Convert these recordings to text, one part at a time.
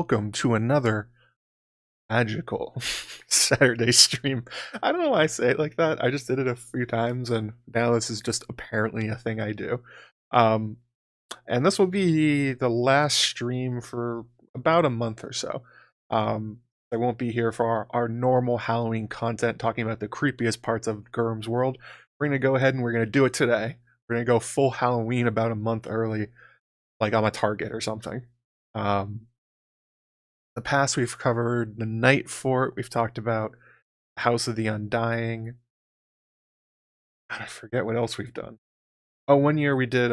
welcome to another magical Saturday stream. I don't know why I say it like that. I just did it a few times, and now this is just apparently a thing I do. And this will be the last stream for about a month or so. I won't be here for our normal Halloween content, talking about the creepiest parts of Gurm's world. We're going to go ahead and we're going to do it today. We're going to go full Halloween about a month early, like I'm a Target or something. The past we've covered the Night Fort. We've talked about House of the Undying. God, I forget what else we've done. Oh, one year we did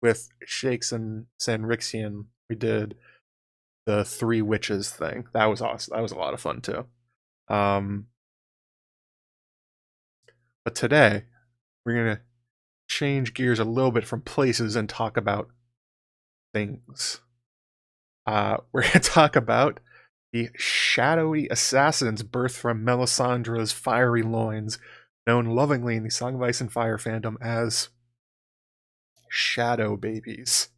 with Shakes and Sanrixian, we did the Three Witches thing. That was awesome. That was a lot of fun too. But today we're gonna change gears a little bit from places and talk about things. We're gonna talk about the shadowy assassins birthed from Melisandre's fiery loins, known lovingly in the Song of Ice and Fire fandom as shadow babies.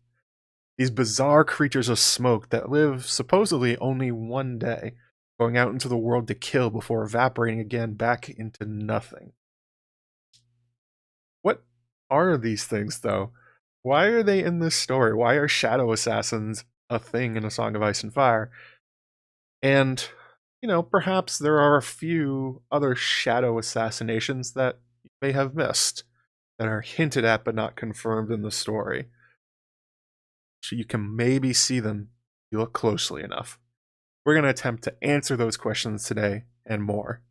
These bizarre creatures of smoke that live supposedly only one day, going out into the world to kill before evaporating again back into nothing. What are these things, though? Why are they in this story? Why are shadow assassins a thing in A Song of Ice and Fire? And, you know, perhaps there are a few other shadow assassinations that you may have missed, that are hinted at but not confirmed in the story. So you can maybe see them if you look closely enough. We're going to attempt to answer those questions today and more.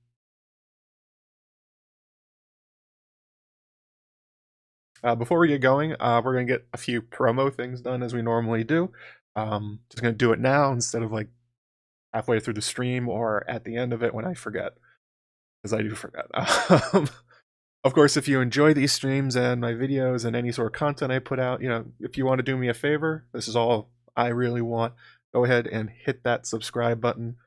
Before we get going, we're going to get a few promo things done as we normally do. Just going to do it now instead of like halfway through the stream or at the end of it when I forget, because I do forget. Of course, if you enjoy these streams and my videos and any sort of content I put out, you know, if you want to do me a favor, this is all I really want. Go ahead and hit that subscribe button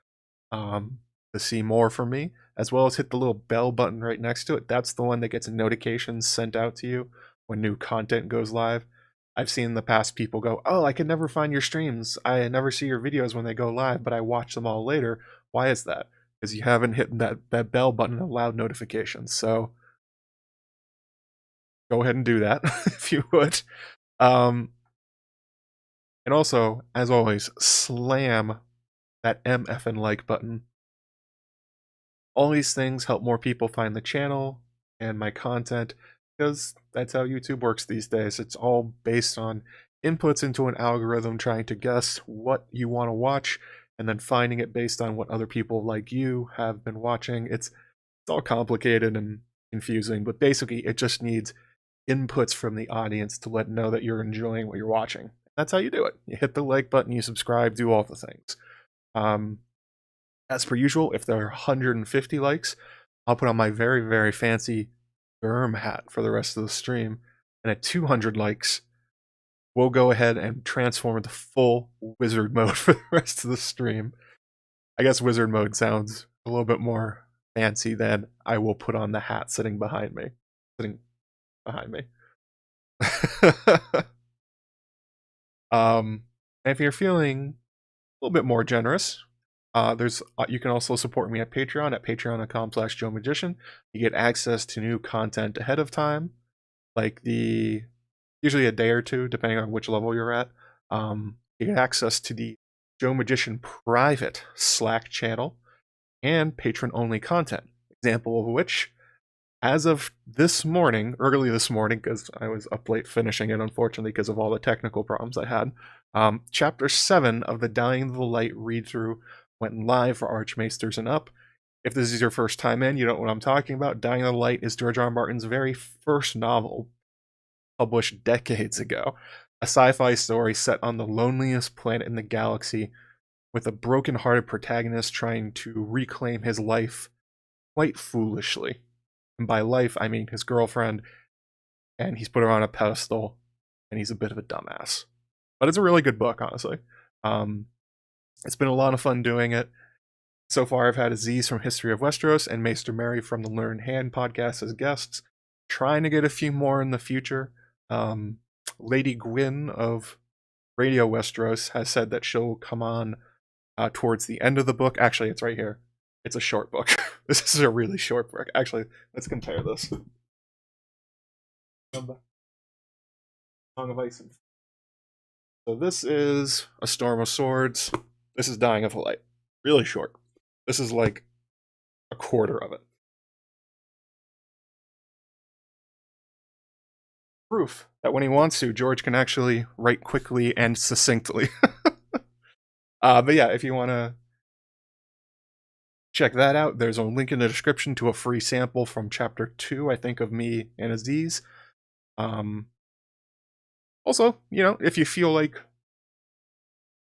to see more from me, as well as hit the little bell button right next to it. That's the one that gets notifications sent out to you when new content goes live. I've seen in the past people go, oh, I can never find your streams. I never see your videos when they go live, but I watch them all later. Why is that? Because you haven't hit that bell button and allowed notifications. So go ahead and do that if you would. And also, as always, slam that MF and like button. All these things help more people find the channel and my content, because that's how YouTube works these days. It's all based on inputs into an algorithm trying to guess what you want to watch and then finding it based on what other people like you have been watching. It's all complicated and confusing, but basically it just needs inputs from the audience to let know that you're enjoying what you're watching. That's how you do it. You hit the like button, you subscribe, do all the things. As per usual, if there are 150 likes, I'll put on my very, very fancy Gurm hat for the rest of the stream. And at 200 likes, we'll go ahead and transform into full wizard mode for the rest of the stream. I guess wizard mode sounds a little bit more fancy than I will put on the hat sitting behind me. If you're feeling a little bit more generous, you can also support me at patreon.com/JoeMagician. You get access to new content ahead of time, like usually a day or two, depending on which level you're at. You get access to the Joe Magician private Slack channel and patron-only content. Example of which, as of this morning, early this morning, because I was up late finishing it, unfortunately, because of all the technical problems I had, Chapter 7 of the Dying of the Light read-through went live for Archmaesters and up. If this is your first time in, you don't know what I'm talking about. Dying of the Light is George R. R. Martin's very first novel, published decades ago. A sci-fi story set on the loneliest planet in the galaxy, with a broken-hearted protagonist trying to reclaim his life quite foolishly. And by life, I mean his girlfriend, and he's put her on a pedestal, and he's a bit of a dumbass. But it's a really good book, honestly. It's been a lot of fun doing it. So far, I've had Aziz from History of Westeros and Maester Mary from the Learned Hand podcast as guests. Trying to get a few more in the future. Lady Gwyn of Radio Westeros has said that she'll come on towards the end of the book. Actually, it's right here. It's a short book. This is a really short book. Actually, let's compare this. Song of Ice and Fire. So this is A Storm of Swords. This is Dying of the Light. Really short. This is like a quarter of it. Proof that when he wants to, George can actually write quickly and succinctly. But yeah, if you want to check that out, there's a link in the description to a free sample from chapter 2, I think, of me and Aziz. Also, you know, if you feel like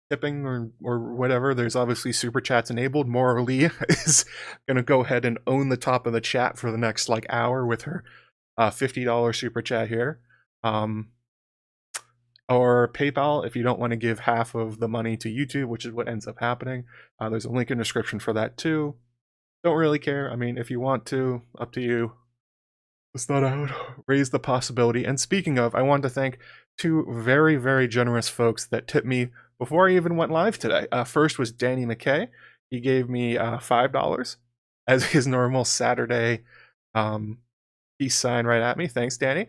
tipping or whatever, there's obviously super chats enabled. Morally is gonna go ahead and own the top of the chat for the next like hour with her $50 super chat here. Or PayPal if you don't want to give half of the money to YouTube, which is what ends up happening. There's a link in the description for that too. Don't really care. I mean, if you want to, up to you. Just thought I would raise the possibility. And speaking of, I want to thank two very, very generous folks that tipped me before I even went live today. First was Danny McKay. He gave me $5 as his normal Saturday peace sign right at me. Thanks, Danny.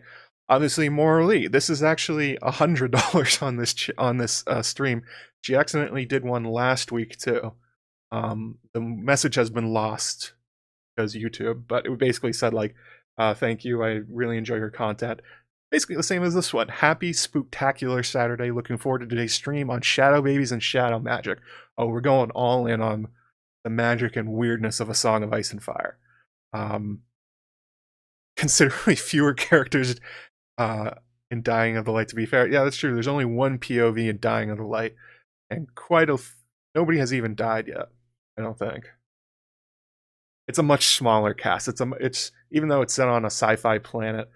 Obviously, Morally, this is actually $100 on this stream. She accidentally did one last week too. The message has been lost because YouTube, but it basically said like, thank you, I really enjoy your content. Basically the same as this one. Happy spooktacular Saturday. Looking forward to today's stream on Shadow Babies and Shadow Magic. Oh, we're going all in on the magic and weirdness of A Song of Ice and Fire. Considerably fewer characters in Dying of the Light, to be fair. Yeah, that's true. There's only one POV in Dying of the Light, and nobody has even died yet, I don't think. It's a much smaller cast. It's even though it's set on a sci-fi planet,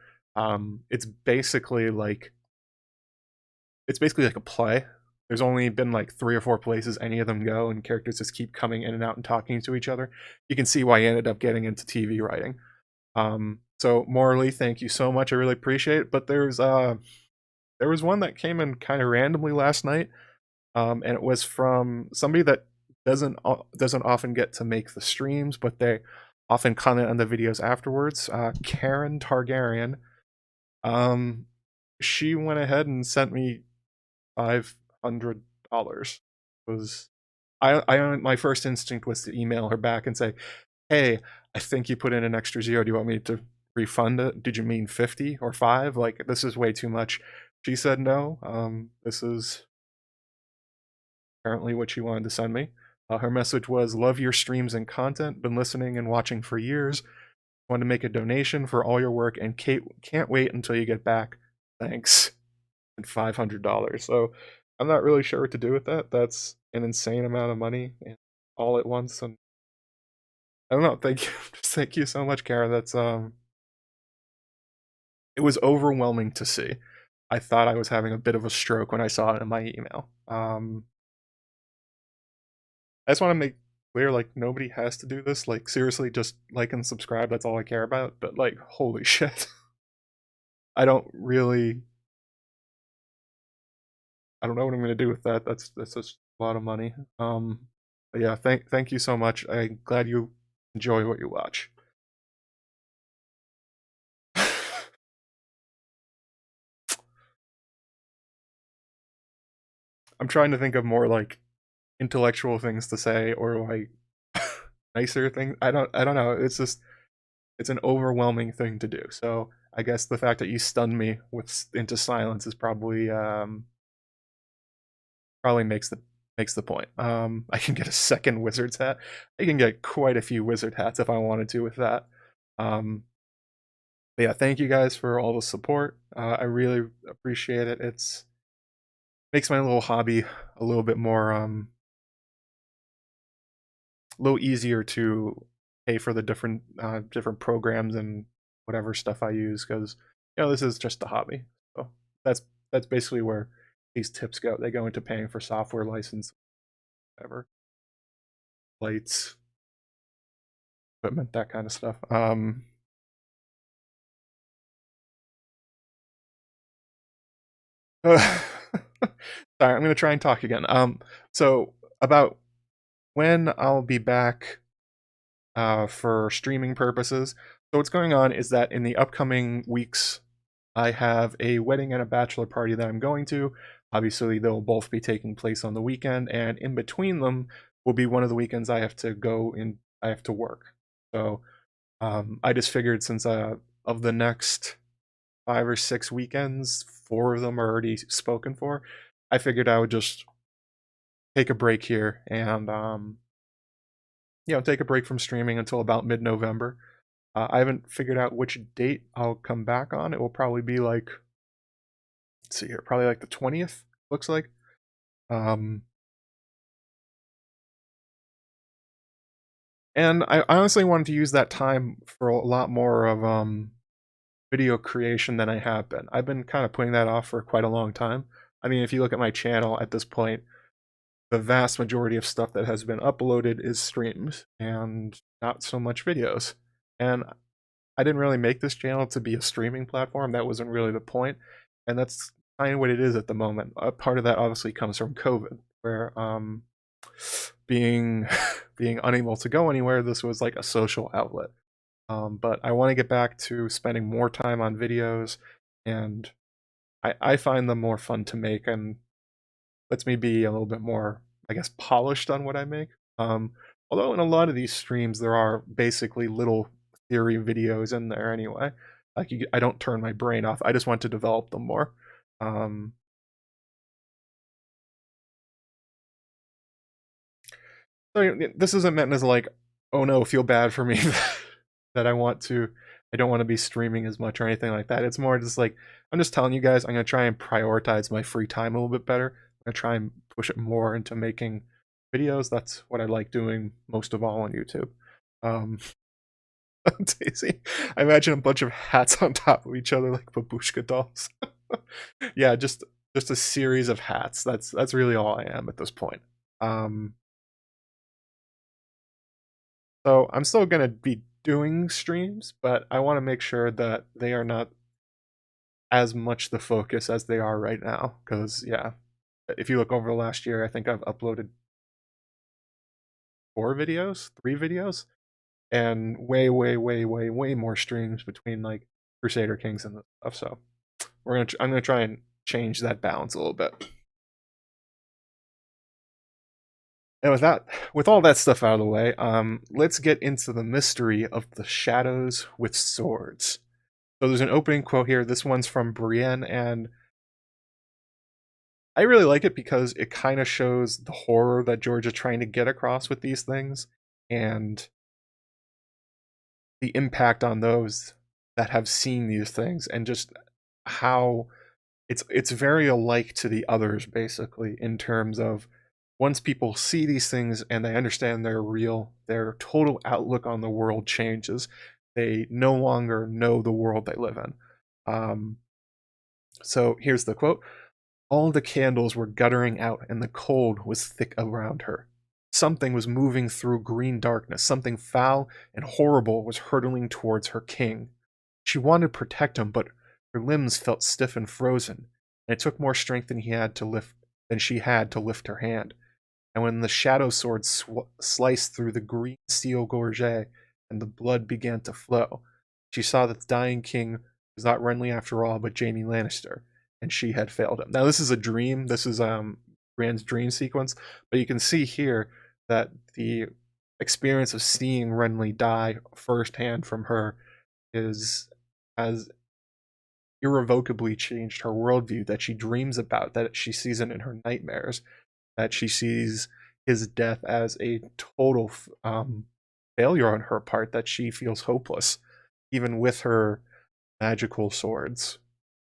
it's basically like a play. There's only been like 3 or 4 places any of them go, and characters just keep coming in and out and talking to each other. You can see why I ended up getting into TV writing. So Morally, thank you so much. I really appreciate it. But there was one that came in kind of randomly last night, and it was from somebody that doesn't often get to make the streams, but they often comment on the videos afterwards. Karen Targaryen. She went ahead and sent me $500. My first instinct was to email her back and say, hey, I think you put in an extra zero. Do you want me to refund it? Did you mean 50 or 5? Like, this is way too much. She said no. This is apparently what she wanted to send me. Her message was, love your streams and content. Been listening and watching for years. Want to make a donation for all your work and can't wait until you get back. Thanks. And $500. So I'm not really sure what to do with that. That's an insane amount of money all at once. And I don't know. Thank you. Just thank you so much, Karen. That's it was overwhelming to see. I thought I was having a bit of a stroke when I saw it in my email. I just want to make clear, like, nobody has to do this. Like, seriously, just like and subscribe. That's all I care about. But, like, holy shit. I don't know what I'm going to do with that. That's just a lot of money. But yeah, thank you so much. I'm glad you enjoy what you watch. I'm trying to think of more, like, intellectual things to say or, like, nicer things. I don't know. It's just, it's an overwhelming thing to do. So I guess the fact that you stunned me into silence is probably makes the point. I can get a second wizard's hat. I can get quite a few wizard hats if I wanted to with that. But yeah, thank you guys for all the support. I really appreciate it. It's makes my little hobby a little bit more a little easier to pay for the different programs and whatever stuff I use, because this is just a hobby. So that's basically where these tips go. They go into paying for software license, whatever, lights, equipment, that kind of stuff. Sorry, I'm gonna try and talk again. So about when I'll be back for streaming purposes. So what's going on is that in the upcoming weeks, I have a wedding and a bachelor party that I'm going to. Obviously, they'll both be taking place on the weekend, and in between them will be one of the weekends I have to go in. I have to work. So I just figured since of the next 5 or 6 weekends, 4 of them are already spoken for. I figured I would just take a break here and take a break from streaming until about mid-November. I haven't figured out which date I'll come back on. It will probably be like, let's see here, probably like the 20th, looks like. And I honestly wanted to use that time for a lot more of video creation than I have been. I've been kind of putting that off for quite a long time. I mean, if you look at my channel at this point, the vast majority of stuff that has been uploaded is streams and not so much videos. And I didn't really make this channel to be a streaming platform. That wasn't really the point. And that's kind of what it is at the moment. A part of that obviously comes from COVID, where being unable to go anywhere, this was like a social outlet. But I want to get back to spending more time on videos, and I find them more fun to make and lets me be a little bit more, I guess, polished on what I make. Although in a lot of these streams, there are basically little theory videos in there anyway. Like I don't turn my brain off. I just want to develop them more. So this isn't meant as like, oh no, feel bad for me that I don't want to be streaming as much or anything like that. It's more just like, I'm just telling you guys, I'm going to try and prioritize my free time a little bit better. I'm going to try and push it more into making videos. That's what I like doing most of all on YouTube. Daisy, I imagine a bunch of hats on top of each other like babushka dolls. Yeah, just a series of hats. That's really all I am at this point. So I'm still gonna be doing streams, but I want to make sure that they are not as much the focus as they are right now. Because yeah, if you look over the last year, I think I've uploaded 3 videos, and way more streams between like Crusader Kings and stuff. So I'm gonna try and change that balance a little bit. And with all that stuff out of the way, let's get into the mystery of the shadows with swords. So there's an opening quote here. This one's from Brienne, and I really like it because it kind of shows the horror that George is trying to get across with these things, and the impact on those that have seen these things, and just how it's very alike to the others, basically, in terms of once people see these things and they understand they're real, their total outlook on the world changes. They no longer know the world they live in. So here's the quote. All the candles were guttering out, and the cold was thick around her. Something was moving through green darkness. Something foul and horrible was hurtling towards her king. She wanted to protect him, but her limbs felt stiff and frozen, and it took more strength than she had to lift her hand. And when the shadow sword sliced through the green steel gorget and the blood began to flow, she saw that the dying king was not Renly after all, but Jaime Lannister, and she had failed him. Now this is a dream. This is Brienne's dream sequence, but you can see here that the experience of seeing Renly die firsthand from her has irrevocably changed her worldview, that she dreams about, that she sees it in her nightmares, that she sees his death as a total failure on her part, that she feels hopeless, even with her magical swords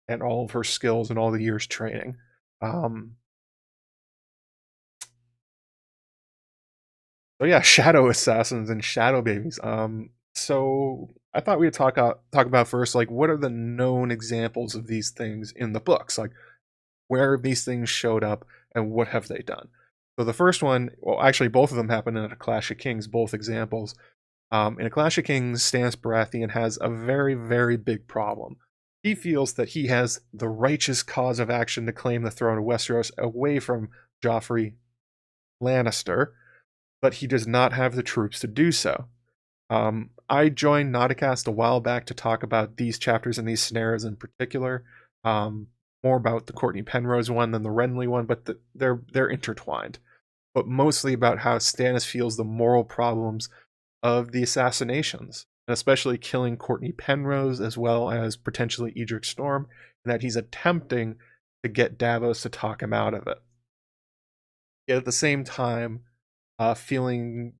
and all of her skills and all the years training. So yeah, shadow assassins and shadow babies. So I thought we'd talk about first, like, what are the known examples of these things in the books? Like, where have these things showed up and what have they done? So the first one, well, actually both of them happen in A Clash of Kings, both examples. In A Clash of Kings, Stannis Baratheon has a very, very big problem. He feels that he has the righteous cause of action to claim the throne of Westeros away from Joffrey Lannister, but he does not have the troops to do so. I joined Nauticast a while back to talk about these chapters and these scenarios in particular. More about the Courtney Penrose one than the Renly one, but they're intertwined. But mostly about how Stannis feels the moral problems of the assassinations, and especially killing Courtney Penrose as well as potentially Edric Storm, and that he's attempting to get Davos to talk him out of it. Yet at the same time, feeling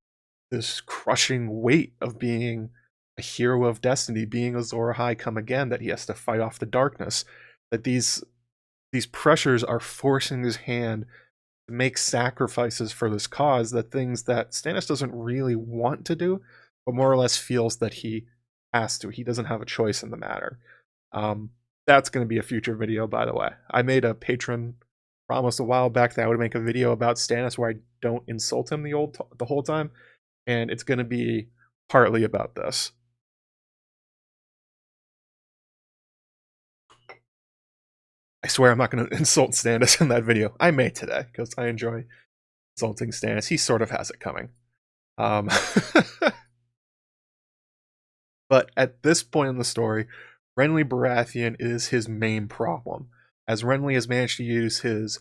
this crushing weight of being a hero of destiny, being a Azor Ahai come again, that he has to fight off the darkness, that these pressures are forcing his hand to make sacrifices for this cause, that things that Stannis doesn't really want to do, but more or less feels that he has to. He doesn't have a choice in the matter. That's going to be a future video, by the way. I made a patron promise a while back that I would make a video about Stannis where I don't insult him the whole time, and it's going to be partly about this. I swear I'm not going to insult Stannis in that video. I may today, because I enjoy insulting Stannis. He sort of has it coming. But at this point in the story, Renly Baratheon is his main problem, as Renly has managed to use his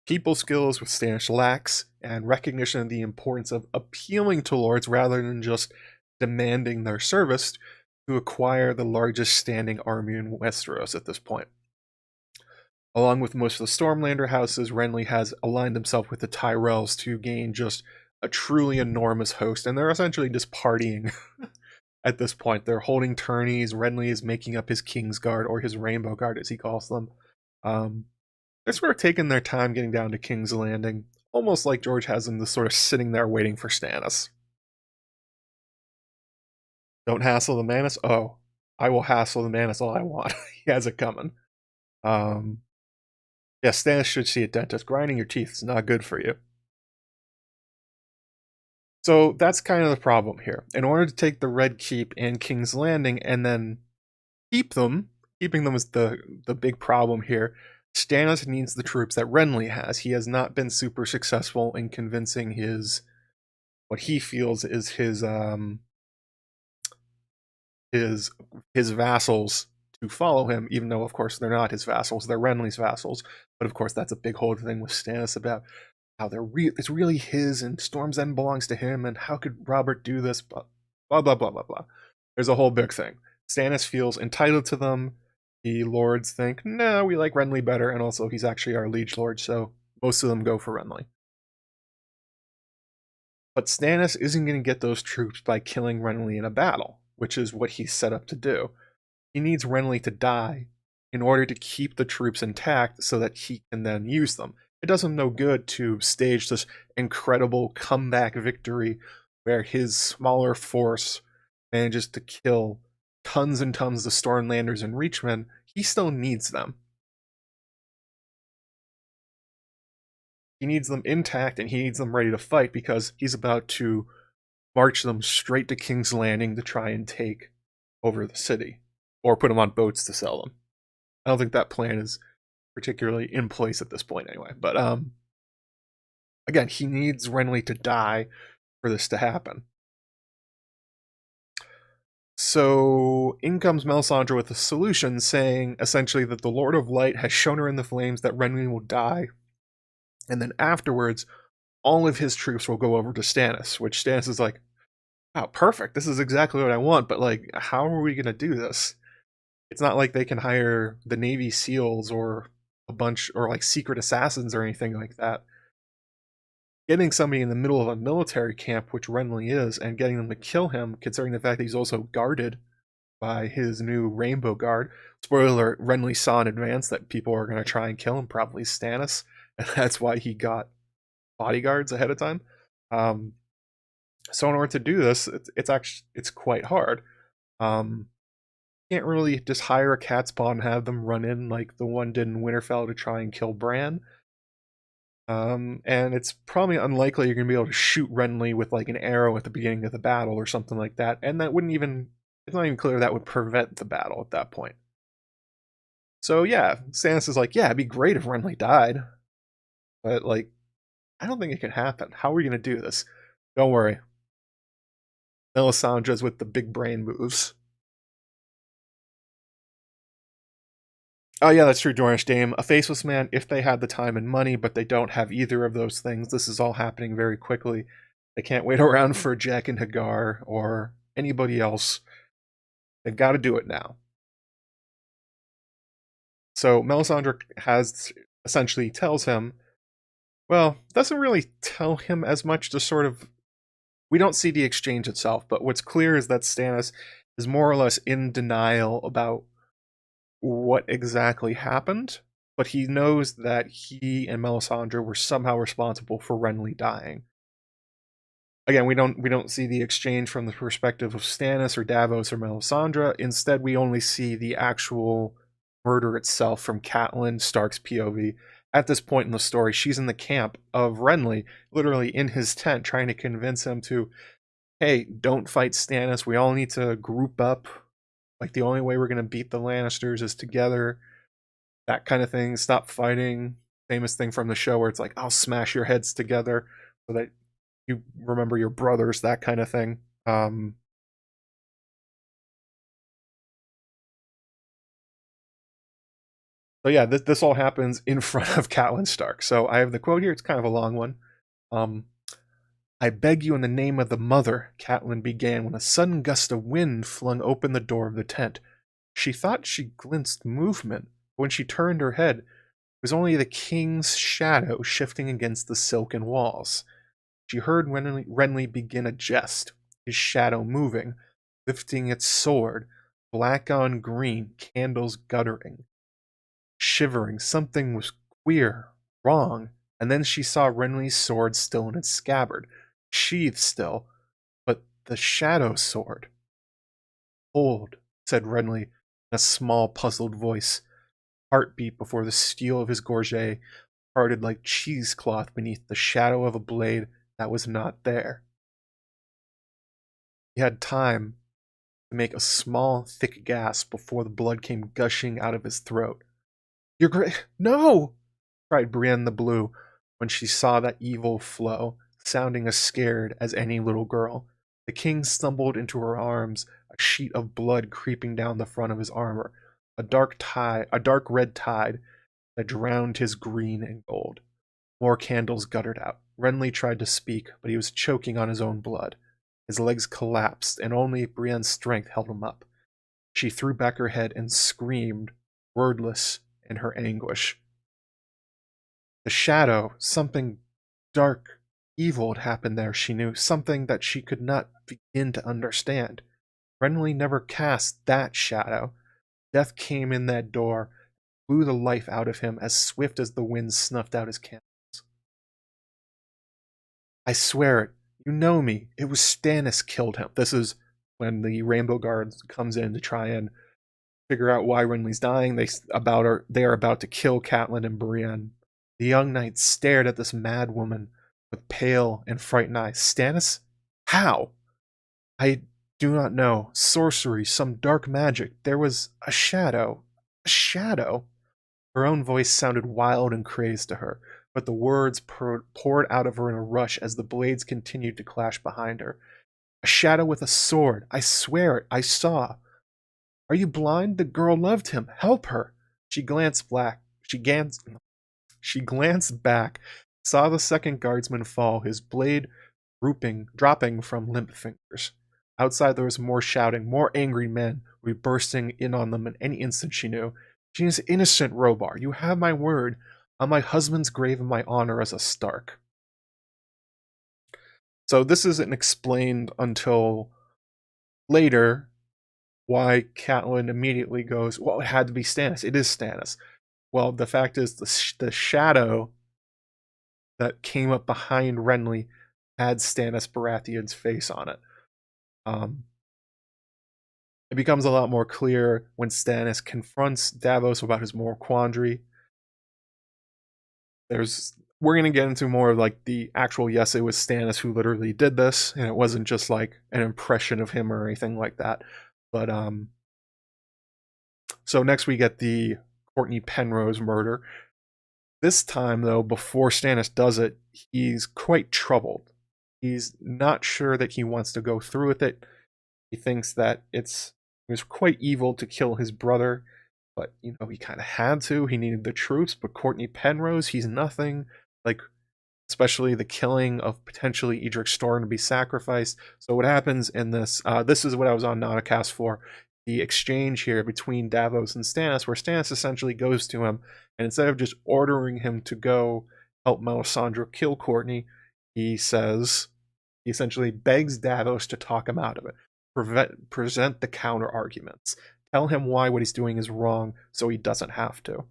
people skills, which Stannis lacks, and recognition of the importance of appealing to lords rather than just demanding their service, to acquire the largest standing army in Westeros at this point. Along with most of the Stormlander houses, Renly has aligned himself with the Tyrells to gain just a truly enormous host, and they're essentially just partying at this point. They're holding tourneys. Renly is making up his King's Guard, or his Rainbow Guard as he calls them. They're sort of taking their time getting down to King's Landing, almost like George has them just sort of sitting there waiting for Stannis. Don't hassle the Manus? Oh, I will hassle the Manus all I want. He has it coming. Yeah, Stannis should see a dentist. Grinding your teeth is not good for you. So that's kind of the problem here. In order to take the Red Keep and King's Landing and then keep them, keeping them is the big problem here, Stannis needs the troops that Renly has. He has not been super successful in convincing what he feels is his vassals to follow him, even though, of course, they're not his vassals. They're Renly's vassals. But, of course, that's a big whole thing with Stannis about how it's really his and Storm's End belongs to him, and how could Robert do this, blah, blah, blah, blah, blah, blah. There's a whole big thing. Stannis feels entitled to them. The lords think, no, we like Renly better, and also he's actually our liege lord, so most of them go for Renly. But Stannis isn't going to get those troops by killing Renly in a battle, which is what he's set up to do. He needs Renly to die in order to keep the troops intact so that he can then use them. It does him no good to stage this incredible comeback victory where his smaller force manages to kill tons and tons of Stormlanders and Reachmen. He still needs them. He needs them intact, and he needs them ready to fight, because he's about to march them straight to King's Landing to try and take over the city, or put them on boats to sell them. I don't think that plan is particularly in place at this point anyway. But again, he needs Renly to die for this to happen. So in comes Melisandre with a solution, saying essentially that the Lord of Light has shown her in the flames that Renly will die, and then afterwards all of his troops will go over to Stannis, which Stannis is like, wow, perfect, this is exactly what I want, but like, how are we gonna do this? It's not like they can hire the Navy SEALs or a bunch, or like secret assassins or anything like that. Getting somebody in the middle of a military camp, which Renly is, and getting them to kill him, considering the fact that he's also guarded by his new Rainbow Guard. Spoiler alert, Renly saw in advance that people are going to try and kill him, probably Stannis, and that's why he got bodyguards ahead of time. So in order to do this, it's quite hard. Can't really just hire a catspaw and have them run in like the one did in Winterfell to try and kill Bran. And it's probably unlikely you're going to be able to shoot Renly with like an arrow at the beginning of the battle or something like that. And that wouldn't even, it's not even clear that would prevent the battle at that point. So yeah, Stannis is like, yeah, it'd be great if Renly died. But like, I don't think it can happen. How are we going to do this? Don't worry. Melisandre's with the big brain moves. Oh yeah, that's true, Dornish Dame. A faceless man, if they had the time and money, but they don't have either of those things. This is all happening very quickly. They can't wait around for Jack and Hagar or anybody else. They've got to do it now. So Melisandre has essentially tells him, well, doesn't really tell him as much, to sort of, we don't see the exchange itself, but what's clear is that Stannis is more or less in denial about what exactly happened, but he knows that he and Melisandre were somehow responsible for Renly dying. Again, we don't see the exchange from the perspective of Stannis or Davos or Melisandre. Instead, we only see the actual murder itself from Catelyn, Stark's POV. At this point in the story, she's in the camp of Renly, literally in his tent, trying to convince him to, hey, don't fight Stannis. We all need to group up. Like, the only way we're going to beat the Lannisters is together. That kind of thing. Stop fighting. Famous thing from the show where it's like, I'll smash your heads together so that you remember your brothers, that kind of thing. So yeah, this all happens in front of Catelyn Stark. So I have the quote here. It's kind of a long one. I beg you in the name of the mother, Catelyn began when a sudden gust of wind flung open the door of the tent. She thought she glimpsed movement, but when she turned her head, it was only the king's shadow shifting against the silken walls. She heard Renly begin a jest, his shadow moving, lifting its sword, black on green, candles guttering. Shivering, something was queer, wrong, and then she saw Renly's sword still in its scabbard, sheathed still, but the shadow sword. Hold, said Renly in a small, puzzled voice. Heart beat before the steel of his gorget parted like cheesecloth beneath the shadow of a blade that was not there. He had time to make a small, thick gasp before the blood came gushing out of his throat. You're great. No! Cried Brienne the Blue when she saw that evil flow, sounding as scared as any little girl. The king stumbled into her arms, a sheet of blood creeping down the front of his armor, a dark red tide that drowned his green and gold. More candles guttered out. Renly tried to speak, but he was choking on his own blood. His legs collapsed, and only Brienne's strength held him up. She threw back her head and screamed, wordless in her anguish. The shadow, something dark, evil had happened there, she knew, something that she could not begin to understand. Renly never cast that shadow. Death came in that door, blew the life out of him as swift as the wind snuffed out his candles. I swear it. You know me. It was Stannis killed him. This is when the Rainbow Guard comes in to try and figure out why Renly's dying. They are about to kill Catelyn and Brienne. The young knight stared at this mad woman with pale and frightened eyes. Stannis? How? I do not know. Sorcery, some dark magic. There was a shadow. A shadow? Her own voice sounded wild and crazed to her, but the words poured out of her in a rush as the blades continued to clash behind her. A shadow with a sword. I swear it. I saw. Are you blind? The girl loved him. Help her. She glanced back, saw the second guardsman fall, his blade dropping from limp fingers. Outside there was more shouting, more angry men would be bursting in on them in any instant, she knew. She is innocent, Robar. You have my word. On my husband's grave and my honor as a Stark. So this isn't explained until later why Catelyn immediately goes, well, it had to be Stannis. It is Stannis. Well, the fact is the shadow that came up behind Renly had Stannis Baratheon's face on it. It becomes a lot more clear when Stannis confronts Davos about his moral quandary. We're going to get into more of like the actual, yes, it was Stannis who literally did this, and it wasn't just like an impression of him or anything like that. But so next we get the Courtney Penrose murder. This time, though, before Stannis does it, he's quite troubled. He's not sure that he wants to go through with it. He thinks that it was quite evil to kill his brother, but he kind of had to. He needed the troops, but Courtney Penrose, he's nothing. Like, especially the killing of potentially Edric Storm to be sacrificed. So what happens in this, this is what I was on Nauticast for, the exchange here between Davos and Stannis, where Stannis essentially goes to him, and instead of just ordering him to go help Melisandre kill Courtney, he essentially begs Davos to talk him out of it, present the counter arguments, tell him why what he's doing is wrong so he doesn't have to.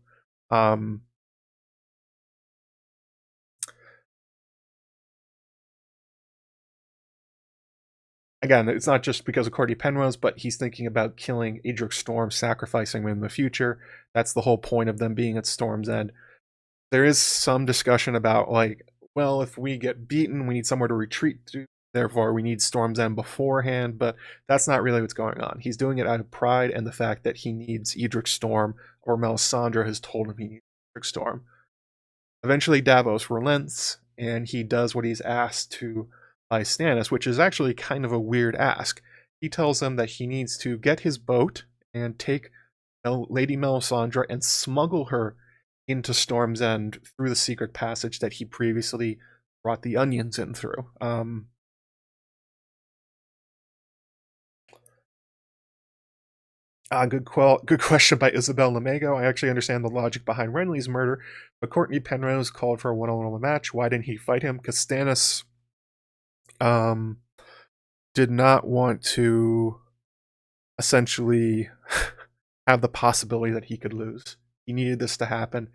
Again, it's not just because of Courtney Penrose, but he's thinking about killing Edric Storm, sacrificing him in the future. That's the whole point of them being at Storm's End. There is some discussion about, like, well, if we get beaten, we need somewhere to retreat to. Therefore, we need Storm's End beforehand, but that's not really what's going on. He's doing it out of pride and the fact that he needs Edric Storm, or Melisandre has told him he needs Edric Storm. Eventually, Davos relents, and he does what he's asked to by Stannis, which is actually kind of a weird ask. He tells him that he needs to get his boat and take Lady Melisandre and smuggle her into Storm's End through the secret passage that he previously brought the onions in through. Good question by Isabel Lamego. I actually understand the logic behind Renly's murder, but Courtney Penrose called for a one-on-one match. Why didn't he fight him? Because Stannis did not want to essentially have the possibility that he could lose. He needed this to happen.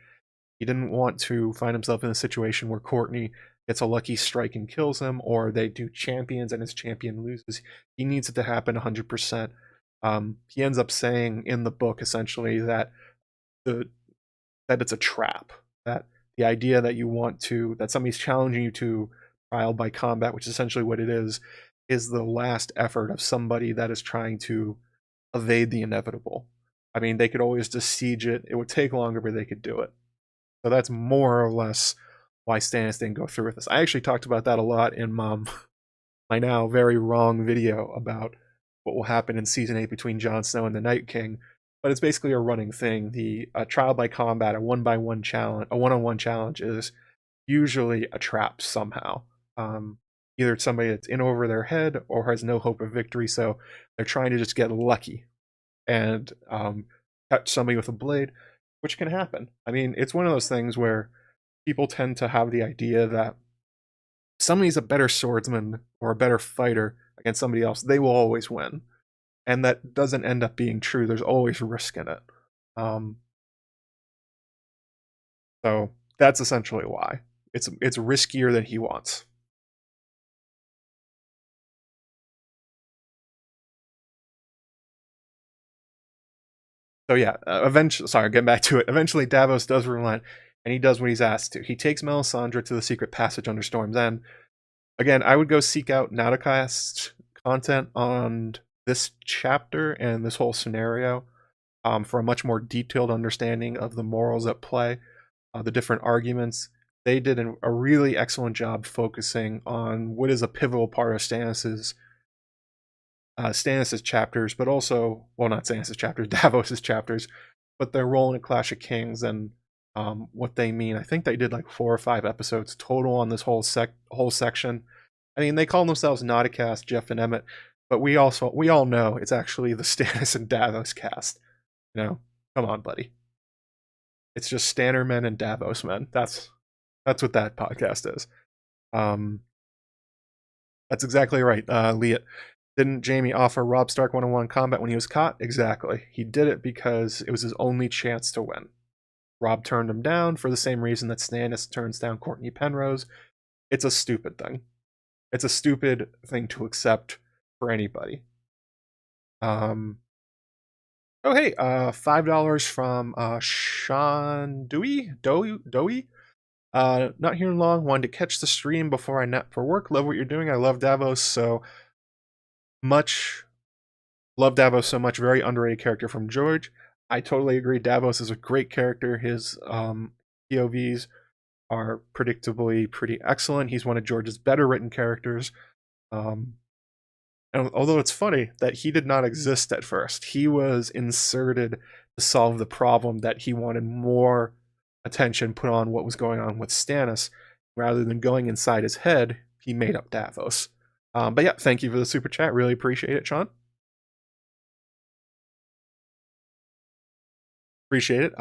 He didn't want to find himself in a situation where Courtney gets a lucky strike and kills him, or they do champions and his champion loses. He needs it to happen 100%. He ends up saying in the book essentially that it's a trap, that the idea that that somebody's challenging you to trial by combat, which is essentially what it is the last effort of somebody that is trying to evade the inevitable. I mean, they could always just siege it. It would take longer, but they could do it. So that's more or less why Stannis didn't go through with this. I actually talked about that a lot in my now very wrong video about what will happen in Season 8 between Jon Snow and the Night King. But it's basically a running thing. The trial by combat, a one-by-one challenge, a one-on-one challenge is usually a trap somehow. Either it's somebody that's in over their head or has no hope of victory, so they're trying to just get lucky and catch somebody with a blade, which can happen. I mean, it's one of those things where people tend to have the idea that somebody's a better swordsman or a better fighter against somebody else, they will always win. And that doesn't end up being true. There's always risk in it. So that's essentially why. It's riskier than he wants. So yeah, getting back to it. Eventually Davos does relent, and he does what he's asked to. He takes Melisandre to the secret passage under Storm's End. Again, I would go seek out Nauticast content on this chapter and this whole scenario for a much more detailed understanding of the morals at play, the different arguments. They did a really excellent job focusing on what is a pivotal part of Stannis's chapters, but also, well, not Stannis' chapters, Davos' chapters, but their role in A Clash of Kings and what they mean. I think they did like 4 or 5 episodes total on this whole section. I mean, they call themselves Nauticast, Jeff and Emmett, but we all know it's actually the Stannis and Davos cast. Come on, buddy. It's just Stanner men and Davos men. That's what that podcast is. That's exactly right, Leah. Didn't Jaime offer Robb Stark one-on-one combat when he was caught? Exactly. He did it because it was his only chance to win. Robb turned him down for the same reason that Stannis turns down Courtney Penrose. It's a stupid thing. It's a stupid thing to accept for anybody. Oh hey, $5 from Sean Dewey. Not here long. Wanted to catch the stream before I nap for work. Love what you're doing. I love Davos so much. Very underrated character from George. I totally agree. Davos is a great character. His POVs are predictably pretty excellent. He's one of George's better written characters. And although it's funny that he did not exist at first, he was inserted to solve the problem that he wanted more attention put on what was going on with Stannis. Rather than going inside his head, he made up Davos. But yeah, thank you for the super chat. Really appreciate it, Sean. Appreciate it.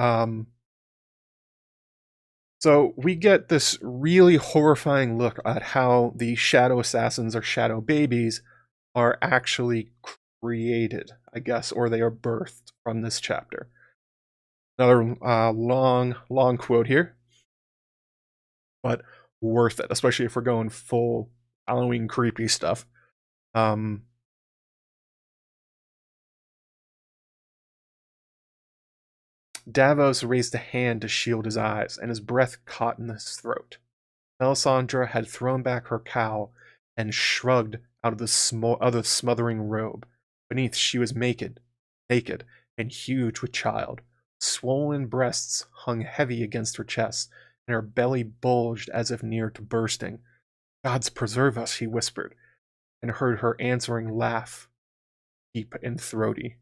So we get this really horrifying look at how the shadow assassins or shadow babies are actually created, I guess, or they are birthed from this chapter. Another long quote here, but worth it, especially if we're going full Halloween creepy stuff. Davos raised a hand to shield his eyes, and his breath caught in his throat. Melisandre had thrown back her cowl and shrugged out of the smothering robe. Beneath, she was naked, and huge with child. Swollen breasts hung heavy against her chest, and her belly bulged as if near to bursting. "Gods preserve us," he whispered, and heard her answering laugh, deep and throaty.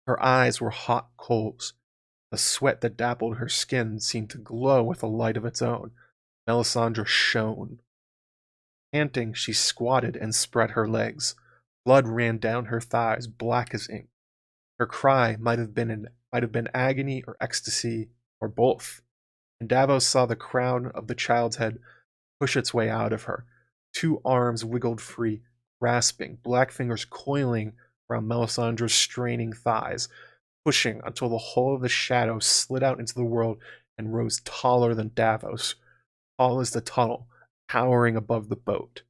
Her eyes were hot coals. The sweat that dappled her skin seemed to glow with a light of its own. Melisandre shone. Panting, she squatted and spread her legs. Blood ran down her thighs, black as ink. Her cry might have been agony or ecstasy, or both. And Davos saw the crown of the child's head push its way out of her. 2 arms wiggled free, grasping, black fingers coiling around Melisandre's straining thighs, pushing until the whole of the shadow slid out into the world and rose taller than Davos, tall as the tunnel, towering above the boat.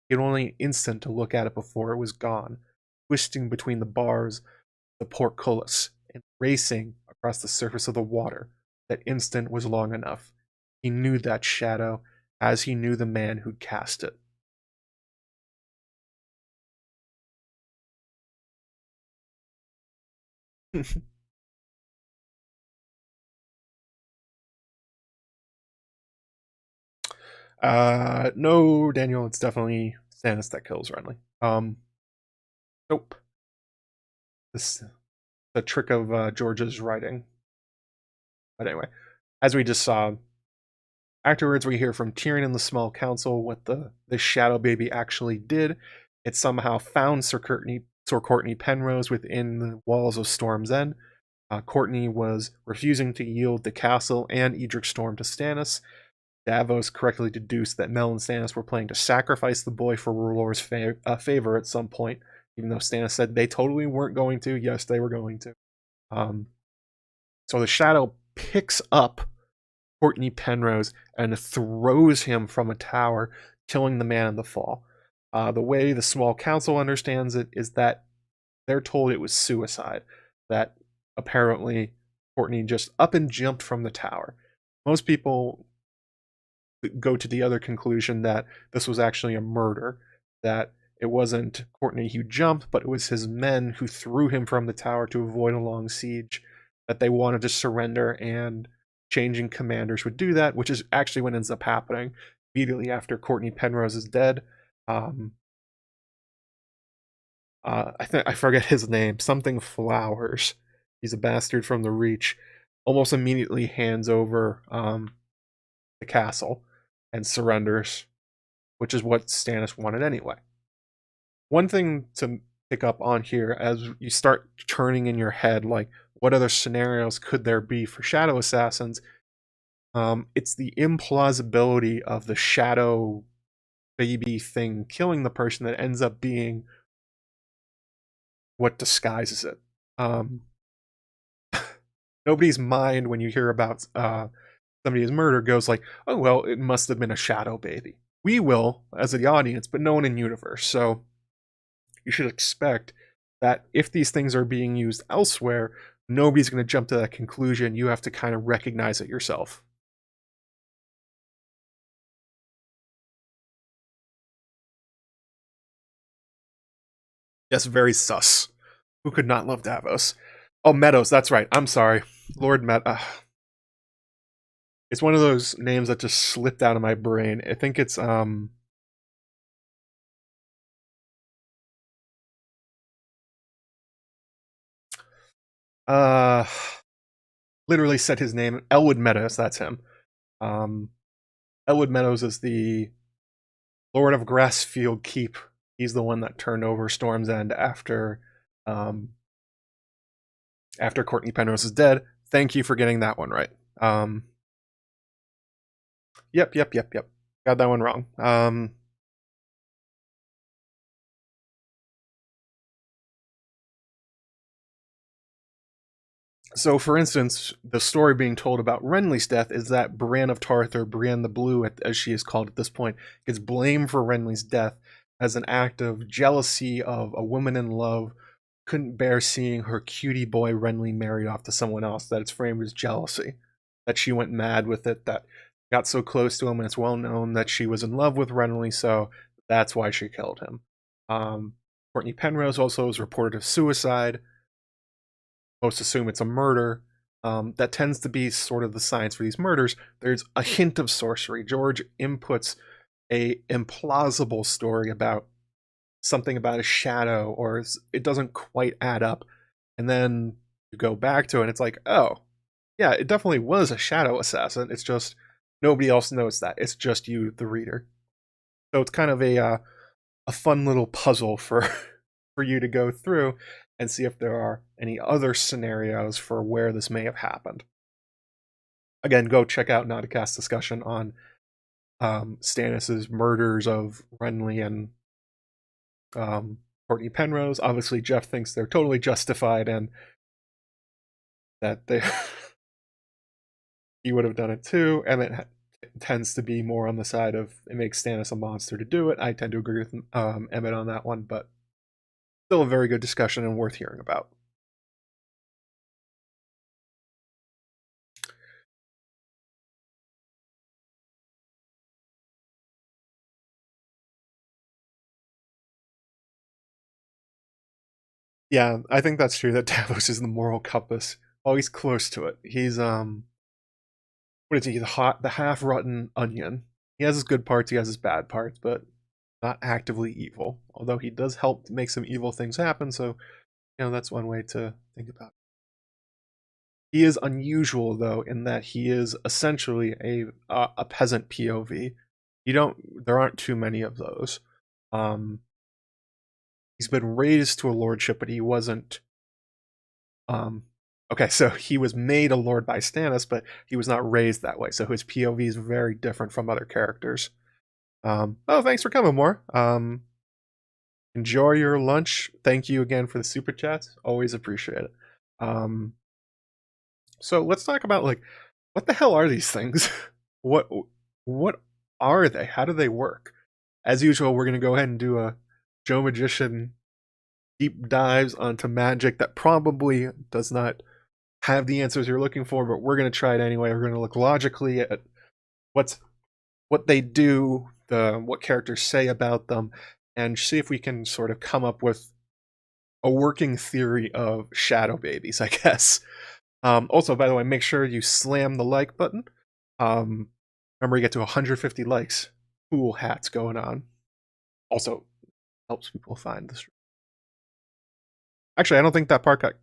He had only an instant to look at it before it was gone, twisting between the bars, the portcullis, and racing across the surface of the water. That instant was long enough. He knew that shadow, as he knew the man who'd cast it. No, Daniel, it's definitely Stannis that kills Renly. Nope. This the trick of George's writing. But anyway, as we just saw, afterwards we hear from Tyrion and the small council what the shadow baby actually did. It somehow found Sir Courtney Penrose within the walls of Storm's End. Courtney was refusing to yield the castle and Edric Storm to Stannis. Davos correctly deduced that Mel and Stannis were planning to sacrifice the boy for R'hllor's favor at some point, even though Stannis said they totally weren't going to. Yes, they were going to. So the shadow picks up Courtney Penrose and throws him from a tower, killing the man in the fall. The way the small council understands it is that they're told it was suicide, that apparently Courtney just up and jumped from the tower. Most people go to the other conclusion that this was actually a murder, that it wasn't Courtney who jumped, but it was his men who threw him from the tower to avoid a long siege, that they wanted to surrender, and changing commanders would do that, which is actually what ends up happening immediately after Courtney Penrose is dead. I forget his name, something Flowers. He's a bastard from the Reach. Almost immediately hands over the castle and surrenders, which is what Stannis wanted anyway. One thing to pick up on here as you start turning in your head, like, what other scenarios could there be for shadow assassins? It's the implausibility of the shadow baby thing killing the person that ends up being what disguises it. Nobody's mind when you hear about somebody's murder goes like, oh, well, it must have been a shadow baby. We will, as the audience, but no one in universe. So you should expect that if these things are being used elsewhere, nobody's going to jump to that conclusion. You have to kind of recognize it yourself. Yes, very sus. Who could not love Davos? Oh, Meadows, that's right. I'm sorry. Lord Meadows. It's one of those names that just slipped out of my brain. I think it's uh literally said his name. Elwood Meadows, that's him. Elwood Meadows is the Lord of Grassfield Keep. He's the one that turned over Storm's End after Courtney Penrose is dead. Thank you for getting that one right. Yep. Got that one wrong. So, for instance, the story being told about Renly's death is that Brienne of Tarth, or Brienne the Blue, as she is called at this point, gets blamed for Renly's death as an act of jealousy of a woman in love, couldn't bear seeing her cutie boy Renly married off to someone else, that it's framed as jealousy. That she went mad with it, that got so close to him, and it's well known that she was in love with Renly, so that's why she killed him. Courtney Penrose also was reported of suicide. Most assume it's a murder. That tends to be sort of the science for these murders. There's a hint of sorcery. George inputs a implausible story about something about a shadow, or it doesn't quite add up, and then you go back to it and it's like, oh yeah, it definitely was a shadow assassin. It's just nobody else knows that. It's just you, the reader. So it's kind of a fun little puzzle for for you to go through and see if there are any other scenarios for where this may have happened. Again, go check out Not a Cast discussion on Stannis' murders of Renly and Courtney Penrose. Obviously, Jeff thinks they're totally justified and that he would have done it too. Emmett tends to be more on the side of it makes Stannis a monster to do it. I tend to agree with Emmett on that one, but still a very good discussion and worth hearing about. Yeah, I think that's true, that Davos is the moral compass. Oh, he's close to it. He's what is he? The half-rotten onion. He has his good parts, he has his bad parts, but not actively evil. Although he does help make some evil things happen, so that's one way to think about it. He is unusual though in that he is essentially a peasant POV. There aren't too many of those. He's been raised to a lordship, but he wasn't. Okay, so he was made a lord by Stannis, but he was not raised that way. So his POV is very different from other characters. Oh, thanks for coming, Moore. Enjoy your lunch. Thank you again for the super chats. Always appreciate it. So let's talk about what the hell are these things? what are they? How do they work? As usual, we're gonna go ahead and do a Joe Magician deep dives onto magic that probably does not have the answers you're looking for, but we're gonna try it anyway. We're gonna look logically at what they do, what characters say about them, and see if we can sort of come up with a working theory of shadow babies, I guess. Also, by the way, make sure you slam the like button. Remember, you get to 150 likes. Cool hats going on. Also, helps people find the stream. Actually, I don't think that part got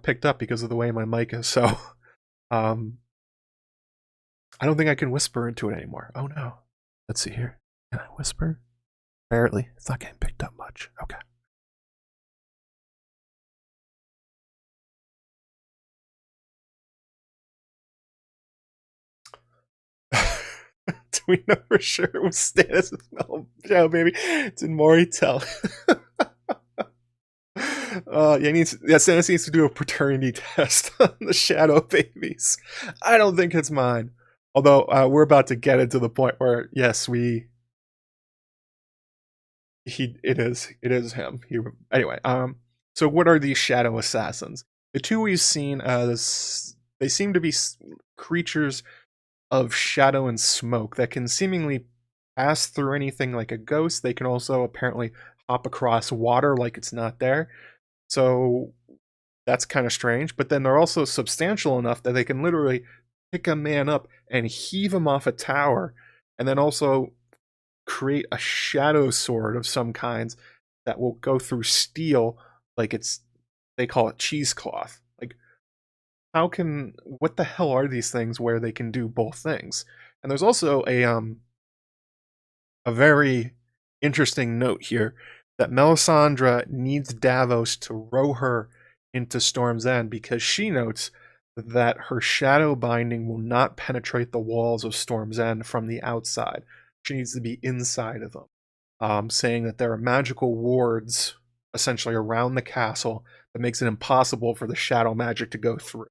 picked up because of the way my mic is, so I don't think I can whisper into it anymore. Oh no. Let's see here. Can I whisper? Barely. It's not getting picked up much. Okay. Do we know for sure it was Stannis? No, yeah, baby. It's in Moritel. Stannis needs to do a paternity test on the shadow babies. I don't think it's mine. Although we're about to get into the point where yes, it is him. Anyway, so what are these shadow assassins? The two we've seen they seem to be creatures of shadow and smoke that can seemingly pass through anything like a ghost. They can also apparently hop across water like it's not there. So that's kind of strange. But then they're also substantial enough that they can literally pick a man up and heave him off a tower, and then also create a shadow sword of some kinds that will go through steel like they call it cheesecloth. Like, what the hell are these things where they can do both things? And there's also a very interesting note here that Melisandre needs Davos to row her into Storm's End because she notes that her shadow binding will not penetrate the walls of Storm's End from the outside. She needs to be inside of them, saying that there are magical wards essentially around the castle that makes it impossible for the shadow magic to go through.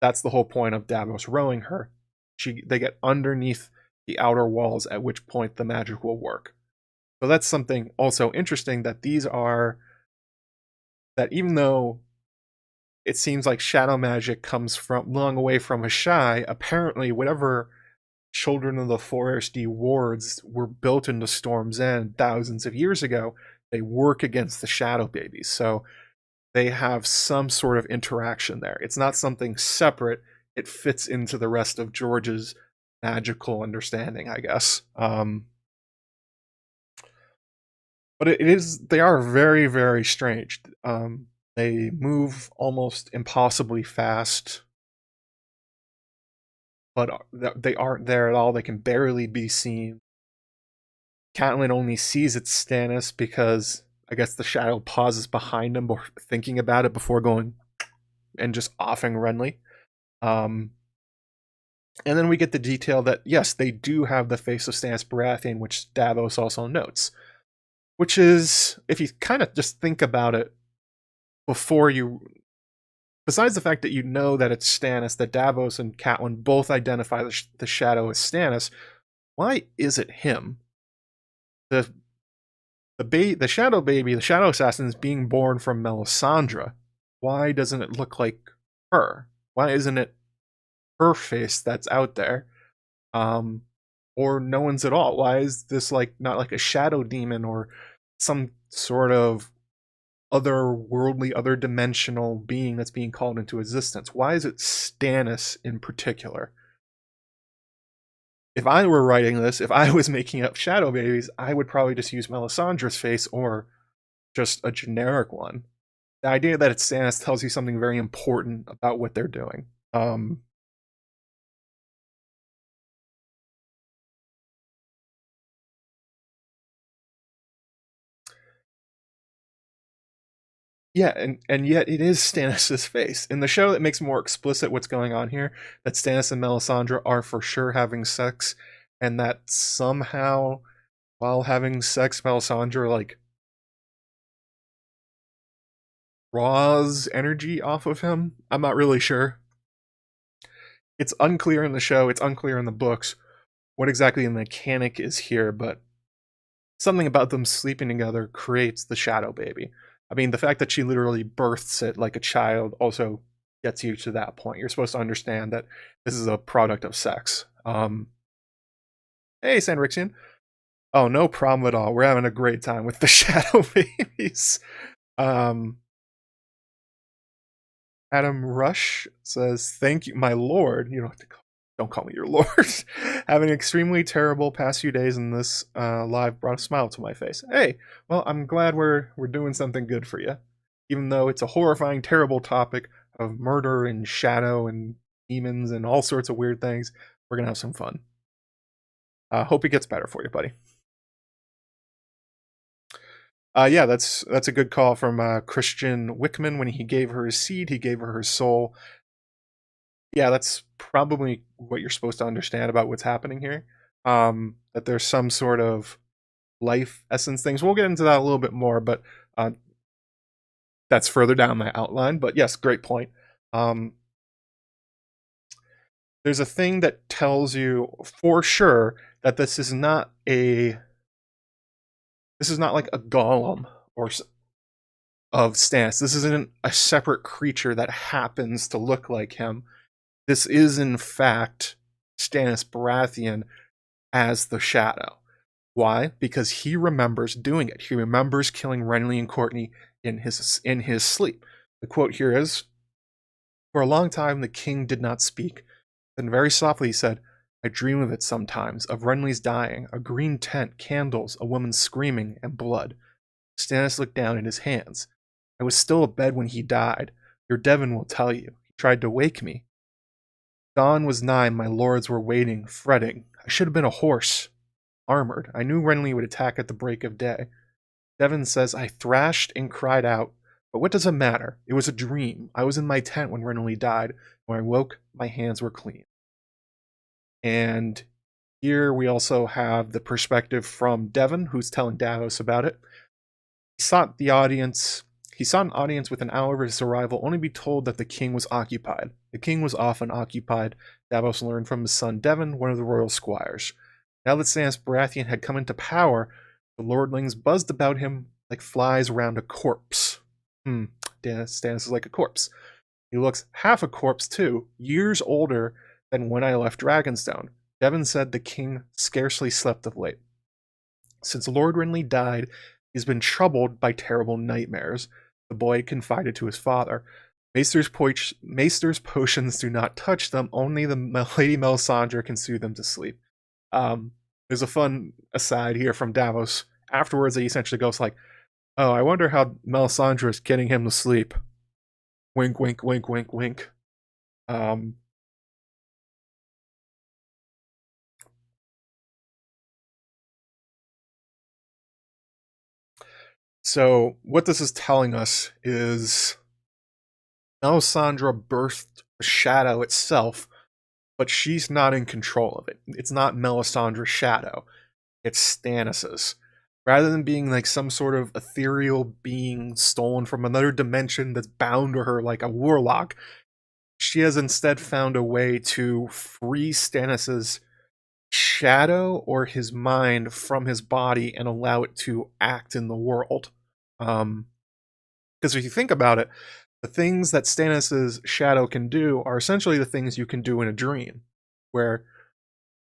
That's the whole point of Davos rowing her. They get underneath the outer walls, at which point the magic will work. So that's something also interesting, that even though it seems like shadow magic comes from long away from Asshai, apparently whatever Children of the Foresty wards were built into Storm's End thousands of years ago, they work against the shadow babies. So they have some sort of interaction there. It's not something separate. It fits into the rest of George's magical understanding, I guess. But they are very, very strange. They move almost impossibly fast, but they aren't there at all. They can barely be seen. Catelyn only sees it's Stannis because I guess the shadow pauses behind him, thinking about it before going and just offing Renly. And then we get the detail that, yes, they do have the face of Stannis Baratheon, which Davos also notes. Which is, if you kind of just think about it before besides the fact that you know that it's Stannis, that Davos and Catelyn both identify the shadow as Stannis, why is it him? The shadow baby, the shadow assassin, is being born from Melisandre. Why doesn't it look like her? Why isn't it her face that's out there? Or no one's at all? Why is this not like a shadow demon or some sort of otherworldly, other dimensional being that's being called into existence? Why is it Stannis in particular? If I were writing this, if I was making up shadow babies, I would probably just use Melisandre's face or just a generic one. The idea that it's Stannis tells you something very important about what they're doing. Yeah, and yet it is Stannis' face. In the show, that makes more explicit what's going on here, that Stannis and Melisandre are for sure having sex, and that somehow, while having sex, Melisandre, draws energy off of him. I'm not really sure. It's unclear in the show, it's unclear in the books what exactly the mechanic is here, but something about them sleeping together creates the shadow baby. I mean, the fact that she literally births it like a child also gets you to that point. You're supposed to understand that this is a product of sex. Hey, Sandrixian. Oh, no problem at all. We're having a great time with the shadow babies. Adam Rush says, "Thank you, my lord." You don't have to don't call me your lord. Having an extremely terrible past few days, and this live brought a smile to my face. Hey, well, I'm glad we're doing something good for you. Even though it's a horrifying, terrible topic of murder and shadow and demons and all sorts of weird things, we're going to have some fun. Hope it gets better for you, buddy. Yeah, that's a good call from Christian Wickman. When he gave her his seed, he gave her his soul. Yeah, that's probably what you're supposed to understand about what's happening here. That there's some sort of life essence things. We'll get into that a little bit more, but that's further down my outline. But yes, great point. There's a thing that tells you for sure that this is not like a golem or of Stannis. This isn't a separate creature that happens to look like him. This is, in fact, Stannis Baratheon as the Shadow. Why? Because he remembers doing it. He remembers killing Renly and Courtney in his sleep. The quote here is, "For a long time the king did not speak, Then very softly he said, I dream of it sometimes, of Renly's dying, a green tent, candles, a woman screaming, and blood. Stannis looked down at his hands. I was still abed when he died. Your Devon will tell you. He tried to wake me. Dawn was nigh, my lords were waiting, fretting. I should have been a horse, armored. I knew Renly would attack at the break of day. Devon says I thrashed and cried out, but what does it matter? It was a dream. I was in my tent when Renly died. When I woke, my hands were clean. And here we also have the perspective from Devon, who's telling Davos about it. He sought an audience with an hour of his arrival, only to be told that the king was occupied. The king was often occupied, Davos learned from his son Devon, one of the royal squires. Now that Stannis Baratheon had come into power, the lordlings buzzed about him like flies around a corpse. Stannis is like a corpse. He looks half a corpse too, years older than when I left Dragonstone. Devon said the king scarcely slept of late. Since Lord Renly died, he's been troubled by terrible nightmares. The boy confided to his father. Maester's potions do not touch them, only the Lady Melisandre can soothe them to sleep. There's a fun aside here from Davos. Afterwards, he essentially goes like, oh, I wonder how Melisandre is getting him to sleep. Wink, wink, wink, wink, wink. So what this is telling us is Melisandre birthed the shadow itself, but she's not in control of it. It's not Melisandre's shadow. It's Stannis's. Rather than being like some sort of ethereal being stolen from another dimension that's bound to her like a warlock, she has instead found a way to free Stannis's shadow or his mind from his body and allow it to act in the world. Because if you think about it, the things that Stannis's shadow can do are essentially the things you can do in a dream, where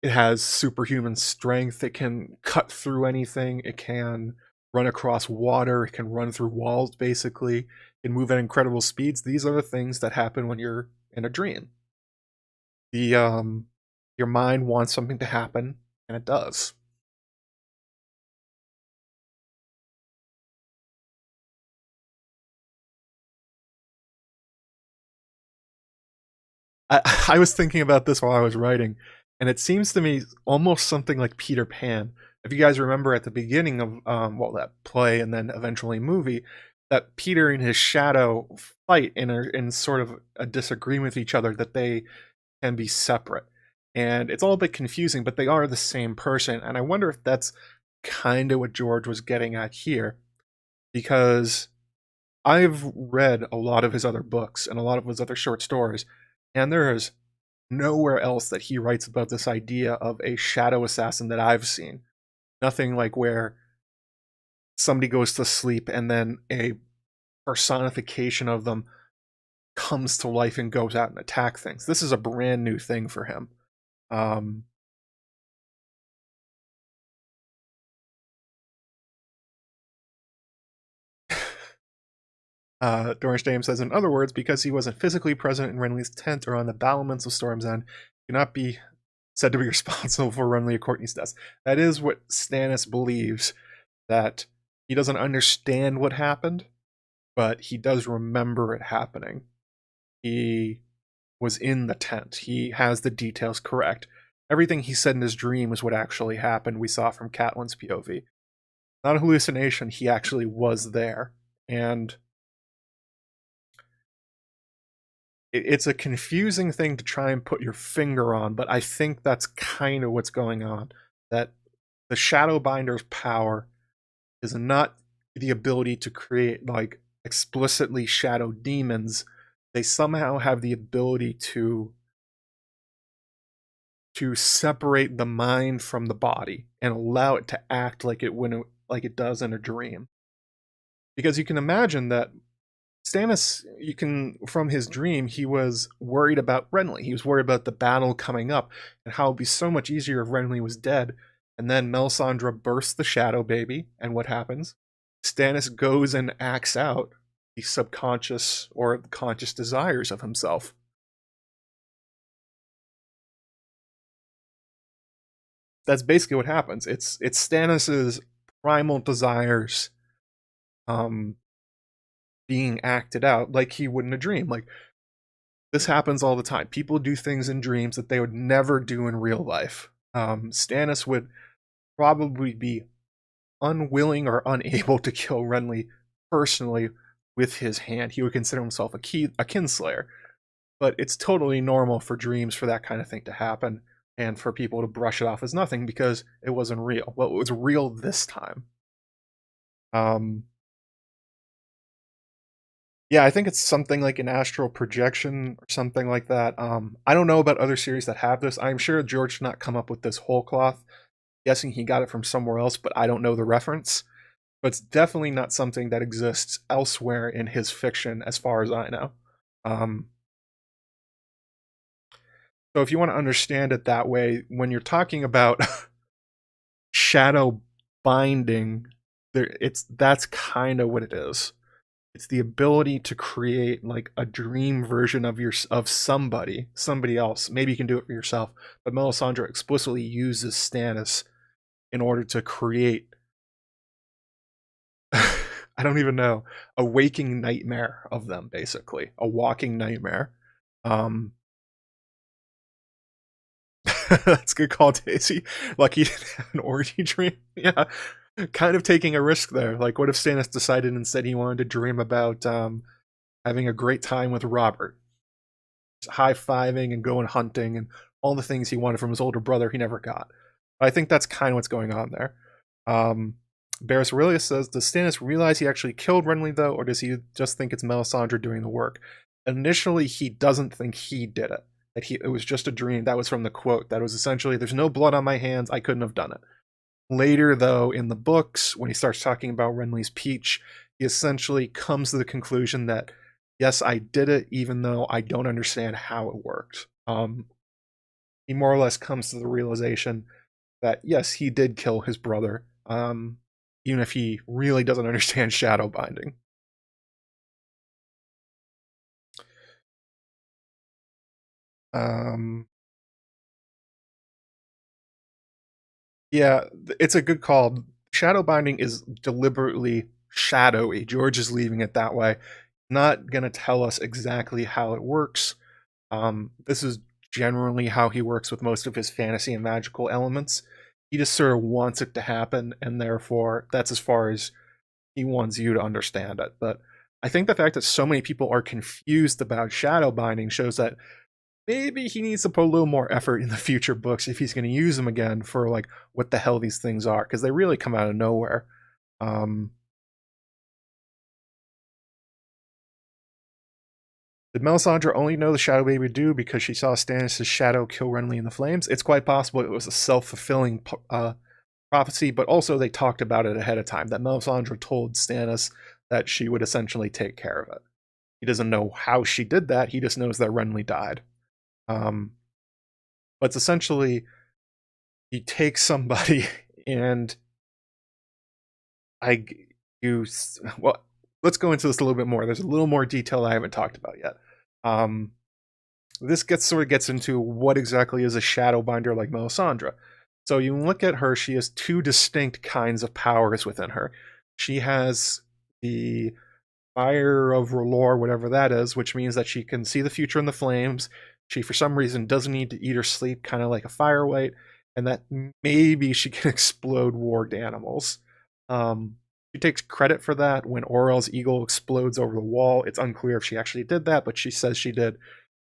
it has superhuman strength, it can cut through anything, it can run across water, it can run through walls, basically, it can move at incredible speeds. These are the things that happen when you're in a dream. Your mind wants something to happen, and it does. I was thinking about this while I was writing, and it seems to me almost something like Peter Pan. If you guys remember at the beginning of that play and then eventually movie, that Peter and his shadow fight in sort of a disagreement with each other, that they can be separate. And it's all a bit confusing, but they are the same person. And I wonder if that's kind of what George was getting at here, because I've read a lot of his other books and a lot of his other short stories, and there is nowhere else that he writes about this idea of a shadow assassin that I've seen. Nothing like where somebody goes to sleep and then a personification of them comes to life and goes out and attack things. This is a brand new thing for him. Doris James says, in other words, because he wasn't physically present in Renly's tent or on the battlements of Storm's End, he cannot be said to be responsible for Renly or Courtney's death. That is what Stannis believes, that he doesn't understand what happened, but he does remember it happening. He was in the tent. He has the details correct. Everything he said in his dream is what actually happened. We saw from Catelyn's POV. Not a hallucination. He actually was there. And it's a confusing thing to try and put your finger on, but I think that's kind of what's going on. That the Shadowbinder's power is not the ability to create like explicitly shadow demons. They somehow have the ability to separate the mind from the body and allow it to act like it does in a dream. Because you can imagine that Stannis, from his dream, he was worried about Renly. He was worried about the battle coming up and how it would be so much easier if Renly was dead. And then Melisandre bursts the shadow baby, and what happens? Stannis goes and acts out the subconscious or the conscious desires of himself. that's basically what happens. It's Stannis's primal desires being acted out like he would in a dream. Like, this happens all the time. People do things in dreams that they would never do in real life. Stannis would probably be unwilling or unable to kill Renly personally with his hand. He would consider himself a kinslayer. But it's totally normal for dreams for that kind of thing to happen and for people to brush it off as nothing because it wasn't real. Well, it was real this time. Yeah, I think it's something like an astral projection or something like that. I don't know about other series that have this. I'm sure George did not come up with this whole cloth. Guessing he got it from somewhere else, but I don't know the reference. But it's definitely not something that exists elsewhere in his fiction, as far as I know. So if you want to understand it that way, when you're talking about shadow binding, that's kind of what it is. It's the ability to create like a dream version of somebody else. Maybe you can do it for yourself, but Melisandre explicitly uses Stannis in order to create I don't even know, a waking nightmare of them, basically. A walking nightmare. That's a good call, Daisy. Lucky to have an orgy dream. Yeah. Kind of taking a risk there. Like, what if Stannis decided instead he wanted to dream about having a great time with Robert? High-fiving and going hunting and all the things he wanted from his older brother he never got. I think that's kind of what's going on there. Barris Aurelius says, does Stannis realize he actually killed Renly, though, or does he just think it's Melisandre doing the work? Initially, he doesn't think he did it. That it was just a dream. That was from the quote. That was essentially, there's no blood on my hands, I couldn't have done it. Later, though, in the books, when he starts talking about Renly's peach, he essentially comes to the conclusion that, yes, I did it, even though I don't understand how it worked. He more or less comes to the realization that, yes, he did kill his brother, even if he really doesn't understand shadow binding. Yeah, it's a good call. Shadow binding is deliberately shadowy. George is leaving it that way. Not going to tell us exactly how it works. This is generally how he works with most of his fantasy and magical elements. He just sort of wants it to happen, and therefore that's as far as he wants you to understand it. But I think the fact that so many people are confused about shadow binding shows that maybe he needs to put a little more effort in the future books if he's going to use them again for like what the hell these things are, because they really come out of nowhere. Did Melisandre only know the Shadow Baby would do because she saw Stannis' shadow kill Renly in the flames? It's quite possible it was a self-fulfilling prophecy, but also they talked about it ahead of time, that Melisandre told Stannis that she would essentially take care of it. He doesn't know how she did that, he just knows that Renly died. But it's essentially, you take somebody and well, let's go into this a little bit more. There's a little more detail I haven't talked about yet. This sort of gets into what exactly is a shadow binder like Melisandre. So you look at her, she has two distinct kinds of powers within her. She has the Fire of R'hllor, whatever that is, which means that she can see the future in the flames. She, for some reason, doesn't need to eat or sleep, kind of like a firelight, and that maybe she can explode warged animals. She takes credit for that when Orell's eagle explodes over the wall. It's unclear if she actually did that, but she says she did,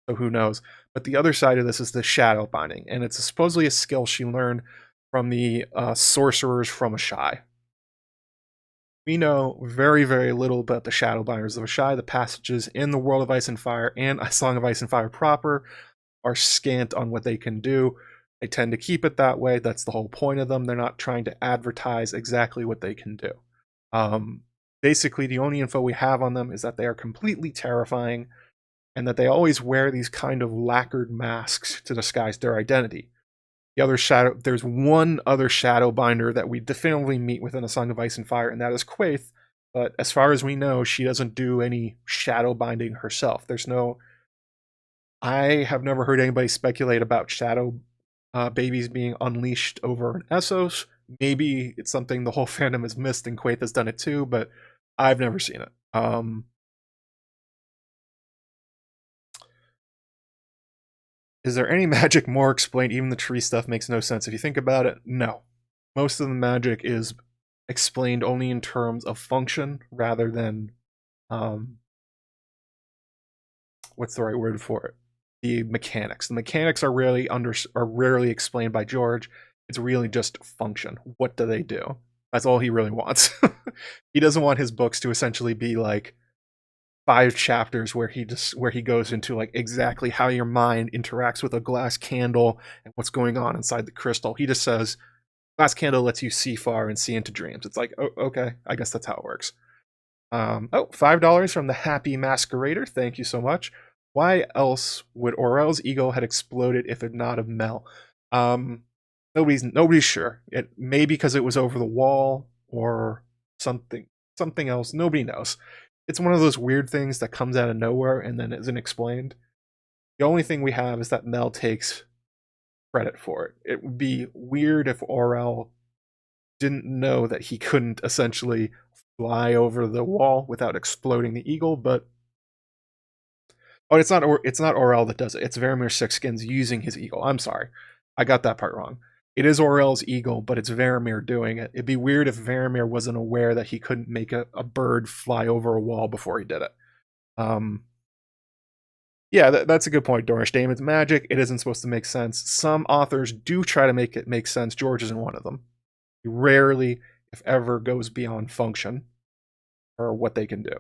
so who knows. But the other side of this is the shadow binding, and it's supposedly a skill she learned from the sorcerers from Asshai. We know very, very little about the Shadowbinders of Asshai. The passages in the World of Ice and Fire and A Song of Ice and Fire proper are scant on what they can do. They tend to keep it that way. That's the whole point of them. They're not trying to advertise exactly what they can do. Basically, the only info we have on them is that they are completely terrifying and that they always wear these kind of lacquered masks to disguise their identity. There's one other shadow binder that we definitively meet within A Song of Ice and Fire, and that is Quaithe. But as far as we know, she doesn't do any shadow binding herself. I have never heard anybody speculate about shadow babies being unleashed over in Essos. Maybe it's something the whole fandom has missed and Quaithe has done it too, but I've never seen it. Is there any magic more explained? Even the tree stuff makes no sense. If you think about it, no. Most of the magic is explained only in terms of function rather than what's the right word for it? The mechanics. The mechanics are rarely explained by George. It's really just function. What do they do? That's all he really wants. He doesn't want his books to essentially be like 5 chapters where he goes into like exactly how your mind interacts with a glass candle and what's going on inside the crystal. He just says glass candle lets you see far and see into dreams. It's like, oh, okay, I guess that's how it works. $5 from the Happy Masquerader. Thank you so much. Why else would Orell's ego had exploded if it not of Mel? Nobody's sure. It may because it was over the wall or something else. Nobody knows. It's one of those weird things that comes out of nowhere and then isn't explained. The only thing we have is that Mel takes credit for it. It would be weird if Orell didn't know that he couldn't essentially fly over the wall without exploding the eagle, but it's not Orell that does it. It's Varamir Sixskins using his eagle. I'm sorry. I got that part wrong. It is Orell's eagle, but it's Varamir doing it. It'd be weird if Varamir wasn't aware that he couldn't make a bird fly over a wall before he did it. Yeah, that's a good point, Dorish. Damon's magic. It isn't supposed to make sense. Some authors do try to make it make sense. George isn't one of them. He rarely, if ever, goes beyond function or what they can do.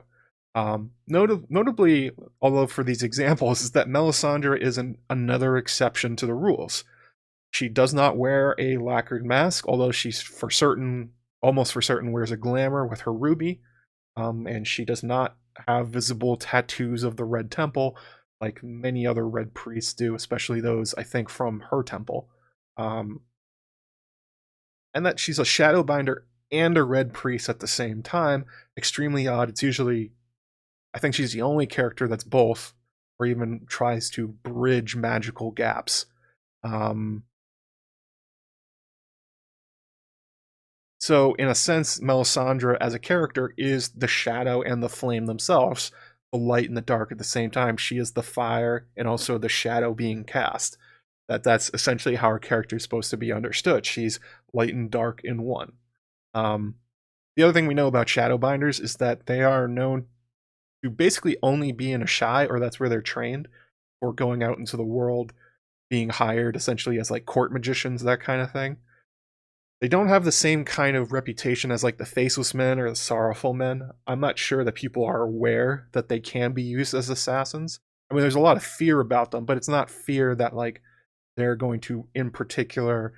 Notably, although for these examples, is that Melisandre is another exception to the rules. She does not wear a lacquered mask, although she's almost for certain wears a glamour with her ruby, and she does not have visible tattoos of the Red Temple like many other Red priests do, especially those, I think, from her temple. And that she's a Shadowbinder and a Red priest at the same time, extremely odd. It's usually, I think she's the only character that's both, or even tries to bridge magical gaps. So, in a sense, Melisandre as a character is the shadow and the flame themselves, the light and the dark at the same time. She is the fire and also the shadow being cast. That's essentially how her character is supposed to be understood. She's light and dark in one. The other thing we know about Shadowbinders is that they are known to basically only be in Ashai, or that's where they're trained, or going out into the world, being hired essentially as like court magicians, that kind of thing. They don't have the same kind of reputation as like the Faceless Men or the Sorrowful Men. I'm not sure that people are aware that they can be used as assassins. I mean, there's a lot of fear about them, but it's not fear that like they're going to, in particular,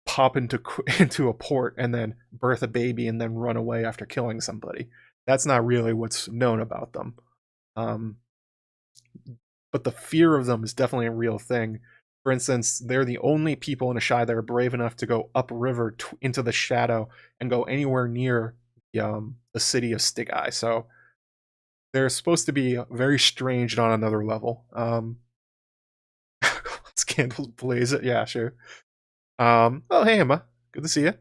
pop into a port and then birth a baby and then run away after killing somebody. That's not really what's known about them. But the fear of them is definitely a real thing. For instance, they're the only people in Ashai that are brave enough to go upriver into the shadow and go anywhere near the city of Stygia. So they're supposed to be very strange and on another level. Scandals blaze it. Yeah, sure. Oh, hey, Emma. Good to see you.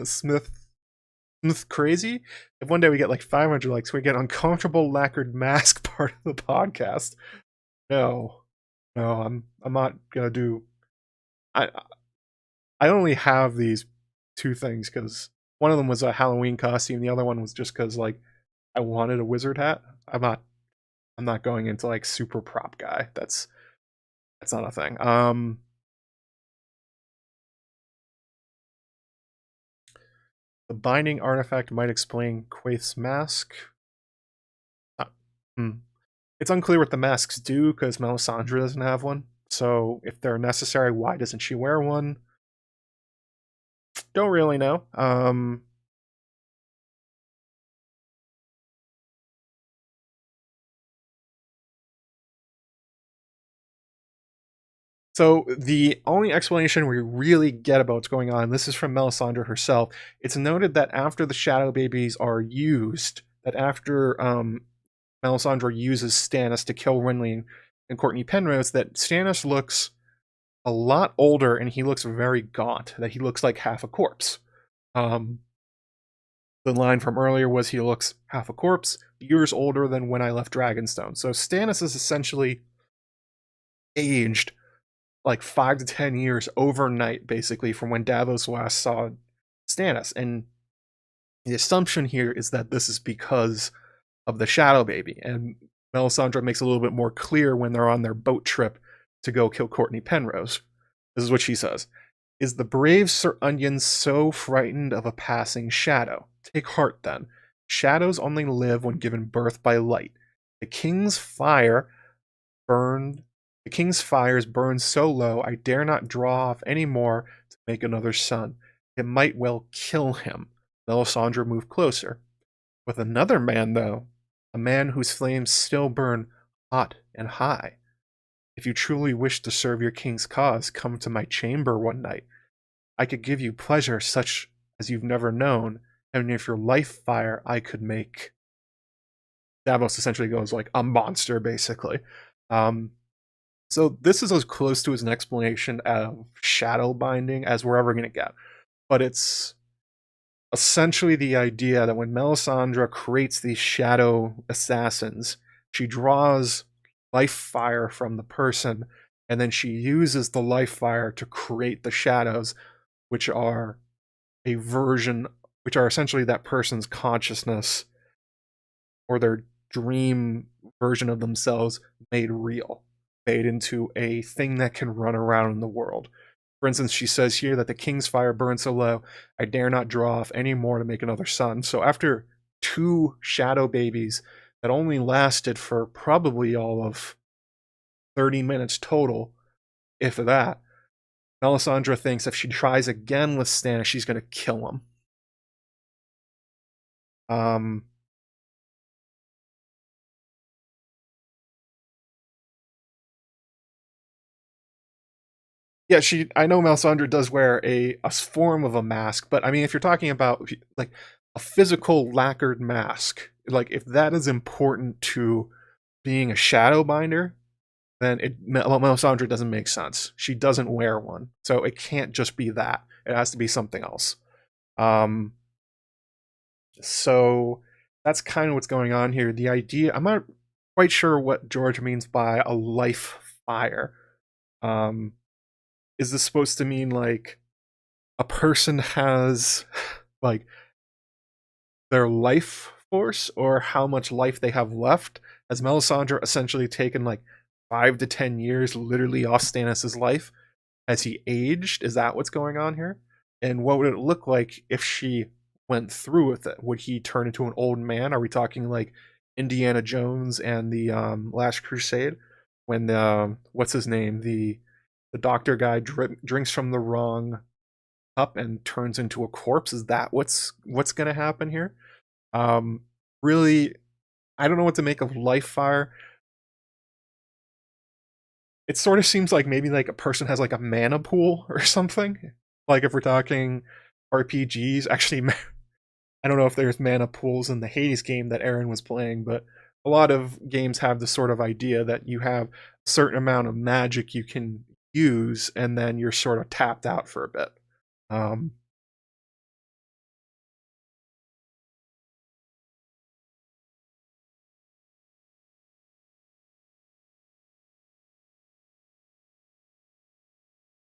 Smith Crazy. If one day we get like 500 likes, we get uncomfortable lacquered mask part of the podcast. No, I'm not gonna do. I only have these 2 things because one of them was a Halloween costume. The other one was just because like I wanted a wizard hat. I'm not going into like super prop guy. That's not a thing. The binding artifact might explain Quaithe's mask. It's unclear what the masks do because Melisandre doesn't have one. So if they're necessary, why doesn't she wear one? Don't really know. So the only explanation we really get about what's going on, this is from Melisandre herself. It's noted that after the shadow babies are used, that after Melisandre uses Stannis to kill Renly and Courtney Penrose, that Stannis looks a lot older and he looks very gaunt, that he looks like half a corpse. The line from earlier was he looks half a corpse, years older than when I left Dragonstone. So Stannis is essentially aged like 5 to 10 years overnight, basically, from when Davos last saw Stannis. And the assumption here is that this is because of the Shadow Baby. And Melisandre makes it a little bit more clear when they're on their boat trip to go kill Courtney Penrose. This is what she says. Is the brave Sir Onion so frightened of a passing shadow? Take heart then. Shadows only live when given birth by light. The king's fires burned so low I dare not draw off any more to make another sun. It might well kill him. Melisandre moved closer. With another man, though, a man whose flames still burn hot and high. If you truly wish to serve your king's cause, come to my chamber one night. I could give you pleasure such as you've never known, and if your life fire I could make. Davos essentially goes like a monster, basically. So this is as close to an explanation of shadow binding as we're ever going to get. But it's essentially the idea that when Melisandre creates these shadow assassins, she draws life fire from the person, and then she uses the life fire to create the shadows, which are essentially that person's consciousness or their dream version of themselves made real, made into a thing that can run around in the world. For instance, she says here that the king's fire burns so low, I dare not draw off any more to make another sun. So after 2 shadow babies that only lasted for probably all of 30 minutes total, if that, Melisandre thinks if she tries again with Stannis, she's going to kill him. Yeah, I know Melisandre does wear a form of a mask, but I mean, if you're talking about like a physical lacquered mask, like if that is important to being a shadow binder, then Melisandre doesn't make sense. She doesn't wear one, so it can't just be that. It has to be something else. So that's kind of what's going on here. The idea, I'm not quite sure what George means by a life fire. Is this supposed to mean like a person has like their life force or how much life they have left? Has Melisandre essentially taken like 5 to 10 years literally off Stannis' life? Has he aged? Is that what's going on here? And what would it look like if she went through with it? Would he turn into an old man? Are we talking like Indiana Jones and the Last Crusade? When what's his name? The doctor guy drinks from the wrong cup and turns into a corpse. Is that what's going to happen here? Really, I don't know what to make of life fire. It sort of seems like maybe like a person has like a mana pool or something. Like if we're talking RPGs, actually, I don't know if there's mana pools in the Hades game that Aaron was playing, but a lot of games have this sort of idea that you have a certain amount of magic you can use, and then you're sort of tapped out for a bit.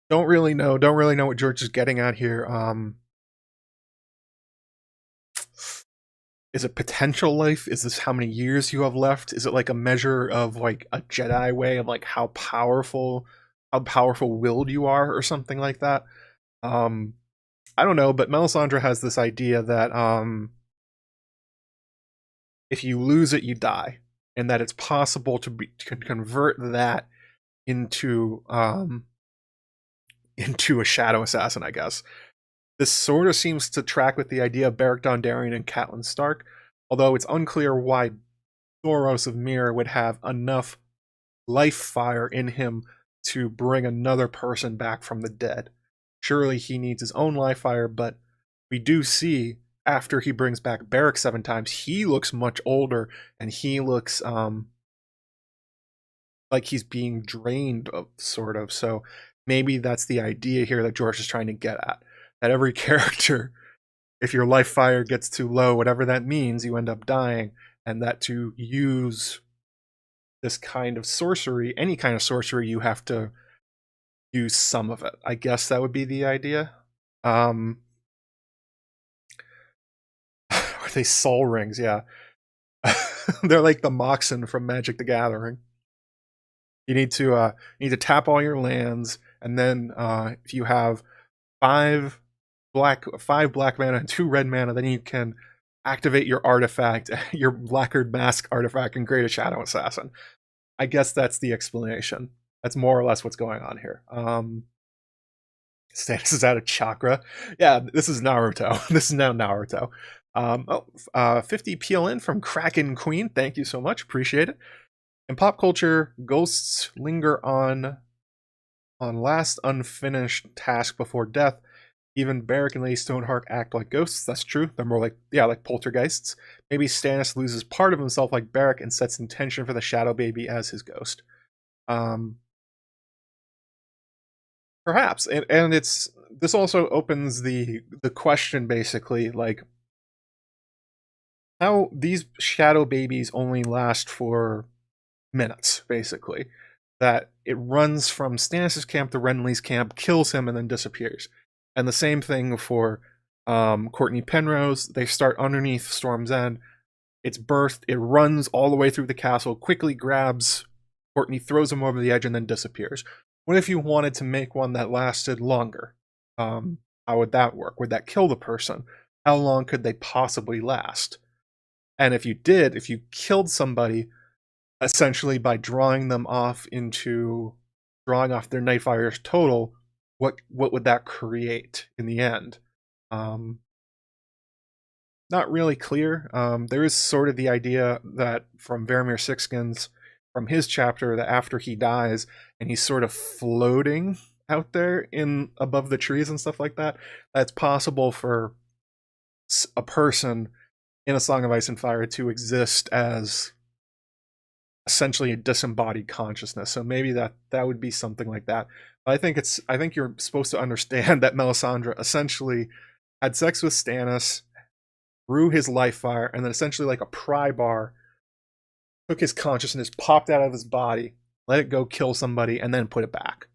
Don't really know what George is getting at here. Is it potential life? Is this how many years you have left? Is it like a measure of like a Jedi way of like how powerful willed you are or something like that? I don't know, but Melisandre has this idea that if you lose it, you die, and that it's possible to convert that into a shadow assassin, I guess. This sort of seems to track with the idea of Beric Dondarrion and Catelyn Stark, although it's unclear why Thoros of Myr would have enough life fire in him to bring another person back from the dead. Surely he needs his own life fire, but we do see after he brings back Beric 7 times, he looks much older, and he looks like he's being drained, sort of. So maybe that's the idea here that George is trying to get at. That every character, if your life fire gets too low, whatever that means, you end up dying, and that to use this kind of sorcery, any kind of sorcery, you have to use some of it. I guess that would be the idea. Are they soul rings? Yeah. They're like the Moxen from Magic the Gathering. You need to tap all your lands, and then if you have five black mana and 2 red mana, then you can activate your artifact, your Lacquered Mask artifact, and create a Shadow Assassin. I guess that's the explanation. That's more or less what's going on here. Stannis is out of chakra. Yeah, this is Naruto. This is now Naruto. 50 PLN from Kraken Queen. Thank you so much. Appreciate it. In pop culture, ghosts linger on last unfinished task before death. Even Beric and Lady Stoneheart act like ghosts. That's true. They're more like, like poltergeists. Maybe Stannis loses part of himself like Beric and sets intention for the Shadow Baby as his ghost. Perhaps. And this also opens the question, basically, like, how these Shadow Babies only last for minutes, basically. That it runs from Stannis' camp to Renly's camp, kills him, and then disappears. And the same thing for Courtney Penrose. They start underneath Storm's End. It's birthed. It runs all the way through the castle, quickly grabs Courtney, throws him over the edge, and then disappears. What if you wanted to make one that lasted longer? How would that work? Would that kill the person? How long could they possibly last? And if you killed somebody, essentially by drawing off their Nightfire's total, what would that create in the end? Not really clear. There is sort of the idea that from Varamir Sixskins, from his chapter, that after he dies and he's sort of floating out there above the trees and stuff like that, that's possible for a person in A Song of Ice and Fire to exist as essentially a disembodied consciousness. So maybe that would be something like that. But I think you're supposed to understand that Melisandre essentially had sex with Stannis, grew his life fire, and then essentially like a pry bar, took his consciousness, popped out of his body, let it go kill somebody, and then put it back.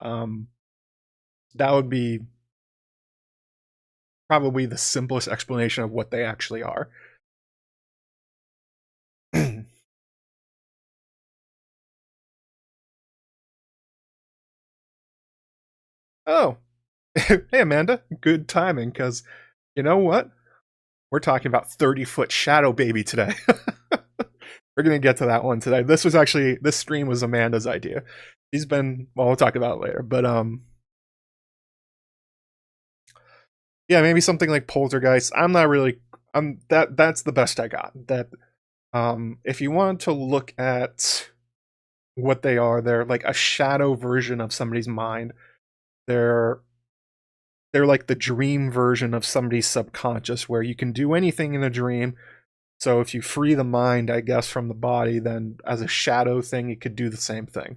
That would be probably the simplest explanation of what they actually are. Oh, hey Amanda, good timing, because you know what? We're talking about 30-foot Shadow Baby today. We're going to get to that one today. This stream was Amanda's idea. We'll talk about it later, but yeah, maybe something like Poltergeist. That's the best I got. That if you want to look at what they are, they're like a shadow version of somebody's mind. They're like the dream version of somebody's subconscious, where you can do anything in a dream. So if you free the mind, I guess, from the body, then as a shadow thing, it could do the same thing.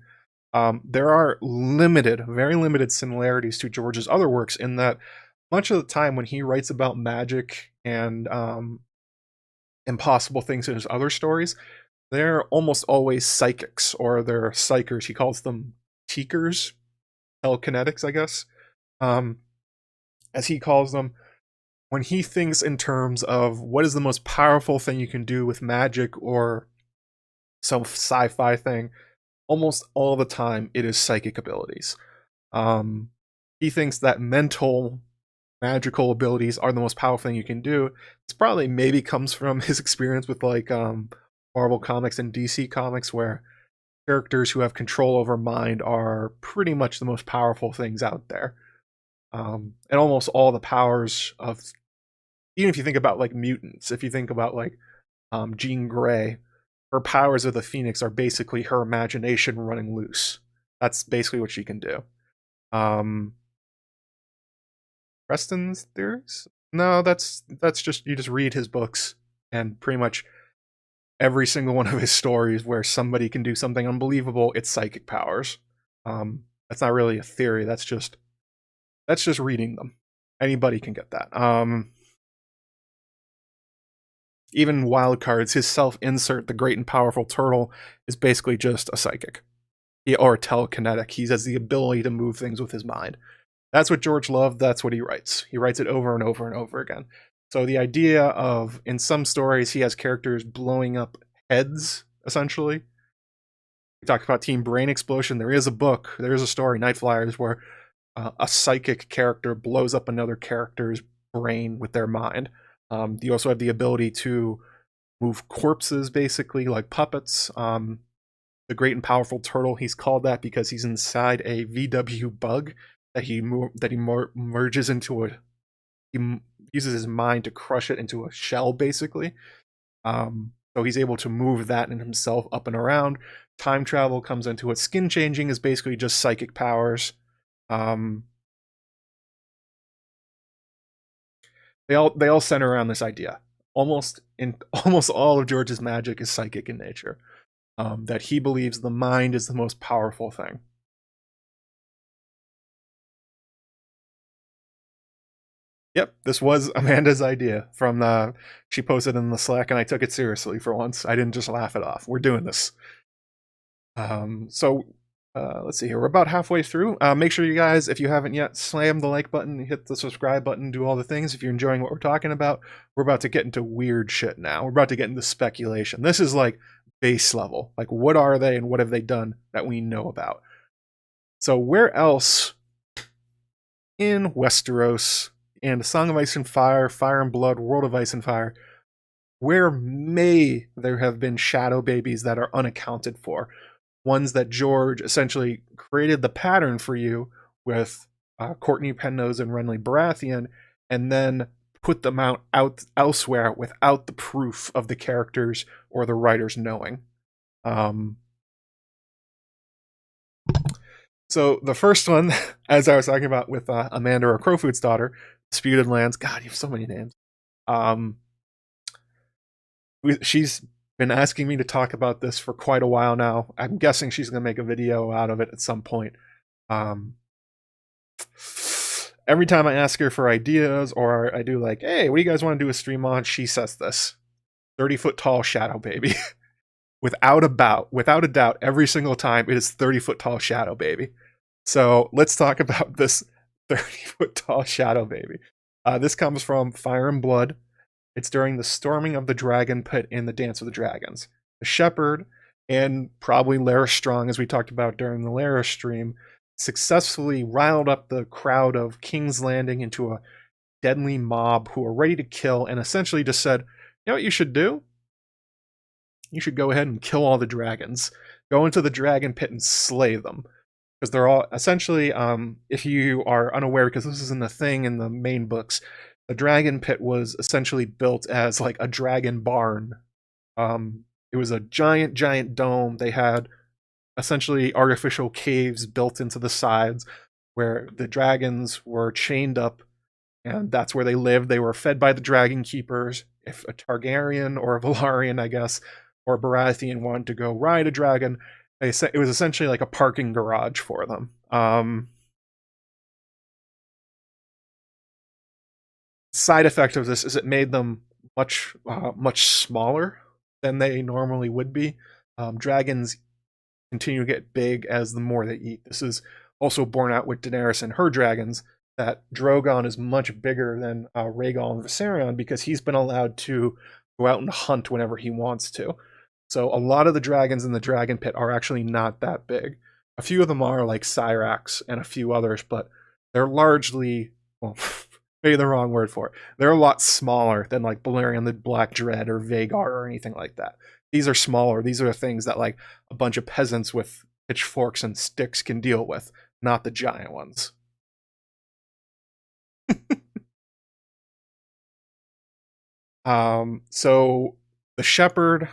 There are very limited similarities to George's other works in that much of the time when he writes about magic and impossible things in his other stories, they're almost always psychics, or they're psychers. He calls them teakers, telekinetics, I guess, as he calls them. When he thinks in terms of what is the most powerful thing you can do with magic or some sci-fi thing, almost all the time it is psychic abilities. He thinks that mental magical abilities are the most powerful thing you can do. It's probably maybe comes from his experience with like Marvel Comics and DC Comics, where characters who have control over mind are pretty much the most powerful things out there. And almost all the powers of, even if you think about like mutants, if you think about like Jean Grey, her powers of the Phoenix are basically her imagination running loose. That's basically what she can do. Preston's theories? No, that's just, you just read his books, and pretty much every single one of his stories where somebody can do something unbelievable, it's psychic powers. That's not really a theory. That's just reading them. Anybody can get that. Even wildcards, his self-insert, the great and powerful turtle, is basically just a psychic. Or telekinetic. He has the ability to move things with his mind. That's what George loved. That's what he writes. He writes it over and over and over again. So the idea of, in some stories, he has characters blowing up heads, essentially. We talked about Team Brain Explosion. There is a book, there is a story, Night Flyers, where a psychic character blows up another character's brain with their mind. You also have the ability to move corpses, basically, like puppets. The Great and Powerful Turtle, he's called that because he's inside a VW bug that he merges into a... He uses his mind to crush it into a shell, basically. So he's able to move that in himself up and around. Time travel comes into it. Skin changing is basically just psychic powers. They all center around this idea. Almost all of George's magic is psychic in nature. That he believes the mind is the most powerful thing. Yep, this was Amanda's idea from she posted in the Slack, and I took it seriously for once. I didn't just laugh it off. We're doing this. Let's see here. We're about halfway through. Make sure you guys, if you haven't yet, slam the like button, hit the subscribe button, do all the things. If you're enjoying what we're talking about, we're about to get into weird shit now. We're about to get into speculation. This is like base level. Like, what are they and what have they done that we know about? So where else in Westeros and A Song of Ice and Fire, Fire and Blood, World of Ice and Fire, where may there have been shadow babies that are unaccounted for? Ones that George essentially created the pattern for you with Courtney Penrose and Renly Baratheon, and then put them out elsewhere without the proof of the characters or the writers knowing. So the first one, as I was talking about with Amanda or Crowfoot's daughter, Disputed Lands. God, you have so many names. She's been asking me to talk about this for quite a while now. I'm guessing she's going to make a video out of it at some point. Every time I ask her for ideas, or I do like, hey, what do you guys want to do a stream on? She says this: 30-foot tall shadow baby. Without a doubt, every single time it is 30-foot tall shadow baby. So let's talk about this 30-foot tall shadow baby. This comes from Fire and Blood. It's during the storming of the dragon pit in the Dance of the Dragons. The shepherd, and probably Larys Strong, as we talked about during the Larys stream, successfully riled up the crowd of King's Landing into a deadly mob who are ready to kill, and essentially just said, you know what you should do? You should go ahead and kill all the dragons. Go into the dragon pit and slay them. Because they're all, essentially, if you are unaware, because this isn't a thing in the main books, the dragon pit was essentially built as like a dragon barn. It was a giant dome. They had essentially artificial caves built into the sides where the dragons were chained up, and that's where they lived. They were fed by the dragon keepers. If a Targaryen or a Velaryon, I guess, or a Baratheon wanted to go ride a dragon, it was essentially like a parking garage for them. Side effect of this is it made them much smaller than they normally would be. Dragons continue to get big as the more they eat. This is also borne out with Daenerys and her dragons, that Drogon is much bigger than Rhaegal and Viserion because he's been allowed to go out and hunt whenever he wants to. So a lot of the dragons in the dragon pit are actually not that big. A few of them are, like Syrax and a few others, but they're largely, well, maybe the wrong word for it. They're a lot smaller than like Balerion the Black Dread or Vhagar or anything like that. These are smaller. These are things that like a bunch of peasants with pitchforks and sticks can deal with, not the giant ones. So the shepherd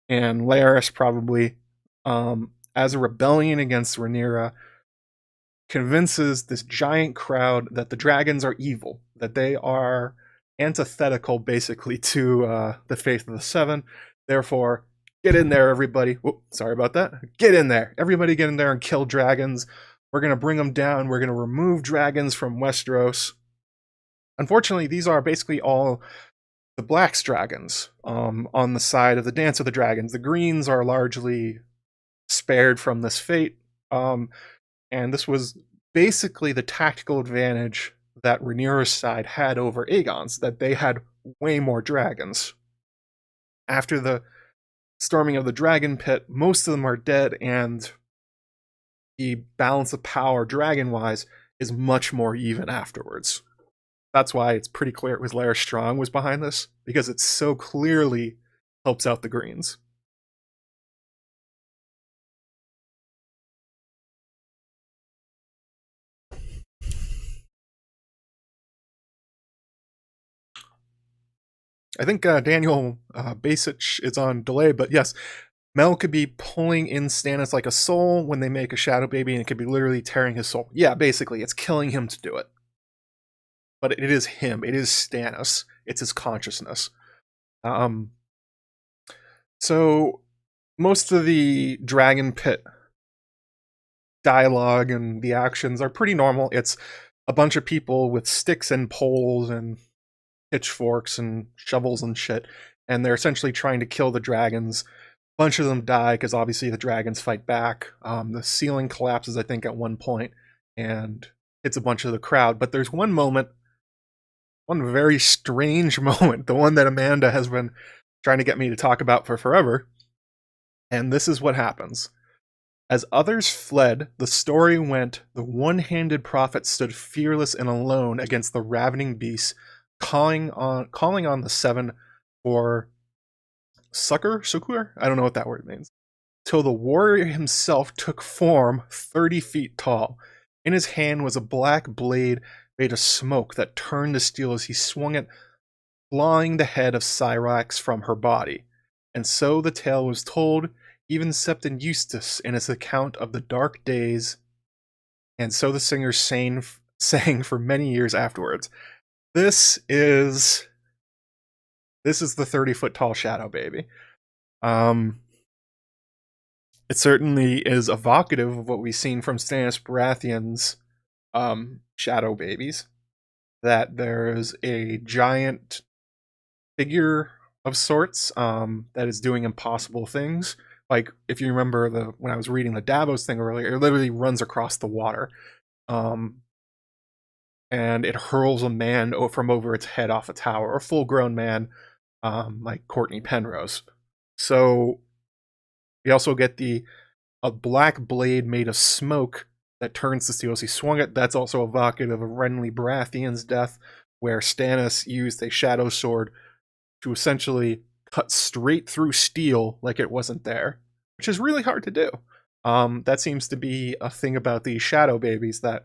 and Larys probably, as a rebellion against Rhaenyra, convinces this giant crowd that the dragons are evil, that they are antithetical basically to the faith of the Seven. Therefore, get in there, everybody. Whoop, sorry about that. Get in there. Everybody get in there and kill dragons. We're going to bring them down. We're going to remove dragons from Westeros. Unfortunately, these are basically all the Black's dragons on the side of the Dance of the Dragons. The Greens are largely spared from this fate. And this was basically the tactical advantage that Rhaenyra's side had over Aegon's, that they had way more dragons. After the storming of the Dragon Pit, most of them are dead, and the balance of power dragon-wise is much more even afterwards. That's why it's pretty clear it was Larys Strong was behind this, because it so clearly helps out the Greens. I think Daniel Basic is on delay, but yes, Mel could be pulling in Stannis like a soul when they make a shadow baby, and it could be literally tearing his soul. Yeah, basically, it's killing him to do it. But it is him. It is Stannis. It's his consciousness. So most of the Dragon Pit dialogue and the actions are pretty normal. It's a bunch of people with sticks and poles and pitchforks and shovels and shit, and they're essentially trying to kill the dragons. A bunch of them die because obviously the dragons fight back. The ceiling collapses, I think, at one point and hits a bunch of the crowd. But there's one moment, one very strange moment, the one that Amanda has been trying to get me to talk about for forever. And this is what happens. As others fled, the story went, the one-handed prophet stood fearless and alone against the ravening beasts, calling on the seven for succor? I don't know what that word means. Till the warrior himself took form 30 feet tall. In his hand was a black blade made of smoke that turned to steel as he swung it, clawing the head of Syrax from her body. And so the tale was told, even Septon Eustace in his account of the dark days, and so the singers sang for many years afterwards. This is the 30-foot tall shadow baby. It certainly is evocative of what we've seen from Stannis Baratheon's shadow babies. That there's a giant figure of sorts that is doing impossible things. Like, if you remember when I was reading the Davos thing earlier, it literally runs across the water. And it hurls a man from over its head off a tower, a full-grown man, like Courtney Penrose. So we also get a black blade made of smoke that turns to steel as he swung it. That's also evocative of Renly Baratheon's death, where Stannis used a shadow sword to essentially cut straight through steel like it wasn't there, which is really hard to do. That seems to be a thing about these shadow babies, that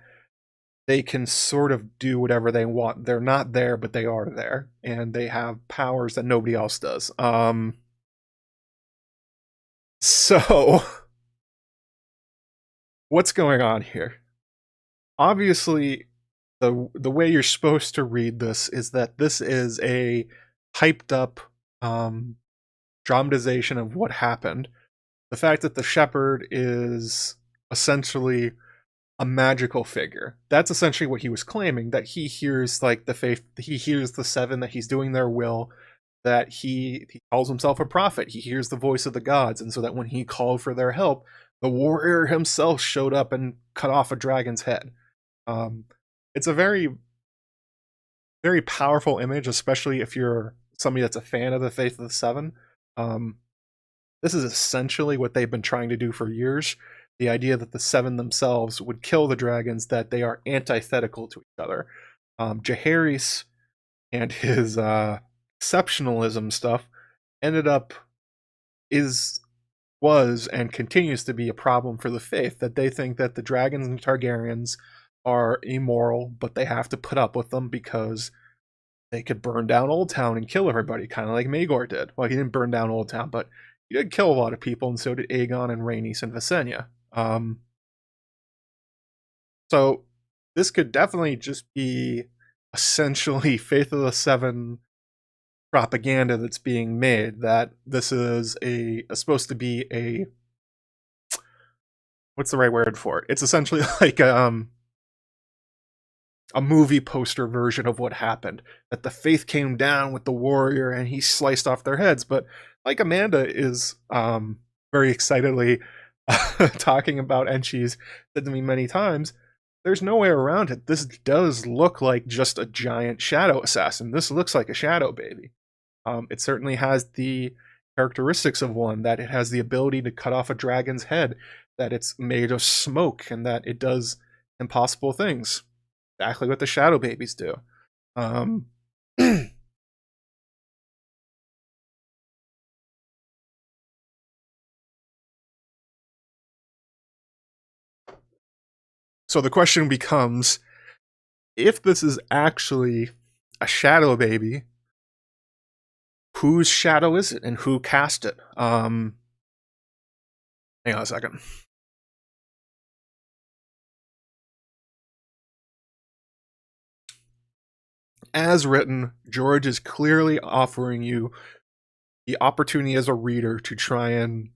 they can sort of do whatever they want. They're not there, but they are there, and they have powers that nobody else does. So, what's going on here? Obviously, the way you're supposed to read this is that this is a hyped up dramatization of what happened. The fact that the shepherd is essentially a magical figure. That's essentially what he was claiming, that he hears like the faith, he hears the seven, that he's doing their will, that he calls himself a prophet, he hears the voice of the gods, and so that when he called for their help, the warrior himself showed up and cut off a dragon's head. It's a very, very powerful image, especially if you're somebody that's a fan of the Faith of the Seven. This is essentially what they've been trying to do for years. The idea that the seven themselves would kill the dragons, that they are antithetical to each other. Jaehaerys and his exceptionalism stuff was and continues to be a problem for the Faith, that they think that the dragons and Targaryens are immoral, but they have to put up with them because they could burn down Oldtown and kill everybody, kind of like Maegor did. Well, he didn't burn down Oldtown, but he did kill a lot of people, and so did Aegon and Rhaenys and Visenya. So this could definitely just be essentially Faith of the Seven propaganda that's being made, that this is supposed to be a what's the right word for it? It's essentially like a movie poster version of what happened. That the Faith came down with the warrior and he sliced off their heads. But like Amanda is very excitedly talking about, and she's said to me many times, there's no way around it. This does look like just a giant shadow assassin. This looks like a shadow baby. It certainly has the characteristics of one, that it has the ability to cut off a dragon's head, that it's made of smoke, and that it does impossible things. Exactly what the shadow babies do. So the question becomes, if this is actually a shadow baby, whose shadow is it and who cast it? Hang on a second. As written, George is clearly offering you the opportunity as a reader to try and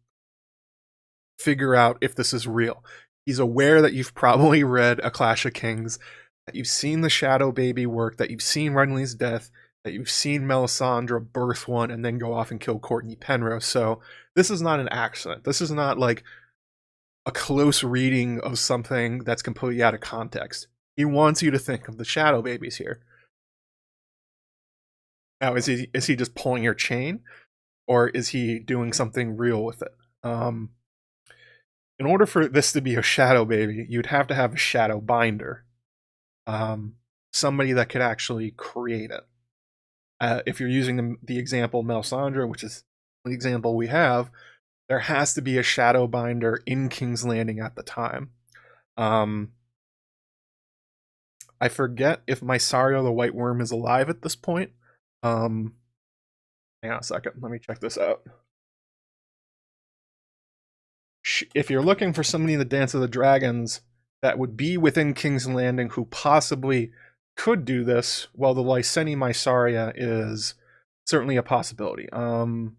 figure out if this is real. He's aware that you've probably read A Clash of Kings, that you've seen the shadow baby work, that you've seen Renly's death, that you've seen Melisandre birth one and then go off and kill Courtney Penrose. So this is not an accident. This is not like a close reading of something that's completely out of context. He wants you to think of the shadow babies here. Now, is he just pulling your chain, or is he doing something real with it? In order for this to be a shadow baby, you'd have to have a shadow binder, somebody that could actually create it. If you're using the example Melisandre, which is the example we have, there has to be a shadow binder in King's Landing at the time. I forget if Mysaria the White Worm is alive at this point. Hang on a second, let me check this out. If you're looking for somebody in the Dance of the Dragons that would be within King's Landing who possibly could do this, well, the Lyseni Mysaria is certainly a possibility. Let's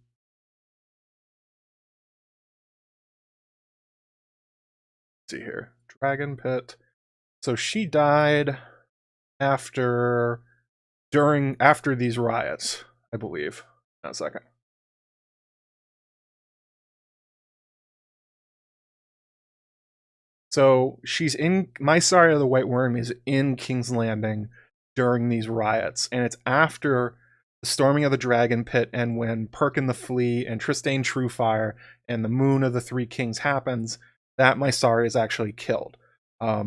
see here. Dragonpit. So she died after these riots, I believe. Hang on a second. So she's in Mysaria the White Worm is in King's Landing during these riots, and it's after the storming of the Dragon Pit and when Perkin the Flea and Trystane Truefire and the Moon of the Three Kings happens that Mysaria is actually killed.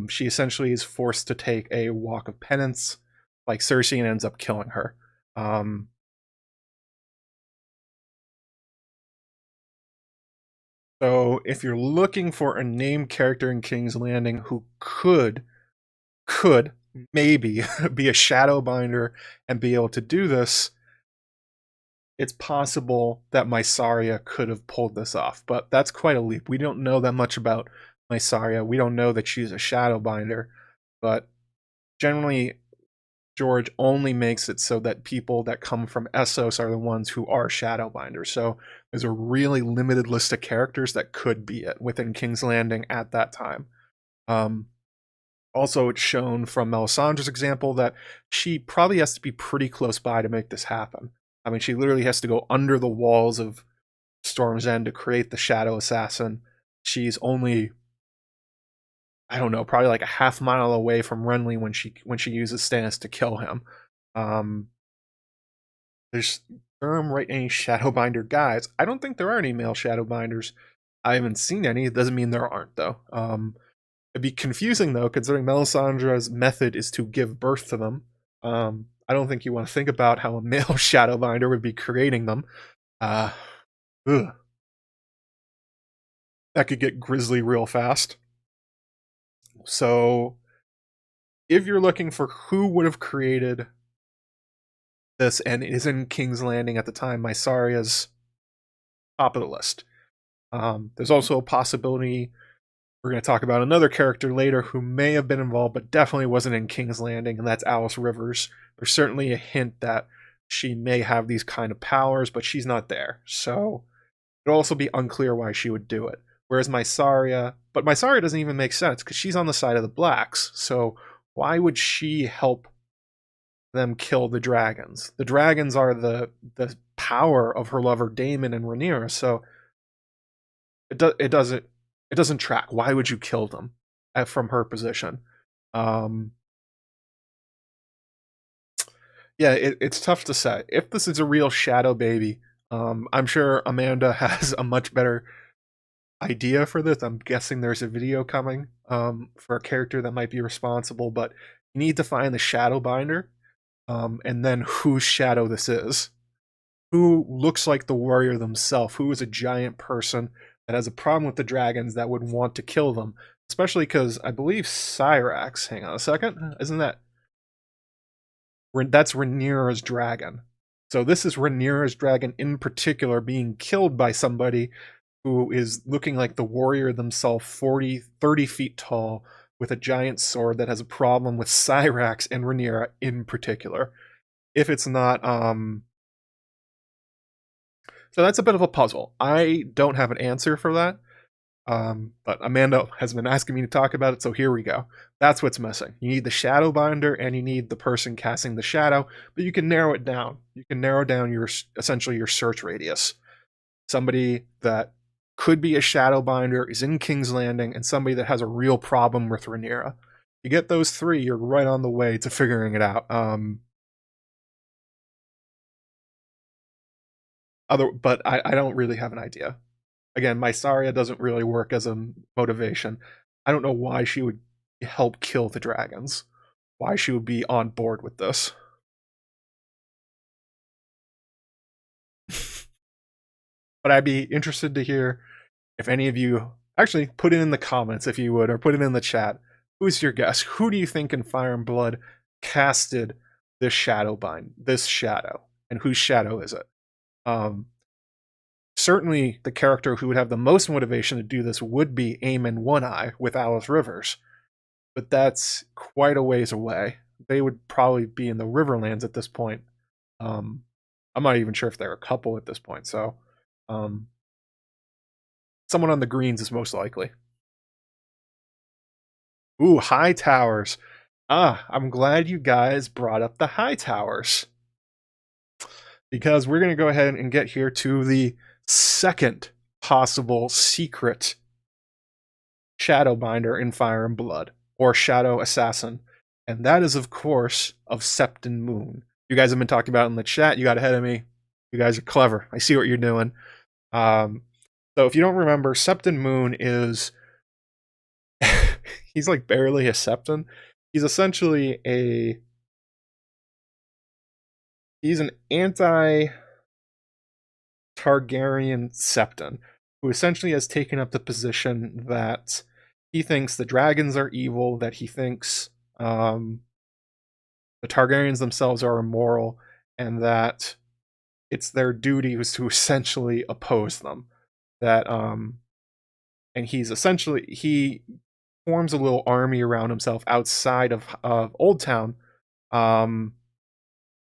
She essentially is forced to take a walk of penance, like Cersei, and ends up killing her. So if you're looking for a named character in King's Landing who could maybe be a Shadowbinder and be able to do this, it's possible that Mysaria could have pulled this off, but that's quite a leap. We don't know that much about Mysaria. We don't know that she's a Shadowbinder, but generally George only makes it so that people that come from Essos are the ones who are Shadowbinders. So there's a really limited list of characters that could be it within King's Landing at that time. Also, it's shown from Melisandre's example that she probably has to be pretty close by to make this happen. I mean, she literally has to go under the walls of Storm's End to create the Shadow Assassin. She's only, I don't know, probably like a half mile away from Renly when she uses Stannis to kill him. There's right any Shadowbinder guys. I don't think there are any male Shadowbinders. I haven't seen any. It doesn't mean there aren't though. It'd be confusing though, considering Melisandre's method is to give birth to them. I don't think you want to think about how a male Shadowbinder would be creating them. That could get grisly real fast. So, if you're looking for who would have created this and is in King's Landing at the time, Mysaria's top of the list. There's also a possibility, we're going to talk about another character later who may have been involved but definitely wasn't in King's Landing, and that's Alys Rivers. There's certainly a hint that she may have these kind of powers, but she's not there. So it'll also be unclear why she would do it. Whereas but Mysaria doesn't even make sense because she's on the side of the Blacks. So why would she help them kill the dragons? The dragons are the power of her lover Daemon and Rhaenyra. So it doesn't track. Why would you kill them from her position? Yeah, it's tough to say. If this is a real shadow baby, I'm sure Amanda has a much better idea for this. I'm guessing there's a video coming for a character that might be responsible, but you need to find the shadow binder, and then whose shadow this is. Who looks like the warrior themselves, who is a giant person that has a problem with the dragons that would want to kill them. Especially because I believe Syrax, hang on a second, isn't that's Rhaenyra's dragon. So this is Rhaenyra's dragon in particular being killed by somebody who is looking like the warrior themselves, 30 feet tall, with a giant sword that has a problem with Syrax and Rhaenyra in particular. If it's not, so that's a bit of a puzzle. I don't have an answer for that. But Amanda has been asking me to talk about it, so here we go. That's what's missing. You need the shadow binder, and you need the person casting the shadow, but you can narrow it down. You can narrow down essentially your search radius. Somebody that could be a shadow binder is in King's Landing, and somebody that has a real problem with Rhaenyra. You get those three, you're right on the way to figuring it out. But I don't really have an idea. Again, Mysaria doesn't really work as a motivation. I don't know why she would help kill the dragons. Why she would be on board with this. But I'd be interested to hear if any of you actually put it in the comments if you would, or put it in the chat. Who's your guess? Who do you think in Fire and Blood casted this shadow, and whose shadow is it? Certainly the character who would have the most motivation to do this would be Aemon One-Eye with Alys Rivers, but that's quite a ways away. They would probably be in the Riverlands at this point. I'm not even sure if they're a couple at this point, so someone on the greens is most likely. Ooh, High Towers. I'm glad you guys brought up the High Towers, because we're going to go ahead and get here to the second possible secret shadow binder in Fire and Blood, or shadow assassin, and that is, of course, of Septon Moon. You guys have been talking about it in the chat. You got ahead of me. You guys are clever. I see what you're doing. So if you don't remember, Septon Moon is he's like barely a Septon. He's essentially he's an anti-Targaryen Septon, who essentially has taken up the position that he thinks the dragons are evil, that he thinks the Targaryens themselves are immoral, and that it's their duty was to essentially oppose them. That and he forms a little army around himself outside of Oldtown,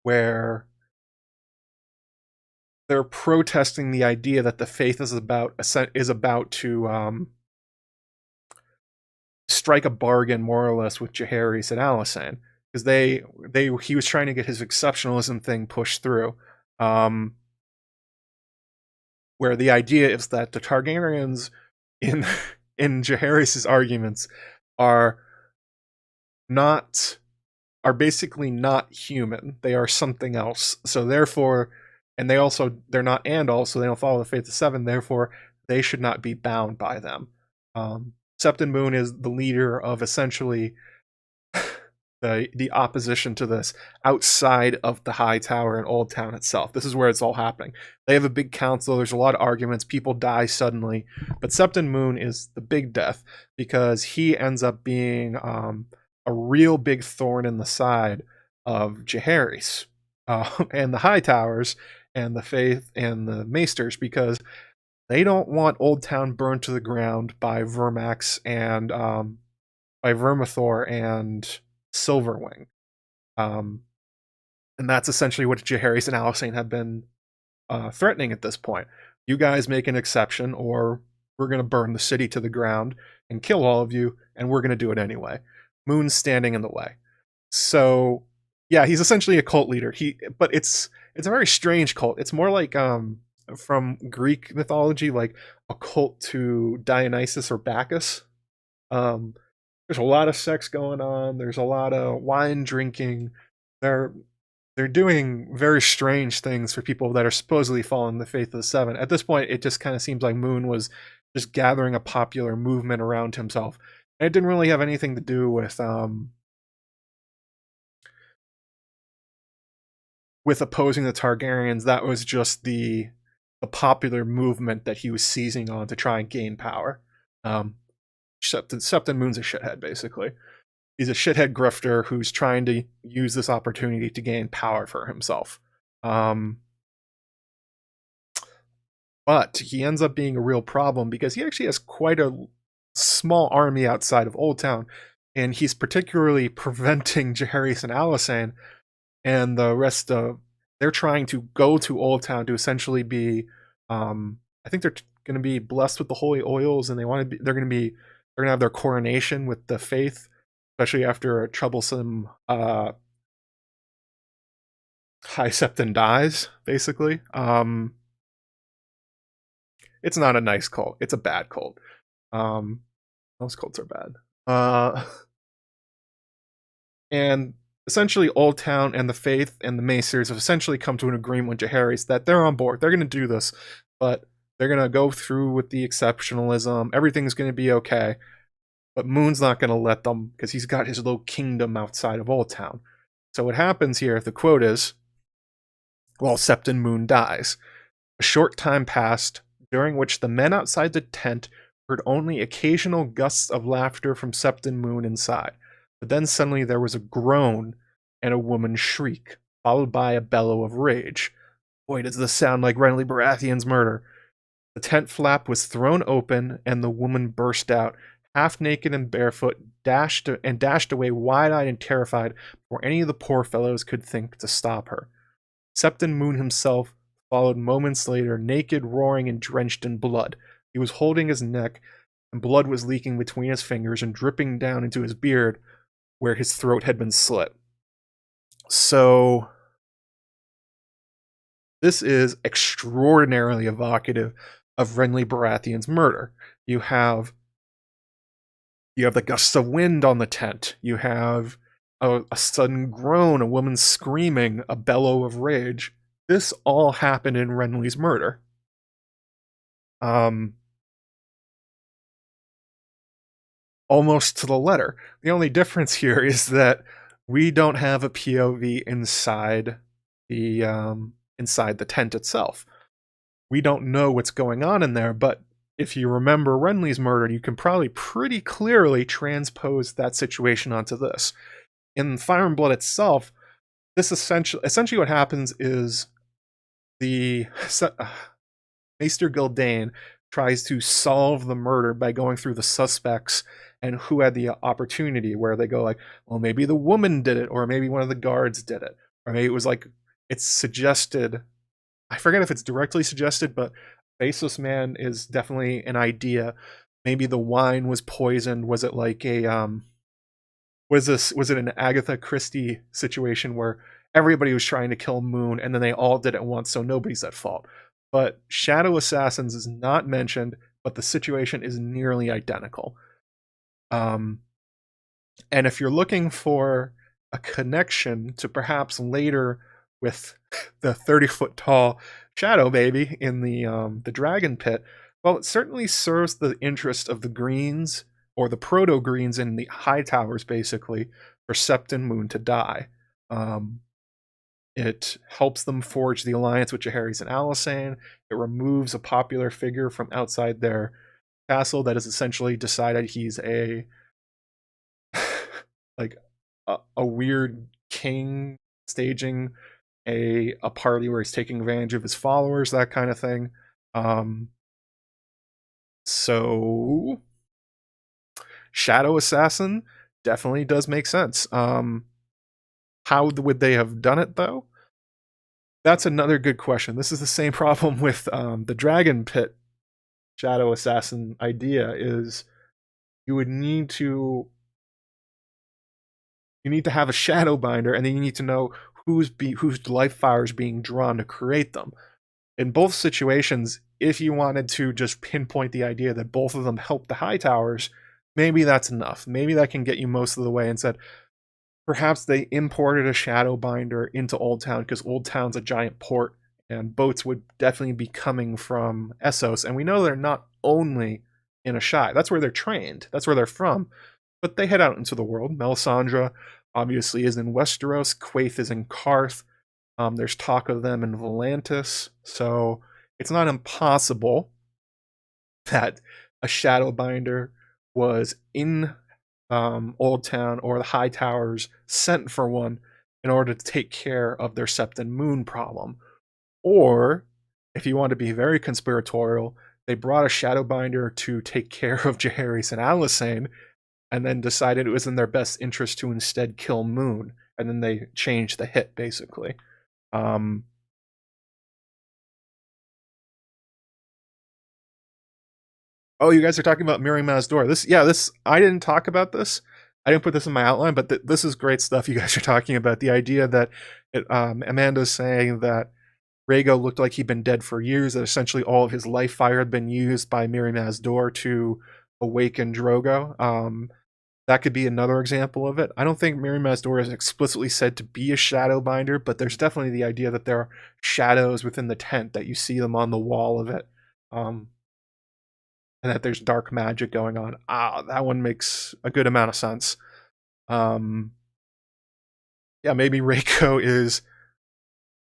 where they're protesting the idea that the faith is about to strike a bargain, more or less, with Jaehaerys and Alysanne, because he was trying to get his exceptionalism thing pushed through, where the idea is that the Targaryens in Jaehaerys' arguments are basically not human. They are something else. So therefore, they're not and also they don't follow the Faith of Seven. Therefore, they should not be bound by them. Septon Moon is the leader of essentially the opposition to this outside of the High Tower in Oldtown itself. This is where it's all happening. They have a big council. There's a lot of arguments. People die suddenly. But Septon Moon is the big death because he ends up being a real big thorn in the side of Jaehaerys and the High Towers and the Faith and the Maesters, because they don't want Oldtown burned to the ground by Vermax and by Vermithor and Silverwing. And that's essentially what Jaehaerys and Alysanne have been threatening at this point. You guys make an exception, or we're going to burn the city to the ground and kill all of you, and we're going to do it anyway. Moon's standing in the way. So yeah, he's essentially a cult leader. But it's a very strange cult. It's more like from Greek mythology, like a cult to Dionysus or Bacchus. There's a lot of sex going on. There's a lot of wine drinking. They're doing very strange things for people that are supposedly following the faith of the Seven. At this point, it just kind of seems like Moon was just gathering a popular movement around himself. And it didn't really have anything to do with opposing the Targaryens. That was just the popular movement that he was seizing on to try and gain power. Septon Moon's a shithead, basically. He's a shithead grifter who's trying to use this opportunity to gain power for himself. But he ends up being a real problem because he actually has quite a small army outside of Oldtown, and he's particularly preventing Jaehaerys and Alysanne and the rest of... They're trying to go to Oldtown to essentially be... I think they're going to be blessed with the holy oils, and they're going to have their coronation with the faith, especially after a troublesome High Septon dies, basically. It's not a nice cult. It's a bad cult. Most cults are bad. And essentially Oldtown and the Faith and the Maesters have essentially come to an agreement with Jaehaerys that they're on board. They're going to do this, but they're going to go through with the exceptionalism. Everything's going to be okay. But Moon's not going to let them because he's got his little kingdom outside of Oldtown. So what happens here, the quote is, well, Septon Moon dies. A short time passed, during which the men outside the tent heard only occasional gusts of laughter from Septon Moon inside. But then suddenly there was a groan and a woman's shriek, followed by a bellow of rage. Boy, does this sound like Renly Baratheon's murder. The tent flap was thrown open, and the woman burst out, half naked and barefoot, dashed away wide-eyed and terrified before any of the poor fellows could think to stop her. Septon Moon himself followed moments later, naked, roaring, and drenched in blood. He was holding his neck, and blood was leaking between his fingers and dripping down into his beard, where his throat had been slit. So this is extraordinarily evocative of Renly Baratheon's murder. You have the gusts of wind on the tent. You have a sudden groan, a woman screaming, a bellow of rage. This all happened in Renly's murder. Almost to the letter. The only difference here is that we don't have a POV inside the tent itself. We don't know what's going on in there, but if you remember Renly's murder, you can probably pretty clearly transpose that situation onto this. In Fire and Blood itself, this essentially what happens is the Maester Gildane tries to solve the murder by going through the suspects and who had the opportunity, where they go like, well, maybe the woman did it, or maybe one of the guards did it, or maybe it was like, it's suggested. I forget if it's directly suggested, but Faceless Man is definitely an idea. Maybe the wine was poisoned. Was it like a was it an Agatha Christie situation where everybody was trying to kill Moon and then they all did it at once, so nobody's at fault? But Shadow Assassins is not mentioned, but the situation is nearly identical. And if you're looking for a connection to perhaps later with the 30-foot tall Shadow Baby in the Dragon Pit, well, it certainly serves the interest of the Greens, or the Proto-Greens in the High Towers, basically, for Septon Moon to die. It helps them forge the alliance with Jaehaerys and Alysanne. It removes a popular figure from outside their castle that has essentially decided he's a a weird king staging a party where he's taking advantage of his followers, that kind of thing. So Shadow Assassin definitely does make sense. How would they have done it, though? That's another good question. This is the same problem with the Dragon Pit shadow assassin idea is you would need to have a shadow binder, and then you need to know whose life fire is being drawn to create them. In both situations, if you wanted to just pinpoint the idea that both of them help the Hightowers, maybe that's enough. Maybe that can get you most of the way, and said perhaps they imported a shadow binder into Oldtown because Oldtown's a giant port and boats would definitely be coming from Essos, and we know they're not only in Asshai. That's where they're trained. That's where they're from. But they head out into the world. Melisandre obviously is in Westeros. Quaithe is in Karth. There's talk of them in Volantis. So it's not impossible that a Shadowbinder was in Oldtown, or the Hightowers sent for one in order to take care of their Septon Moon problem. Or, if you want to be very conspiratorial, they brought a Shadowbinder to take care of Jaehaerys and Alysanne, and then decided it was in their best interest to instead kill Moon, and then they changed the hit, basically. Oh, you guys are talking about Miri Mazdor. This I didn't talk about this. I didn't put this in my outline, but this is great stuff you guys are talking about. The idea that Amanda's saying that Rhaego looked like he'd been dead for years, that essentially all of his life fire had been used by Miri Mazdor to awaken Drogo. That could be another example of it. I don't think Miri Mazdor is explicitly said to be a Shadowbinder, but there's definitely the idea that there are shadows within the tent, that you see them on the wall of it, and that there's dark magic going on. That one makes a good amount of sense. Yeah, maybe Rhaego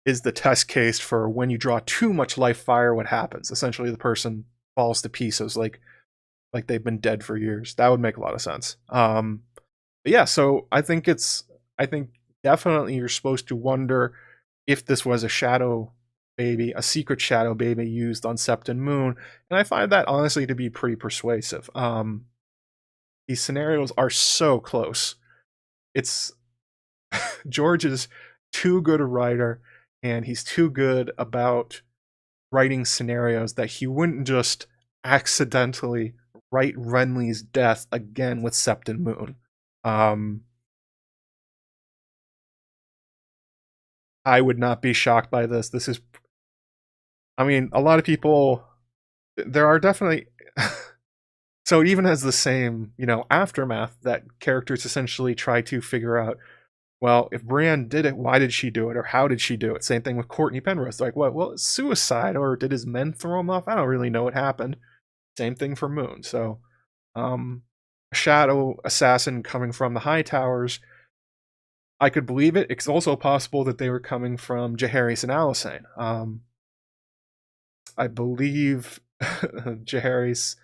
is the test case for when you draw too much life fire, what happens. Essentially, the person falls to pieces, like they've been dead for years. That would make a lot of sense. But yeah, so I think definitely you're supposed to wonder if this was a shadow baby, a secret shadow baby used on Septon Moon, and I find that honestly to be pretty persuasive. These scenarios are so close. It's George is too good a writer, and he's too good about writing scenarios that he wouldn't just accidentally write Renly's death again with Septon Moon. I would not be shocked by this. This is, I mean, a lot of people, there are definitely, so it even has the same, aftermath, that characters essentially try to figure out, well, if Brienne did it, why did she do it, or how did she do it? Same thing with Courtney Penrose. Like, what? Well, it's suicide, or did his men throw him off? I don't really know what happened. Same thing for Moon. So, a shadow assassin coming from the Hightowers, I could believe it. It's also possible that they were coming from Jaehaerys and Alysanne. I believe Jaehaerys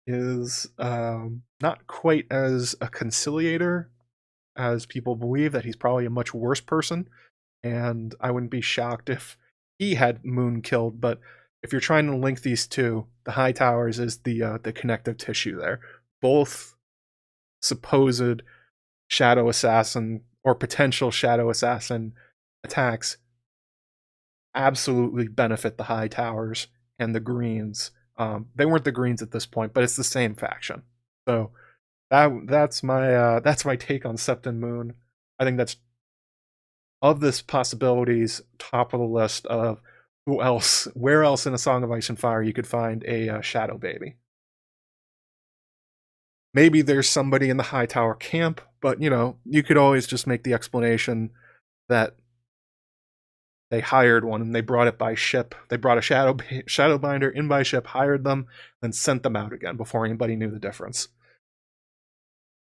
is not quite as a conciliator as people believe, that he's probably a much worse person, and I wouldn't be shocked if he had Moon killed. But if you're trying to link these two, the Hightowers is the connective tissue there. Both supposed shadow assassin or potential shadow assassin attacks absolutely benefit the Hightowers and the Greens. They weren't the Greens at this point, but it's the same faction. So that's my take on Septon Moon. I think that's, of this possibilities, top of the list of where else in A Song of Ice and Fire you could find a shadow baby. Maybe there's somebody in the Hightower camp, but you could always just make the explanation that they hired one and they brought it by ship. They brought a Shadowbinder in by ship, hired them, then sent them out again before anybody knew the difference.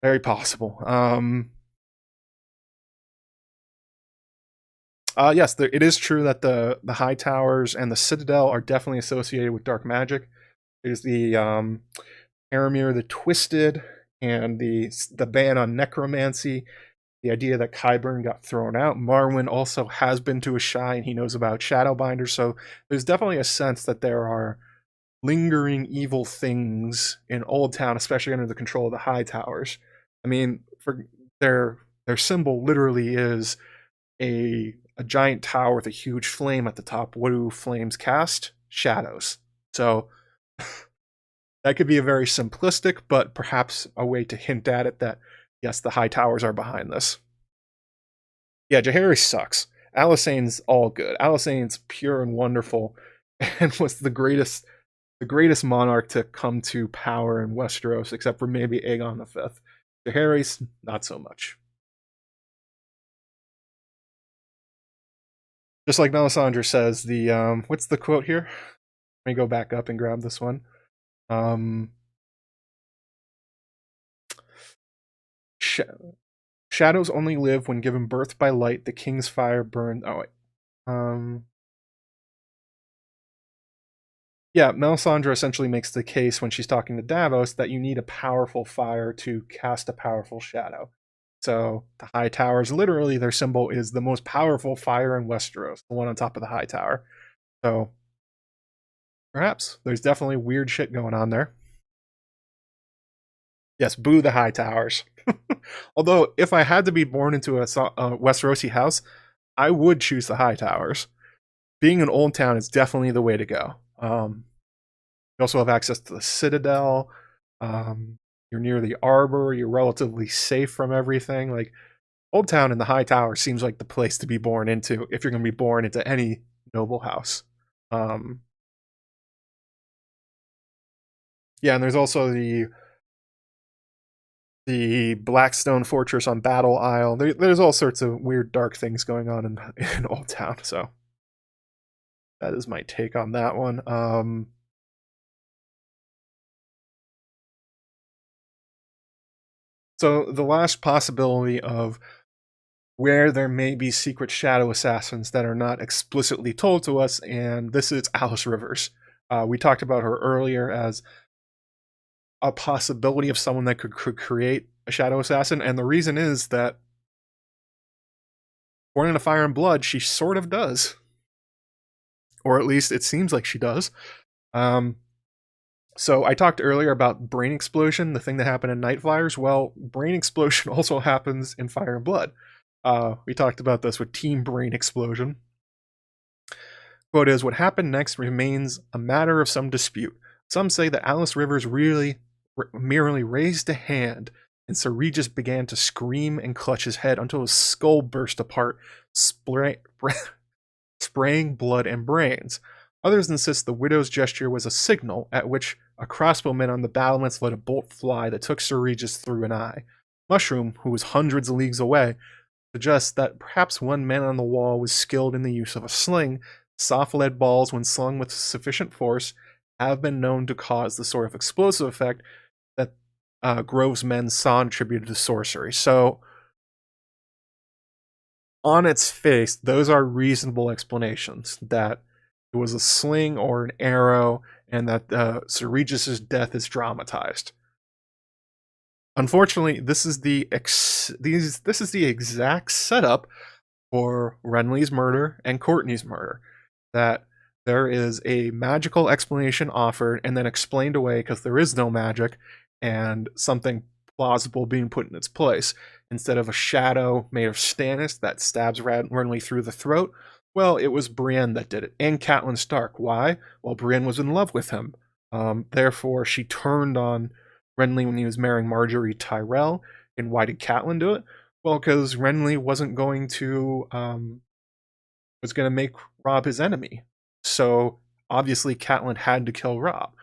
Very possible. Yes, it is true that the Hightowers and the Citadel are definitely associated with dark magic. There's the Aramir the Twisted, and the ban on necromancy. The idea that Qyburn got thrown out. Marwyn also has been to Asshai, and he knows about Shadowbinders. So there's definitely a sense that there are lingering evil things in Oldtown, especially under the control of the Hightowers. I mean, for their symbol literally is a giant tower with a huge flame at the top. What do flames cast? Shadows. So That could be a very simplistic, but perhaps a way to hint at it that, yes, the High Towers are behind this. Yeah, Jaehaerys sucks. Alysane's all good. Alysane's pure and wonderful, and was the greatest monarch to come to power in Westeros, except for maybe Aegon V. Jaehaerys, not so much. Just like Melisandre says, the what's the quote here? Let me go back up and grab this one. Shadows only live when given birth by light. The king's fire burned. Oh wait. Yeah, Melisandre essentially makes the case when she's talking to Davos that you need a powerful fire to cast a powerful shadow. So the High Towers, literally their symbol is the most powerful fire in Westeros, the one on top of the High Tower. So perhaps there's definitely weird shit going on there. Yes, boo the High Towers. Although, if I had to be born into a Westerosi house, I would choose the High Towers. Being in Oldtown is definitely the way to go. You also have access to the Citadel. You're near the Arbor. You're relatively safe from everything. Like, Oldtown and the High Tower seems like the place to be born into if you're going to be born into any noble house. Yeah, and there's also the Blackstone Fortress on Battle Isle. There's all sorts of weird, dark things going on in Oldtown. So that is my take on that one. So the last possibility of where there may be secret shadow assassins that are not explicitly told to us, and this is Alys Rivers. We talked about her earlier as a possibility of someone that could create a shadow assassin, and the reason is that, Born in a Fire and Blood, she sort of does. Or at least it seems like she does. So I talked earlier about Brain Explosion, the thing that happened in Night Flyers. Well, Brain Explosion also happens in Fire and Blood. We talked about this with Team Brain Explosion. Quote is, what happened next remains a matter of some dispute. Some say that Alys Rivers merely raised a hand, and Sir Regis began to scream and clutch his head until his skull burst apart, spraying blood and brains. Others insist the widow's gesture was a signal at which a crossbowman on the battlements let a bolt fly that took Sir Regis through an eye. Mushroom, who was hundreds of leagues away, suggests that perhaps one man on the wall was skilled in the use of a sling. Soft lead balls, when slung with sufficient force, have been known to cause the sort of explosive effect that Grove's men saw attributed to sorcery. So, on its face, those are reasonable explanations, that it was a sling or an arrow, and that Sir Regis's death is dramatized. Unfortunately, this is the exact setup for Renly's murder and Courtney's murder. That there is a magical explanation offered and then explained away because there is no magic, and something plausible being put in its place. Instead of a shadow made of Stannis that stabs Renly through the throat, well, it was Brienne that did it, and Catelyn Stark. Why? Well, Brienne was in love with him. Therefore, she turned on Renly when he was marrying Marjorie Tyrell. And why did Catelyn do it? Well, because Renly wasn't going to make Robb his enemy. So obviously Catelyn had to kill Robb.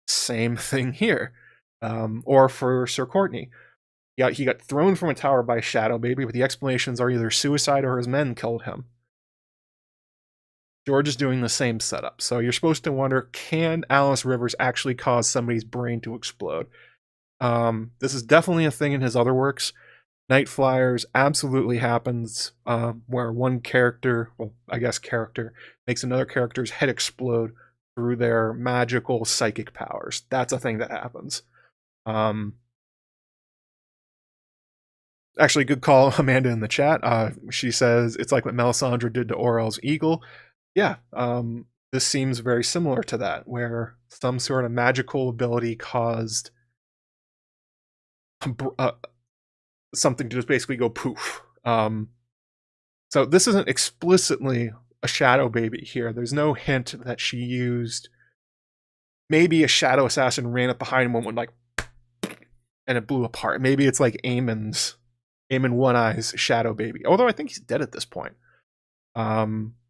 Same thing here. Or for Sir Courtney. Yeah, he got thrown from a tower by a shadow baby, but the explanations are either suicide or his men killed him. George is doing the same setup. So you're supposed to wonder, can Alys Rivers actually cause somebody's brain to explode? This is definitely a thing in his other works. Night Flyers absolutely happens, where one character, makes another character's head explode through their magical psychic powers. That's a thing that happens. Actually, good call, Amanda, in the chat. She says, it's like what Melisandre did to Orell's eagle. Yeah, this seems very similar to that, where some sort of magical ability caused something to just basically go poof. So this isn't explicitly a shadow baby here. There's no hint that she used maybe a shadow assassin ran up behind him and went like, and it blew apart. Maybe it's like Aemon One Eye's shadow baby. Although I think he's dead at this point.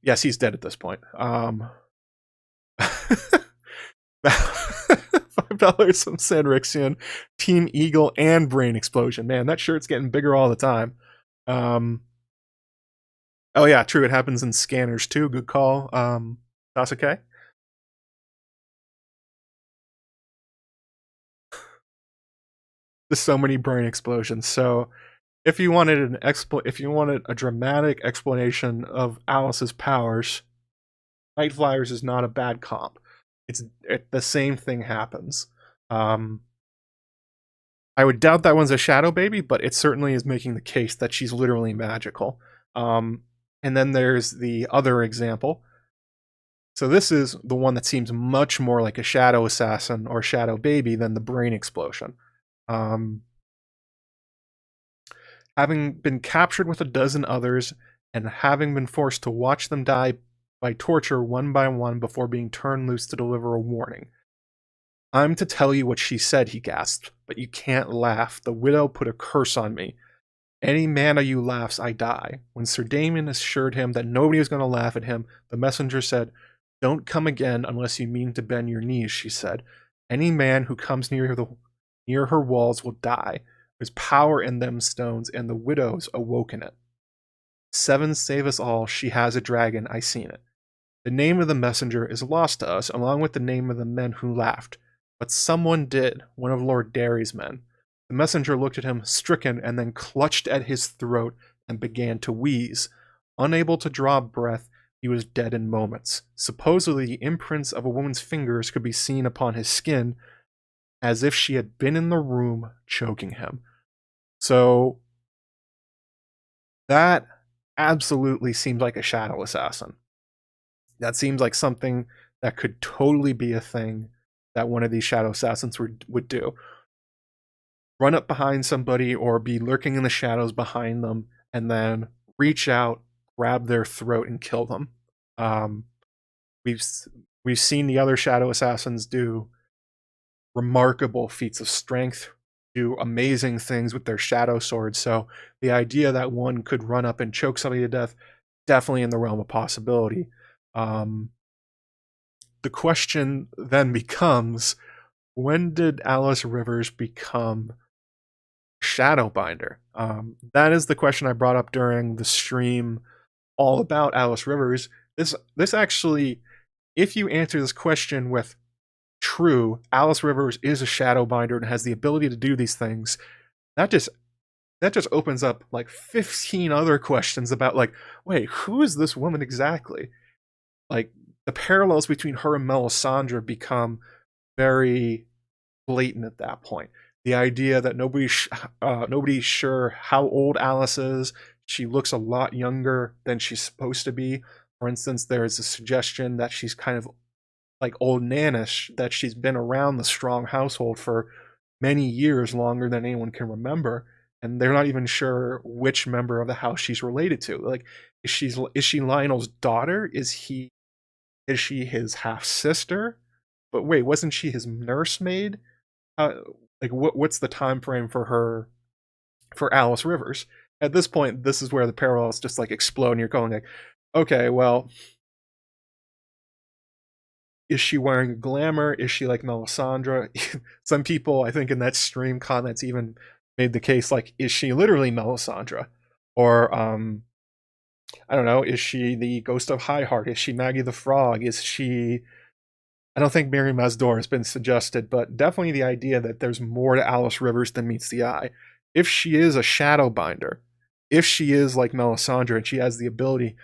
Yes, he's dead at this point. $5 from Sanrixian, Team Eagle, and Brain Explosion. Man, that shirt's getting bigger all the time. Oh yeah, true. It happens in scanners too. Good call. Sasuke. There's so many brain explosions. So if you wanted a dramatic explanation of Alys's powers, Night Flyers is not a bad comp. The same thing happens. I would doubt that one's a shadow baby, but it certainly is making the case that she's literally magical. And then there's the other example. So this is the one that seems much more like a shadow assassin or shadow baby than the brain explosion. Having been captured with a dozen others and having been forced to watch them die by torture one by one before being turned loose to deliver a warning. I'm to tell you what she said, he gasped, but you can't laugh. The widow put a curse on me. Any man of you laughs, I die. When Sir Damon assured him that nobody was going to laugh at him, the messenger said, don't come again unless you mean to bend your knees, she said. Any man who comes near her walls will die. There's power in them stones, and the widow's awoken it. 7 save us all, she has a dragon, I seen it. The name of the messenger is lost to us, along with the name of the men who laughed. But someone did, one of Lord Derry's men. The messenger looked at him, stricken, and then clutched at his throat and began to wheeze. Unable to draw breath, he was dead in moments. Supposedly, the imprints of a woman's fingers could be seen upon his skin, as if she had been in the room choking him. So, that absolutely seems like a shadow assassin. That seems like something that could totally be a thing that one of these shadow assassins would do. Run up behind somebody or be lurking in the shadows behind them and then reach out, grab their throat, and kill them. We've seen the other shadow assassins do remarkable feats of strength, do amazing things with their shadow swords. So the idea that one could run up and choke somebody to death, definitely in the realm of possibility. The question then becomes, when did Alys Rivers become Shadowbinder? That is the question I brought up during the stream all about Alys Rivers. This actually, if you answer this question with true, Alys Rivers is a Shadowbinder and has the ability to do these things, that just opens up like 15 other questions about like, wait, who is this woman exactly? Like, the parallels between her and Melisandre become very blatant at that point. The idea that nobody's sure how old Alys is. She looks a lot younger than she's supposed to be. For instance, there is a suggestion that she's kind of like old Nannish, that she's been around the Strong household for many years, longer than anyone can remember, and they're not even sure which member of the house she's related to. Like, is she Lionel's daughter? Is she his half sister? But wait, wasn't she his nursemaid? Like, what's the time frame for Alys Rivers? At this point, this is where the parallels just like explode, and you're going like, okay, well, is she wearing a glamour? Is she like Melisandre? Some people, I think, in that stream comments even made the case like, is she literally Melisandre? Or I don't know, is she the Ghost of Highheart? Is she Maggie the Frog? Is she... I don't think Miri Mazdor has been suggested, but definitely the idea that there's more to Alys Rivers than meets the eye. If she is a Shadowbinder, if she is like Melisandre and she has the ability,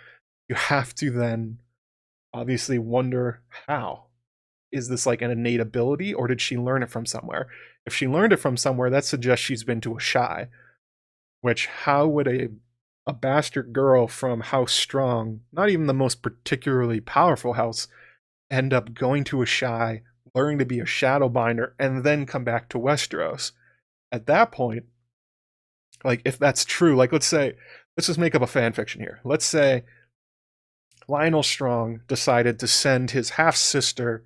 you have to then obviously wonder how. Is this like an innate ability, or did she learn it from somewhere? If she learned it from somewhere, that suggests she's been to a Shy. Which, how would a bastard girl from House Strong, not even the most particularly powerful house, end up going to a Shy, learning to be a Shadowbinder, and then come back to Westeros? At that point, like, if that's true, like, let's just make up a fan fiction here. Let's say Lionel Strong decided to send his half-sister,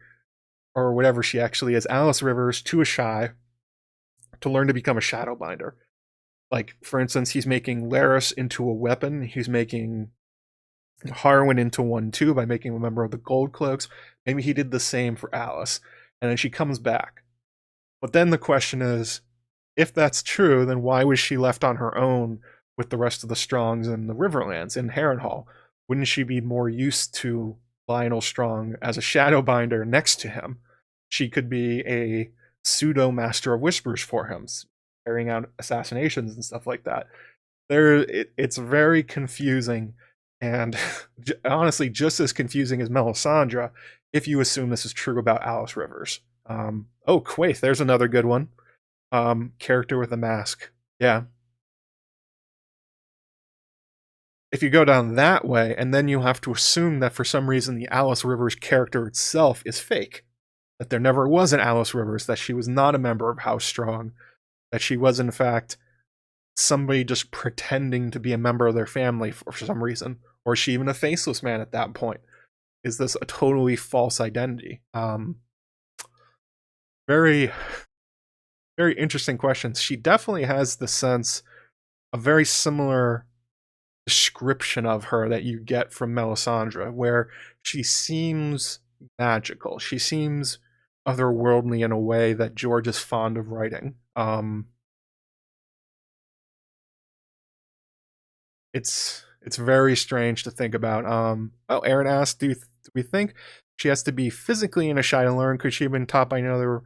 or whatever she actually is, Alys Rivers, to Asshai to learn to become a Shadowbinder. Like, for instance, he's making Larys into a weapon. He's making Harwin into one too by making a member of the Gold Cloaks. Maybe he did the same for Alys. And then she comes back. But then the question is, if that's true, then why was she left on her own with the rest of the Strongs in the Riverlands, in Harrenhal? Wouldn't she be more used to Lionel Strong as a Shadowbinder next to him? She could be a pseudo Master of Whispers for him, carrying out assassinations and stuff like that. It's very confusing, and honestly, just as confusing as Melisandre, if you assume this is true about Alys Rivers. Oh, Quaithe, there's another good one. Character with a mask. Yeah. If you go down that way, and then you have to assume that for some reason the Alys Rivers character itself is fake, that there never was an Alys Rivers, that she was not a member of House Strong, that she was in fact somebody just pretending to be a member of their family for some reason, or is she even a faceless man at that point? Is this a totally false identity? Very, very interesting questions. She definitely has the sense, a very similar description of her that you get from Melisandre, where she seems magical. She seems otherworldly in a way that George is fond of writing. It's very strange to think about. Oh, Aaron asked, do we think she has to be physically in a Shai to learn? Could she have been taught by another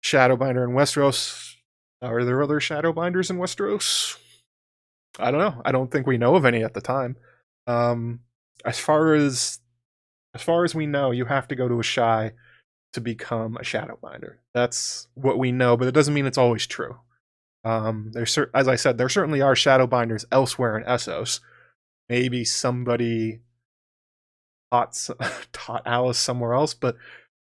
Shadowbinder in Westeros? Are there other Shadowbinders in Westeros? I don't know. I don't think we know of any at the time. As far as we know, you have to go to a Shai to become a Shadowbinder. That's what we know, but it doesn't mean it's always true. As I said, there certainly are Shadowbinders elsewhere in Essos. Maybe somebody taught Alys somewhere else, but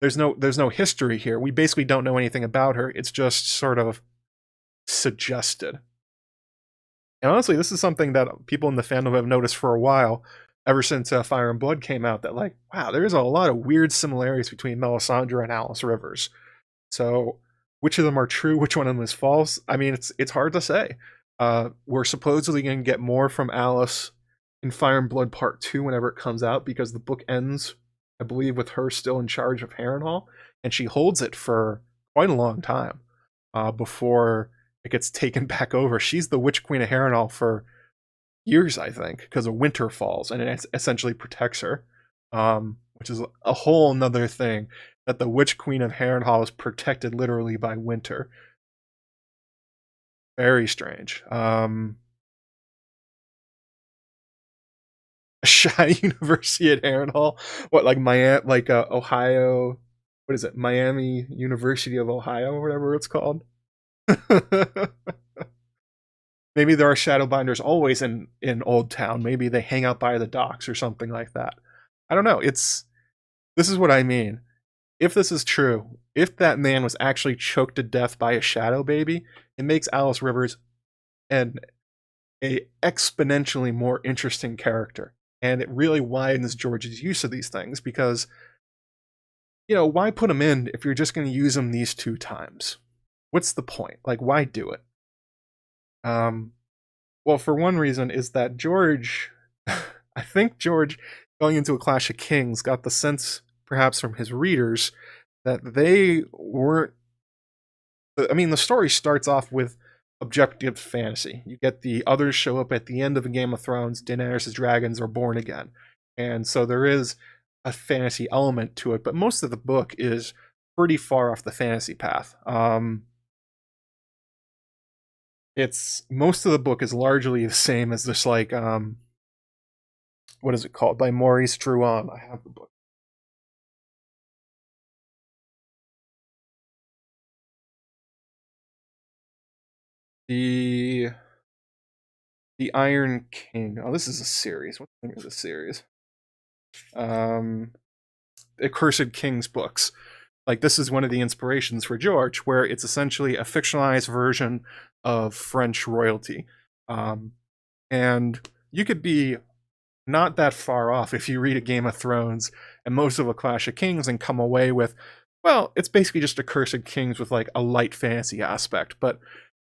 there's no history here. We basically don't know anything about her. It's just sort of suggested. And honestly, this is something that people in the fandom have noticed for a while, ever since Fire and Blood came out, that like, wow, there's a lot of weird similarities between Melisandre and Alys Rivers. So which of them are true, which one of them is false? I mean, it's hard to say. We're supposedly going to get more from Alys in Fire and Blood Part 2 whenever it comes out, because the book ends, I believe, with her still in charge of Harrenhal, and she holds it for quite a long time before it gets taken back over. She's the Witch Queen of Harrenhal for years, I think, because of winter falls, and it essentially protects her, which is a whole nother thing, that the Witch Queen of Harrenhal is protected literally by winter. Very strange. Shai University at Harrenhal? What, like Ohio? What is it? Miami University of Ohio, or whatever it's called. Maybe there are Shadowbinders always in Oldtown. Maybe they hang out by the docks or something like that. I don't know. This is what I mean. If this is true, if that man was actually choked to death by a shadow baby, it makes Alys Rivers a exponentially more interesting character. And it really widens George's use of these things, because, why put them in if you're just going to use them these 2 times? What's the point? Like, why do it? Well, for one reason is that George, I think George, going into A Clash of Kings, got the sense, perhaps from his readers, that they weren't. I mean, the story starts off with objective fantasy. You get the others show up at the end of a Game of Thrones. Daenerys' dragons are born again, and so there is a fantasy element to it. But most of the book is pretty far off the fantasy path. Most of the book is largely the same as this, like, what is it called, by Maurice Druon. I have the book. The Iron King. Oh, this is a series. What the thing is a series? Accursed Kings books. Like, this is one of the inspirations for George, where it's essentially a fictionalized version of French royalty. And you could be not that far off if you read a Game of Thrones and most of A Clash of Kings and come away with, well, it's basically just Accursed Kings with like a light fantasy aspect. But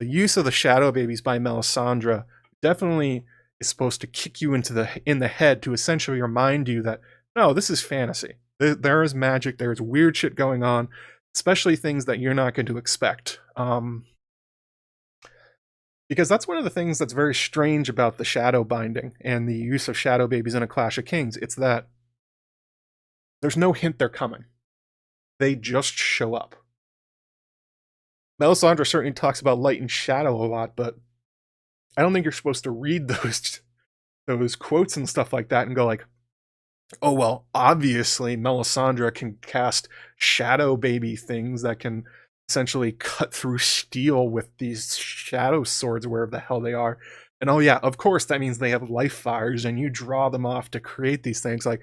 the use of the shadow babies by Melisandre definitely is supposed to kick you in the head to essentially remind you that no, this is fantasy. There is magic. There is weird shit going on, especially things that you're not going to expect. Because that's one of the things that's very strange about the shadow binding and the use of shadow babies in A Clash of Kings. It's that there's no hint they're coming. They just show up. Melisandre certainly talks about light and shadow a lot, but I don't think you're supposed to read those quotes and stuff like that and go like, oh, well, obviously Melisandre can cast shadow baby things that can essentially cut through steel with these shadow swords, wherever the hell they are. And oh yeah, of course, that means they have life fires and you draw them off to create these things. Like,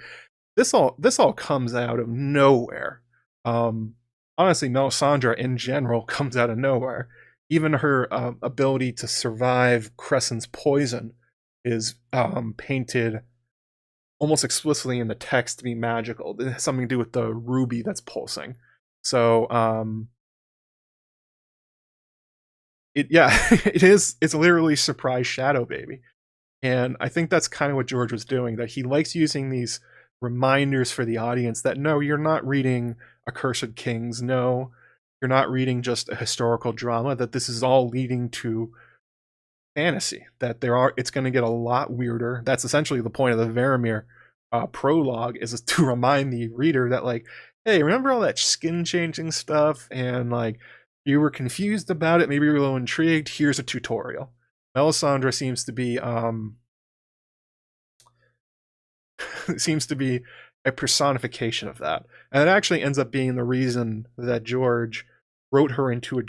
this all comes out of nowhere. Honestly, Melisandre in general comes out of nowhere. Even her ability to survive Crescent's poison is painted almost explicitly in the text to be magical. It has something to do with the ruby that's pulsing. So, it's literally surprise shadow baby. And I think that's kind of what George was doing, that he likes using these reminders for the audience that no, you're not reading Accursed Kings, no, you're not reading just a historical drama, that this is all leading to fantasy, that it's going to get a lot weirder. That's essentially the point of the Varamir prologue, is to remind the reader that like, hey, remember all that skin changing stuff and like you were confused about it, maybe you're a little intrigued, here's a tutorial. Melisandre seems to be a personification of that, and it actually ends up being the reason that George wrote her into a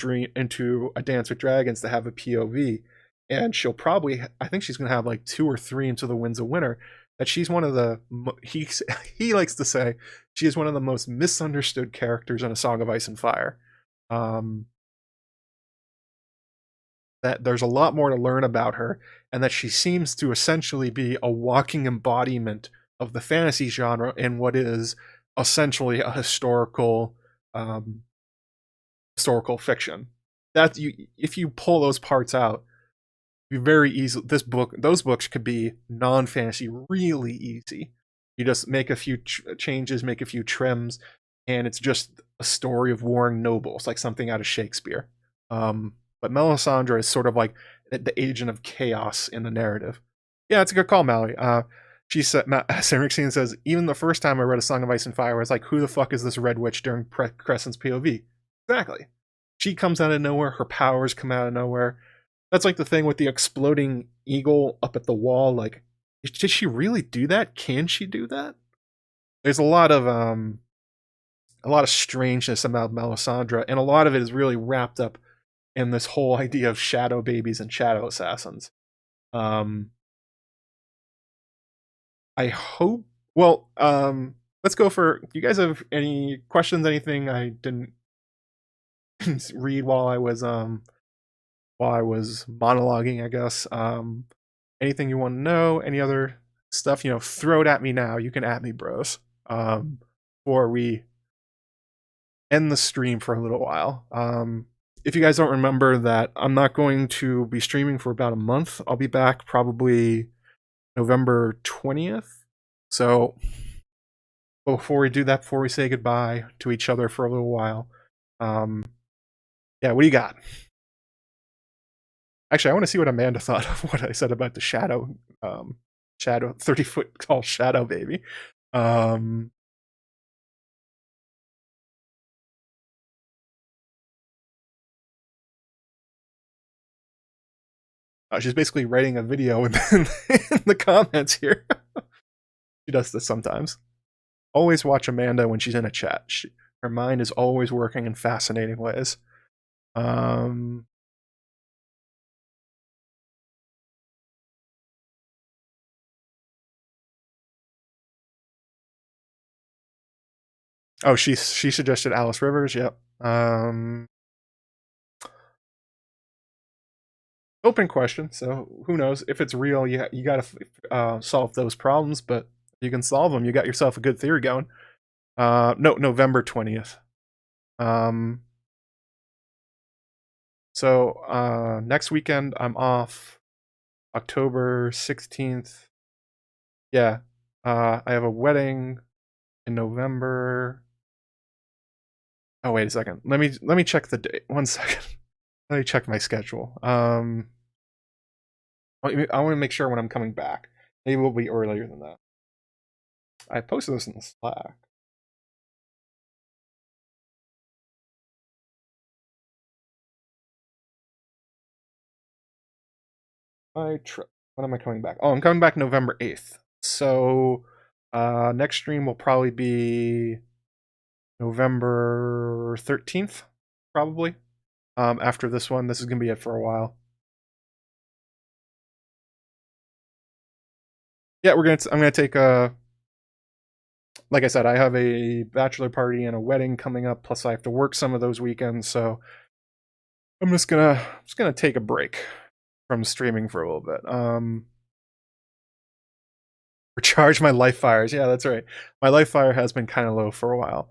Dance with Dragons to have a POV. And she'll probably, I think she's going to have like 2 or 3 into the Winds of Winter, that she's one of the, he likes to say, she is one of the most misunderstood characters in A Song of Ice and Fire. That there's a lot more to learn about her, and that she seems to essentially be a walking embodiment of the fantasy genre in what is essentially a historical fiction. That if you pull those parts out, you very easily, those books could be non-fantasy really easy. You just make a few changes, make a few trims, and it's just a story of warring nobles, like something out of Shakespeare. But Melisandre is sort of like the agent of chaos in the narrative. Yeah, it's a good call, Mallory. She said, Samrixine says, even the first time I read A Song of Ice and Fire, I was like, who the fuck is this Red Witch during Crescent's POV? Exactly. She comes out of nowhere. Her powers come out of nowhere. That's like the thing with the exploding eagle up at the wall. Like, did she really do that? Can she do that? There's a lot of strangeness about Melisandre, and a lot of it is really wrapped up in this whole idea of shadow babies and shadow assassins. I hope. Well, let's go for. You guys have any questions? Anything I didn't read while I was monologuing, I guess. Anything you want to know? Any other stuff? Throw it at me now. You can at me, bros. Before we end the stream for a little while. If you guys don't remember that, I'm not going to be streaming for about a month. I'll be back probably November 20th. So before we do that, before we say goodbye to each other for a little while, yeah, what do you got? Actually, I want to see what Amanda thought of what I said about the shadow 30-foot tall shadow baby. She's basically writing a video in the comments here. She does this sometimes. Always watch Amanda when she's in a chat. Her mind is always working in fascinating ways. Oh, she suggested Alys Rivers. Yep. Open question. So who knows if it's real? You got to solve those problems, but if you can solve them, you got yourself a good theory going. No, November 20th. So next weekend I'm off, October 16th. Yeah. I have a wedding in November. Oh, wait a second. Let me check the date. 1 second. Let me check my schedule. I want to make sure when I'm coming back. Maybe we'll be earlier than that. I posted this in the Slack. When am I coming back? Oh, I'm coming back November 8th. So next stream will probably be November 13th, probably. After this one, this is gonna be it for a while. Yeah, I'm gonna take a. Like I said, I have a bachelor party and a wedding coming up. Plus, I have to work some of those weekends, so I'm just gonna take a break from streaming for a little bit. Recharge my life fires. Yeah, that's right. My life fire has been kind of low for a while.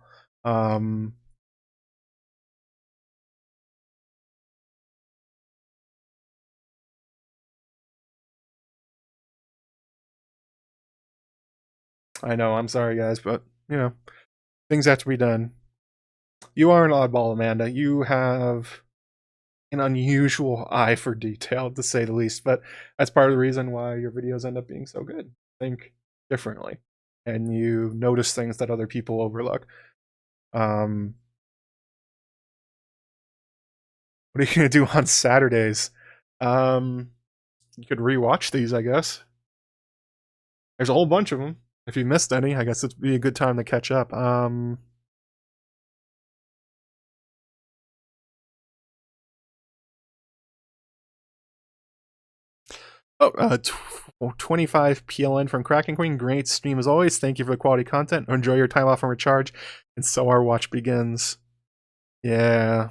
I know. I'm sorry, guys, but things have to be done. You are an oddball, Amanda. You have an unusual eye for detail, to say the least. But that's part of the reason why your videos end up being so good. Think differently, and you notice things that other people overlook. What are you gonna do on Saturdays? You could rewatch these, I guess. There's a whole bunch of them. If you missed any, I guess it'd be a good time to catch up. Oh, 25 PLN from Kraken Queen. Great stream as always. Thank you for the quality content. Enjoy your time off and recharge. And so our watch begins. Yeah.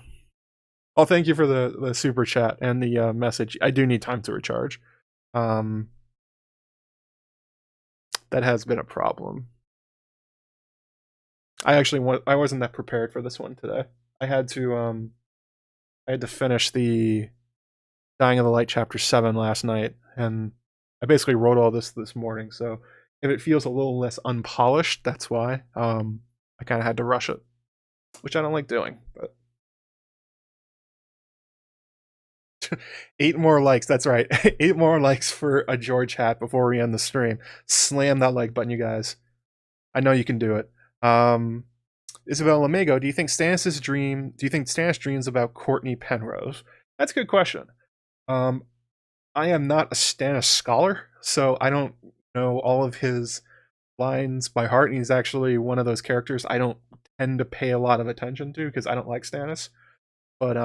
Oh, thank you for the super chat and the message. I do need time to recharge. That has been a problem. I wasn't that prepared for this one today. I had to finish the Dying of the Light chapter 7 last night, and I basically wrote all this morning. So if it feels a little less unpolished, that's why. I kind of had to rush it, which I don't like doing. But 8 more likes. That's right. 8 more likes for a George hat before we end the stream. Slam that like button, you guys. I know you can do it. Isabel Lamago, do you think Stannis dreams about Courtney Penrose? That's a good question. I am not a Stannis scholar, so I don't know all of his lines by heart, and he's actually one of those characters I don't tend to pay a lot of attention to because I don't like Stannis. But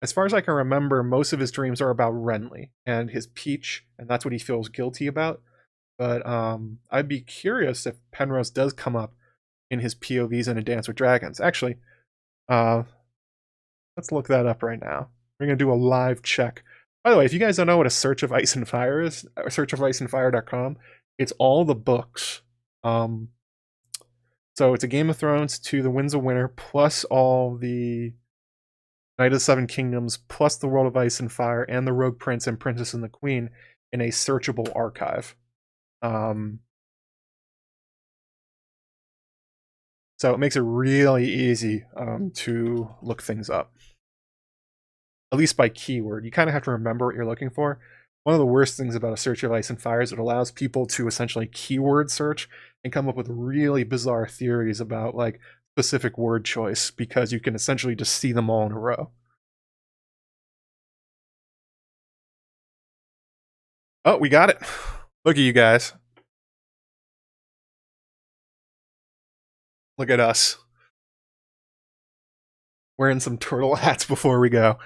as far as I can remember, most of his dreams are about Renly and his peach, and that's what he feels guilty about. But I'd be curious if Penrose does come up in his POVs in A Dance with Dragons. Actually, let's look that up right now. We're gonna do a live check. By the way, if you guys don't know what a Search of Ice and Fire is, searchoficeandfire.com, it's all the books. So it's a Game of Thrones to the Winds of Winter, plus all the Night of the Seven Kingdoms, plus the World of Ice and Fire, and the Rogue Prince and Princess and the Queen in a searchable archive. So it makes it really easy to look things up. At least by keyword. You kind of have to remember what you're looking for. One of the worst things about a Search of Ice and Fire is it allows people to essentially keyword search and come up with really bizarre theories about like specific word choice because you can essentially just see them all in a row. Oh, we got it. Look at you guys. Look at us. Wearing some turtle hats before we go.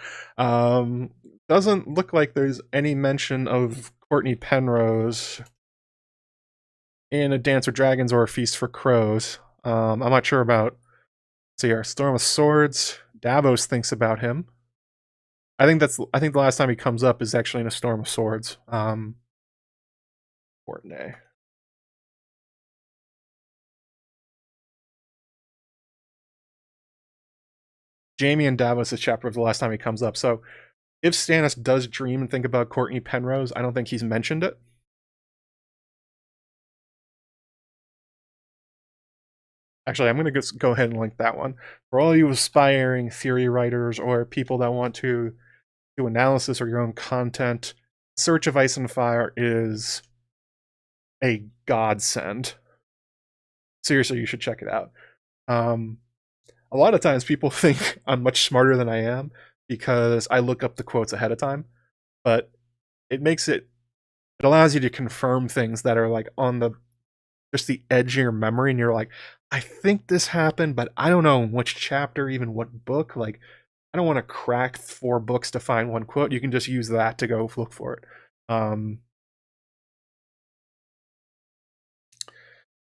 Doesn't look like there's any mention of Courtney Penrose in A Dance with Dragons or A Feast for Crows. I'm not sure about. So here, Storm of Swords. Davos thinks about him. I think the last time he comes up is actually in A Storm of Swords. Cortnay. Jaime and Davos' chapter of the last time he comes up. So if Stannis does dream and think about Courtney Penrose, I don't think he's mentioned it. Actually, I'm going to go ahead and link that one. For all you aspiring theory writers or people that want to do analysis or your own content, Search of Ice and Fire is a godsend. Seriously, you should check it out. A lot of times people think I'm much smarter than I am because I look up the quotes ahead of time, but it allows you to confirm things that are like on the just the edge of your memory, and you're like, I think this happened, but I don't know which chapter, even what book. Like, I don't want to crack 4 books to find one quote. You can just use that to go look for it.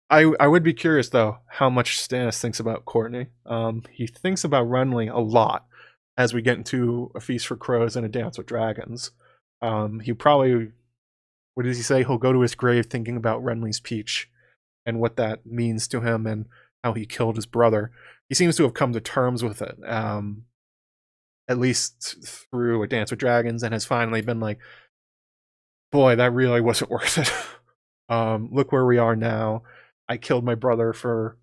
I would be curious though how much Stannis thinks about Courtney. He thinks about Renly a lot as we get into A Feast for Crows and A Dance with Dragons. He probably, what does he say? He'll go to his grave thinking about Renly's peach and what that means to him and how he killed his brother. He seems to have come to terms with it, at least through A Dance with Dragons, and has finally been like, boy, that really wasn't worth it. Look where we are now. I killed my brother for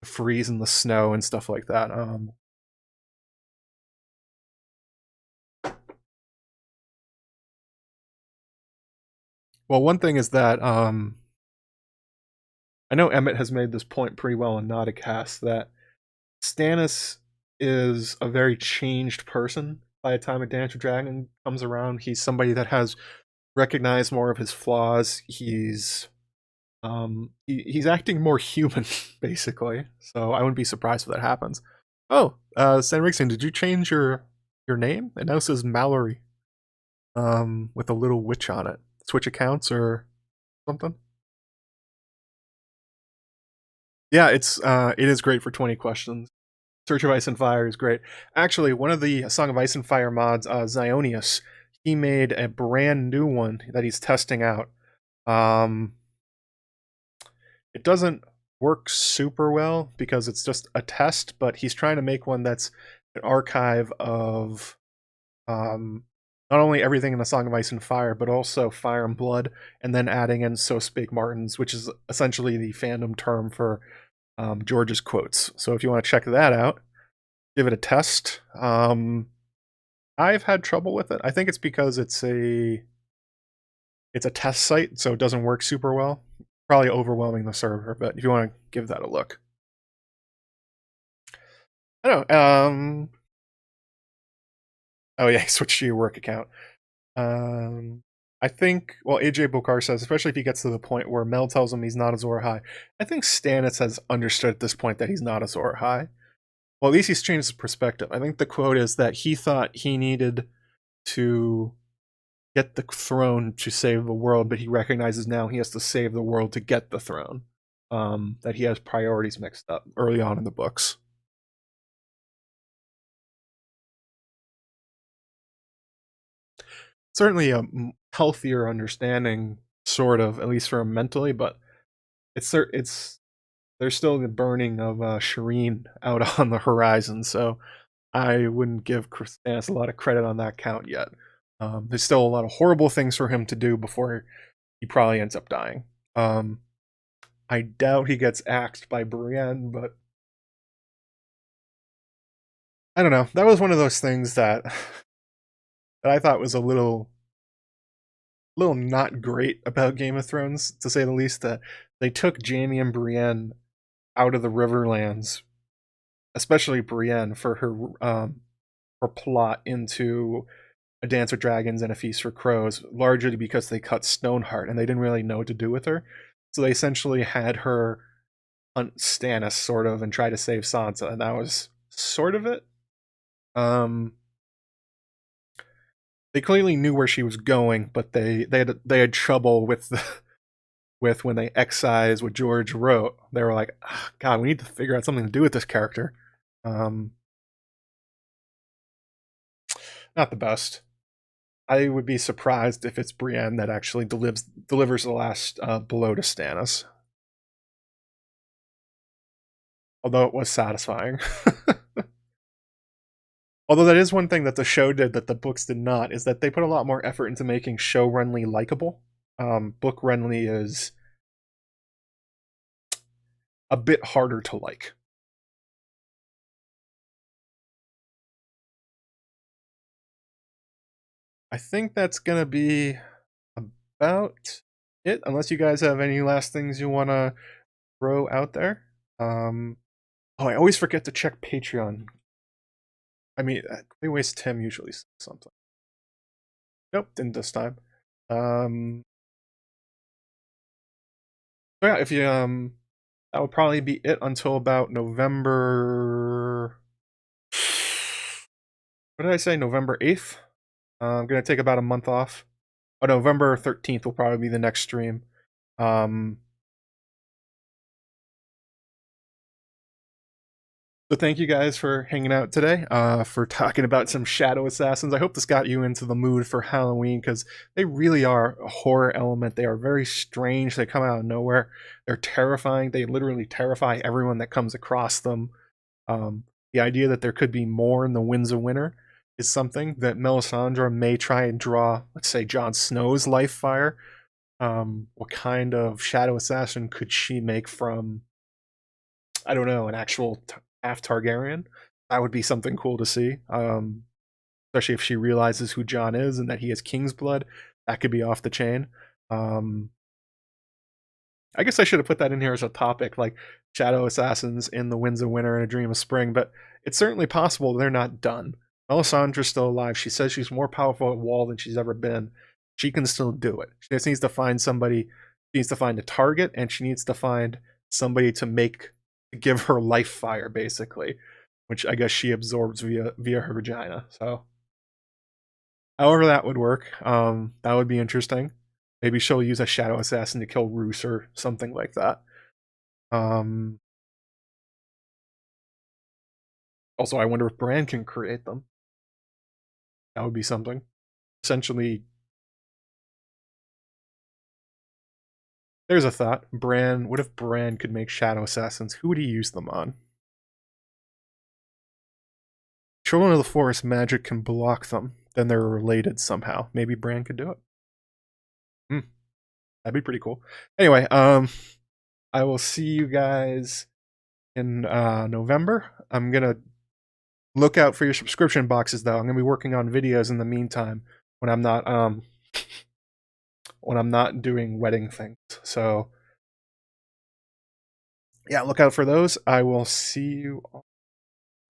freeze in the snow and stuff like that. Well, one thing is that I know Emmett has made this point pretty well in Nauticast that Stannis is a very changed person by the time A Dance with Dragon comes around. He's somebody that has recognized more of his flaws. He's acting more human, basically. So I wouldn't be surprised if that happens. Oh, San Rixon, did you change your name? It now says Mallory, with a little witch on it. Switch accounts or something? Yeah, it is great for 20 questions. Search of Ice and Fire is great. Actually, one of the Song of Ice and Fire mods, Zionius, he made a brand new one that he's testing out. It doesn't work super well because it's just a test, but he's trying to make one that's an archive of not only everything in the Song of Ice and Fire, but also Fire and Blood, and then adding in So Spake Martins, which is essentially the fandom term for George's quotes. So if you want to check that out, give it a test. I've had trouble with it. I think it's because it's a test site, so it doesn't work super well. Probably overwhelming the server, but if you want to give that a look. I don't know. Oh yeah, switch to your work account. I think, well, AJ Bokar says, especially if he gets to the point where Mel tells him he's not Azor Ahai, I think Stannis has understood at this point that he's not Azor Ahai. Well, at least he's changed his perspective. I think the quote is that he thought he needed to get the throne to save the world, but he recognizes now he has to save the world to get the throne. That he has priorities mixed up early on in the books. Certainly a healthier understanding, sort of, at least for him mentally, but there's still the burning of Shireen out on the horizon, so I wouldn't give Stannis a lot of credit on that count yet. There's still a lot of horrible things for him to do before he probably ends up dying. I doubt he gets axed by Brienne, but I don't know. That was one of those things that I thought was a little not great about Game of Thrones, to say the least. That they took Jaime and Brienne out of the Riverlands, especially Brienne, for her plot into A Dance with Dragons and A Feast for Crows, largely because they cut Stoneheart and they didn't really know what to do with her. So they essentially had her hunt Stannis, sort of, and try to save Sansa, and that was sort of it. They clearly knew where she was going, but they had trouble with when they excised what George wrote. They were like, oh, God, we need to figure out something to do with this character. Not the best. I would be surprised if it's Brienne that actually delivers the last blow to Stannis. Although it was satisfying. Although that is one thing that the show did that the books did not, is that they put a lot more effort into making show Renly likable. Book Renly is a bit harder to like. I think that's gonna be about it, unless you guys have any last things you want to throw out there. Oh, I always forget to check Patreon. I mean, anyways, Tim usually says something. Nope, didn't this time. So yeah, if you that would probably be it until about November. What did I say? November 8th. I'm gonna take about a month off. Oh, November 13th will probably be the next stream. So thank you guys for hanging out today, for talking about some Shadow Assassins. I hope this got you into the mood for Halloween, because they really are a horror element. They are very strange. They come out of nowhere. They're terrifying. They literally terrify everyone that comes across them. The idea that there could be more in the Winds of Winter is something that Melisandre may try and draw, let's say, Jon Snow's life fire. What kind of Shadow Assassin could she make from, I don't know, an actual half Targaryen? That would be something cool to see. Especially if she realizes who Jon is and that he has King's blood. That could be off the chain. I guess I should have put that in here as a topic, like Shadow Assassins in the Winds of Winter and A Dream of Spring, but it's certainly possible they're not done. Melisandre's still alive. She says she's more powerful at Wall than she's ever been. She can still do it. She just needs to find somebody. She needs to find a target, and she needs to find somebody to give her life fire, basically, which I guess she absorbs via her vagina. So, however that would work, that would be interesting. Maybe she'll use a Shadow Assassin to kill Roose or something like that. Also, I wonder if Bran can create them. That would be something. Essentially, there's a thought. Bran, what if Bran could make Shadow Assassins? Who would he use them on? Children of the Forest magic can block them. Then they're related somehow. Maybe Bran could do it. That'd be pretty cool. Anyway, I will see you guys in November. I'm gonna look out for your subscription boxes, though. I'm gonna be working on videos in the meantime when I'm not doing wedding things. So yeah, look out for those. I will see you all.